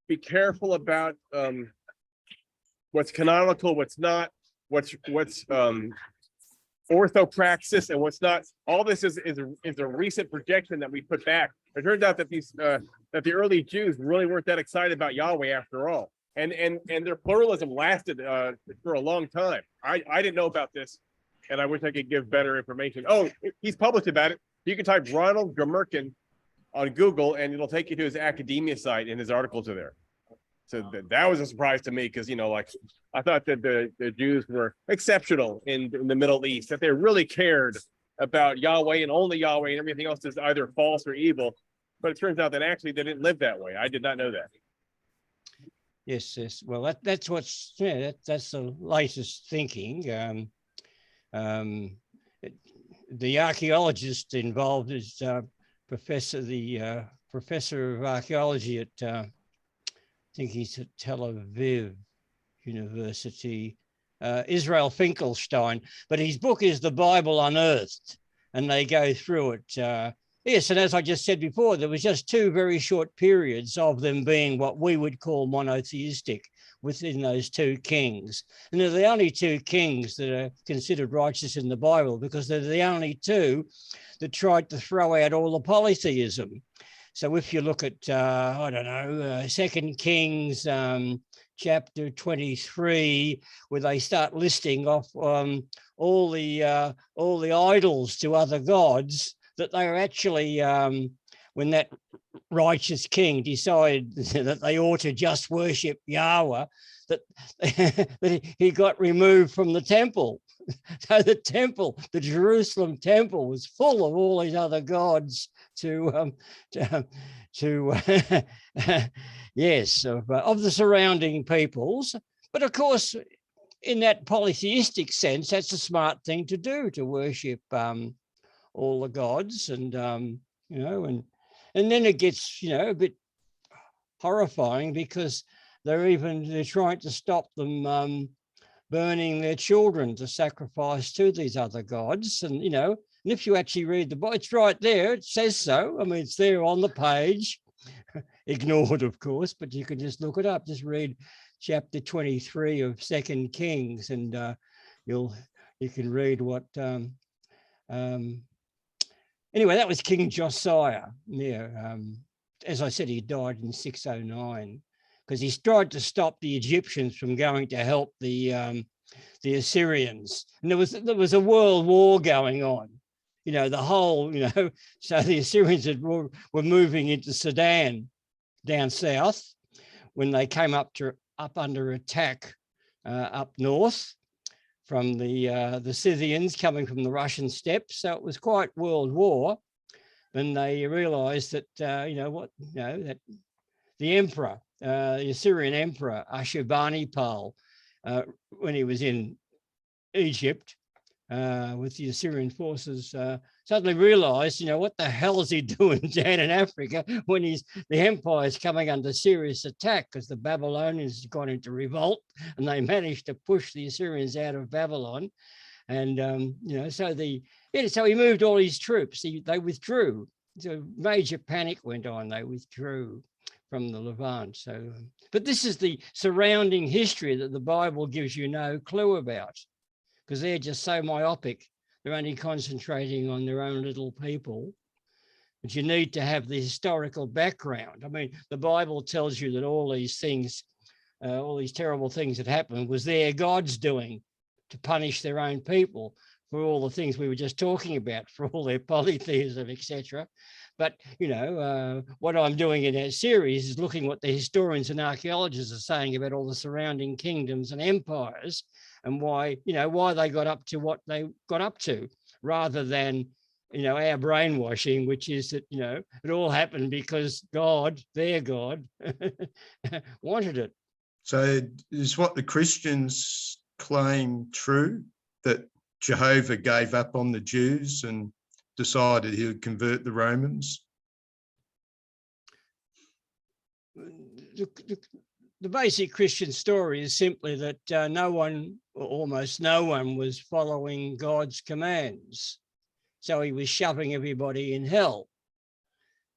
Be careful about what's canonical, what's not, what's orthopraxis, and what's not. All this is a recent projection that we put back. It turns out that that the early Jews really weren't that excited about Yahweh after all. And their pluralism lasted for a long time. I didn't know about this, and I wish I could give better information. Oh, he's published about it. You can type Ronald Gmerkin on Google, and it'll take you to his academia site, and his articles are there. So that was a surprise to me, because like I thought that the Jews were exceptional in the Middle East, that they really cared about Yahweh and only Yahweh, and everything else is either false or evil. But it turns out that actually they didn't live that way. I did not know that. Yes, yes. Well, that's what's that's the latest thinking. The archaeologist involved is professor of archaeology at I think he's at Tel Aviv University, Israel Finkelstein. But his book is The Bible Unearthed, and they go through it. Yes, and as I just said before, there was just 2 very short periods of them being what we would call monotheistic within those 2 kings. And they're the only 2 kings that are considered righteous in the Bible, because they're the only 2 that tried to throw out all the polytheism. So if you look at, 2 Kings chapter 23, where they start listing off all the idols to other gods, that they are actually, when that righteous king decided that they ought to just worship Yahweh, that he got removed from the temple. So the Jerusalem temple was full of all these other gods yes, of the surrounding peoples. But of course, in that polytheistic sense, that's a smart thing to do, to worship all the gods, and and then it gets a bit horrifying, because they're trying to stop them burning their children to sacrifice to these other gods. And and if you actually read the Bible, it's right there, it says so. I mean, it's there on the page, ignored of course, but you can just look it up. Just read chapter 23 of 2 Kings, and you can read what anyway, that was King Josiah. As I said, he died in 609 because he tried to stop the Egyptians from going to help the Assyrians. And there was a world war going on, the whole, so the Assyrians were moving into Sudan down south when they came up under attack up north from the Scythians coming from the Russian steppes. So it was quite world war. Then they realized that, that the emperor, the Assyrian emperor, Ashurbanipal, when he was in Egypt with the Assyrian forces, suddenly realized, what the hell is he doing down in Africa when the empire is coming under serious attack, because the Babylonians got into revolt and they managed to push the Assyrians out of Babylon. And, so he moved all his troops. They withdrew. So major panic went on. They withdrew from the Levant. So, but this is the surrounding history that the Bible gives you no clue about, because they're just so myopic. They're only concentrating on their own little people. But you need to have the historical background. I mean, the Bible tells you that all these things, all these terrible things that happened was their God's doing to punish their own people for all the things we were just talking about, for all their polytheism, etc. But, what I'm doing in that series is looking what the historians and archaeologists are saying about all the surrounding kingdoms and empires, and why they got up to what they got up to, rather than, our brainwashing, which is that, it all happened because God, their God, wanted it. So is what the Christians claim true, that Jehovah gave up on the Jews and decided he would convert the Romans? The basic Christian story is simply that no one, or almost no one, was following God's commands. So he was shoving everybody in hell.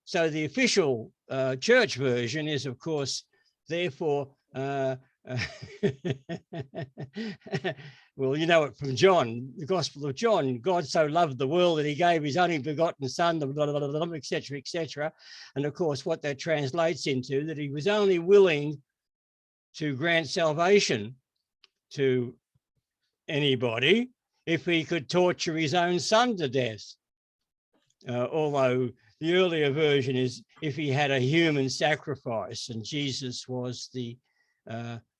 So the official church version is, of course, therefore, well, you know it from John, the Gospel of John. God so loved the world that he gave his only begotten son, etc., etc. And of course, what that translates into, that he was only willing to grant salvation to anybody if he could torture his own son to death. Although the earlier version is if he had a human sacrifice, and Jesus was the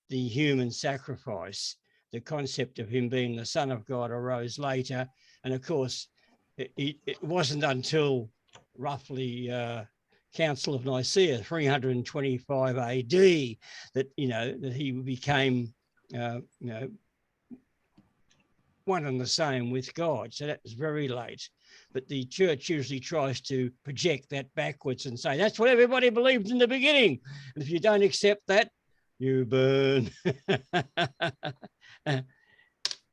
human sacrifice. The concept of him being the Son of God arose later. And of course, it wasn't until roughly Council of Nicaea, 325 AD, that, that he became, one and the same with God. So that was very late. But the church usually tries to project that backwards and say, that's what everybody believed in the beginning. And if you don't accept that, you burn.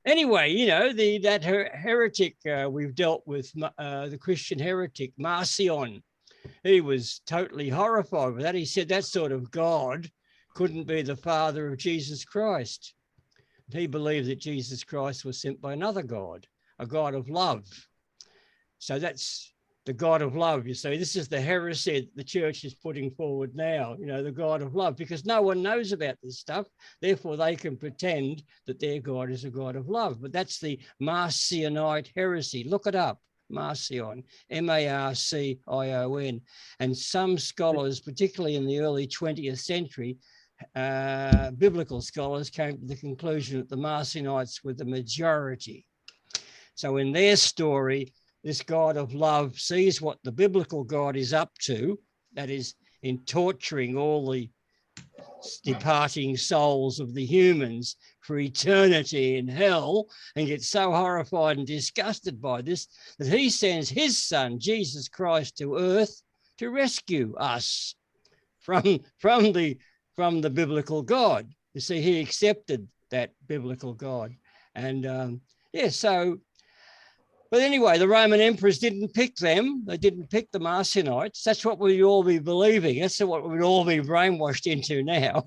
Anyway, that heretic we've dealt with, the Christian heretic, Marcion, he was totally horrified with that. He said that sort of God couldn't be the father of Jesus Christ. He believed that Jesus Christ was sent by another God, a God of love. So that's the God of love. You see, this is the heresy that the church is putting forward now, the God of love, because no one knows about this stuff. Therefore, they can pretend that their God is a God of love. But that's the Marcionite heresy. Look it up, Marcion, Marcion. And some scholars, particularly in the early 20th century, biblical scholars came to the conclusion that the Marcionites were the majority. So in their story, this God of love sees what the biblical God is up to, that is in torturing all the departing souls of the humans for eternity in hell, and gets so horrified and disgusted by this that he sends his son, Jesus Christ, to earth to rescue us from the biblical God. You see, he accepted that biblical God. And yeah, so, but anyway, the Roman emperors didn't pick them. They didn't pick the Marcionites. That's what we'd all be believing. That's what we'd all be brainwashed into now.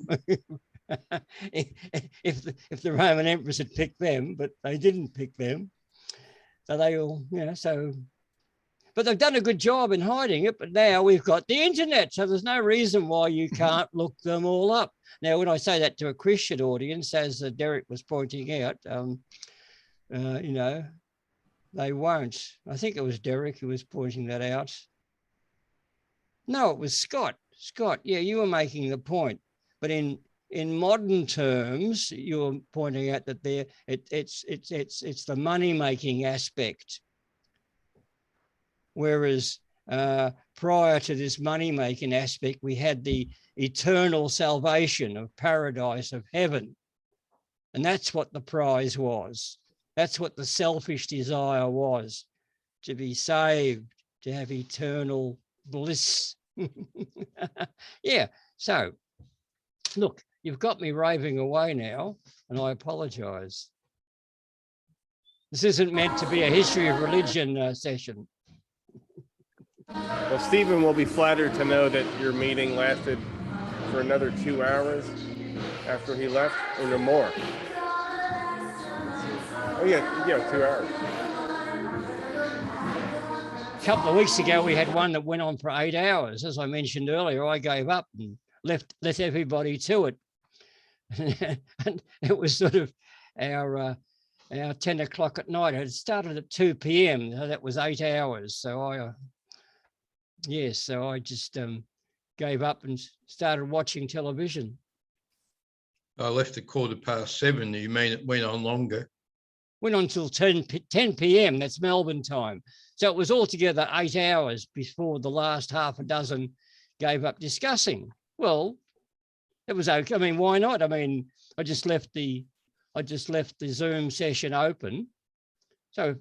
if the Roman emperors had picked them, but they didn't pick them. So they all, you know, so, but they've done a good job in hiding it. But now we've got the internet. So there's no reason why you can't look them all up. Now, when I say that to a Christian audience, as Derek was pointing out, you know, they won't. I think it was Derek who was pointing that out. No, it was Scott. Scott, yeah, you were making the point. But in modern terms, you were pointing out that it's the money-making aspect. Whereas prior to this money-making aspect, we had the eternal salvation of paradise, of heaven. And that's what the prize was. That's what the selfish desire was, to be saved, to have eternal bliss. Yeah, so look, you've got me raving away now, and I apologize. This isn't meant to be a history of religion session. Well, Stephen will be flattered to know that your meeting lasted for another 2 hours after he left, or no more. Oh yeah, 2 hours. A couple of weeks ago, we had one that went on for 8 hours. As I mentioned earlier, I gave up and left everybody to it. And it was sort of our 10 o'clock at night. It started at 2 p.m. So that was 8 hours. So I just gave up and started watching television. I left at 7:15. You mean it went on longer? Went on till 10 p.m. That's Melbourne time. So it was altogether 8 hours before the last half a dozen gave up discussing. Well, it was okay. I mean, why not? I mean, I just left the Zoom session open. So,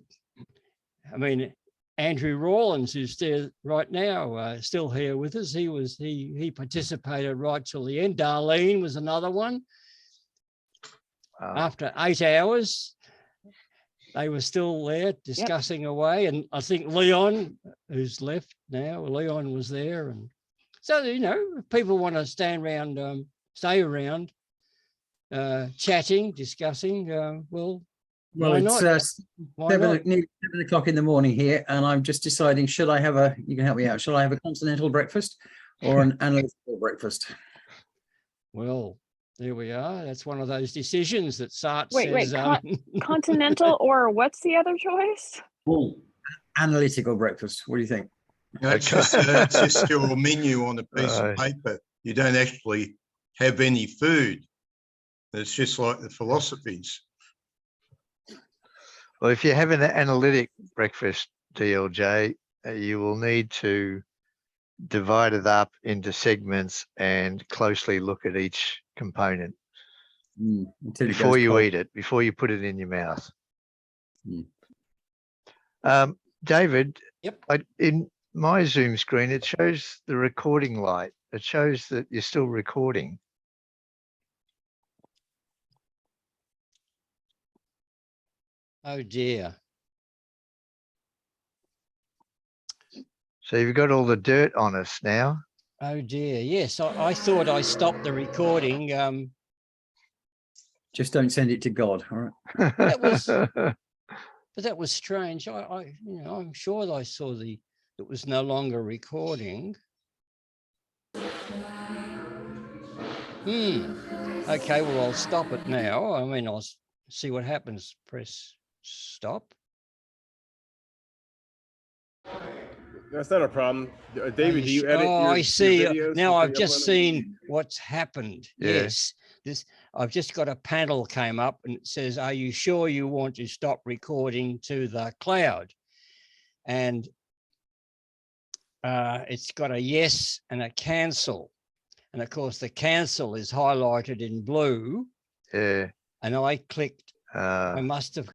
I mean, Andrew Rawlins, who's there right now, still here with us. He participated right till the end. Darlene was another one. After 8 hours, they were still there discussing away. And I think Leon, who's left now, Leon was there. And so, you know, if people want to stay around, chatting, discussing, well, why not? It's 7 o'clock in the morning here, and I'm just deciding, should I have you can help me out, shall I have a continental breakfast or an analytical breakfast? Well, there we are. That's one of those decisions that Sartre says. Continental or what's the other choice? Analytical breakfast. What do you think? That's just your menu on a piece of paper. You don't actually have any food. It's just like the philosophies. Well, if you have an analytic breakfast, DLJ, you will need to divide it up into segments and closely look at each component before you eat it, before you put it in your mouth. David, in my Zoom screen, it shows the recording light. It shows that you're still recording. Oh dear. So you've got all the dirt on us now. Oh dear. Yes, I thought I stopped the recording. Just don't send it to God, all right? But that was strange. I'm sure that I saw it was no longer recording. Okay, well, I'll stop it now. I mean, I'll see what happens. Press stop. That's not a problem. David, do you edit I see. your videos Now before I've you just upload them? seen what's happened. Yeah. Yes. I've just got a panel came up and it says, are you sure you want to stop recording to the cloud? and it's got a yes and a cancel. And of course, the cancel is highlighted in blue. Yeah. And I clicked, Uh, I must have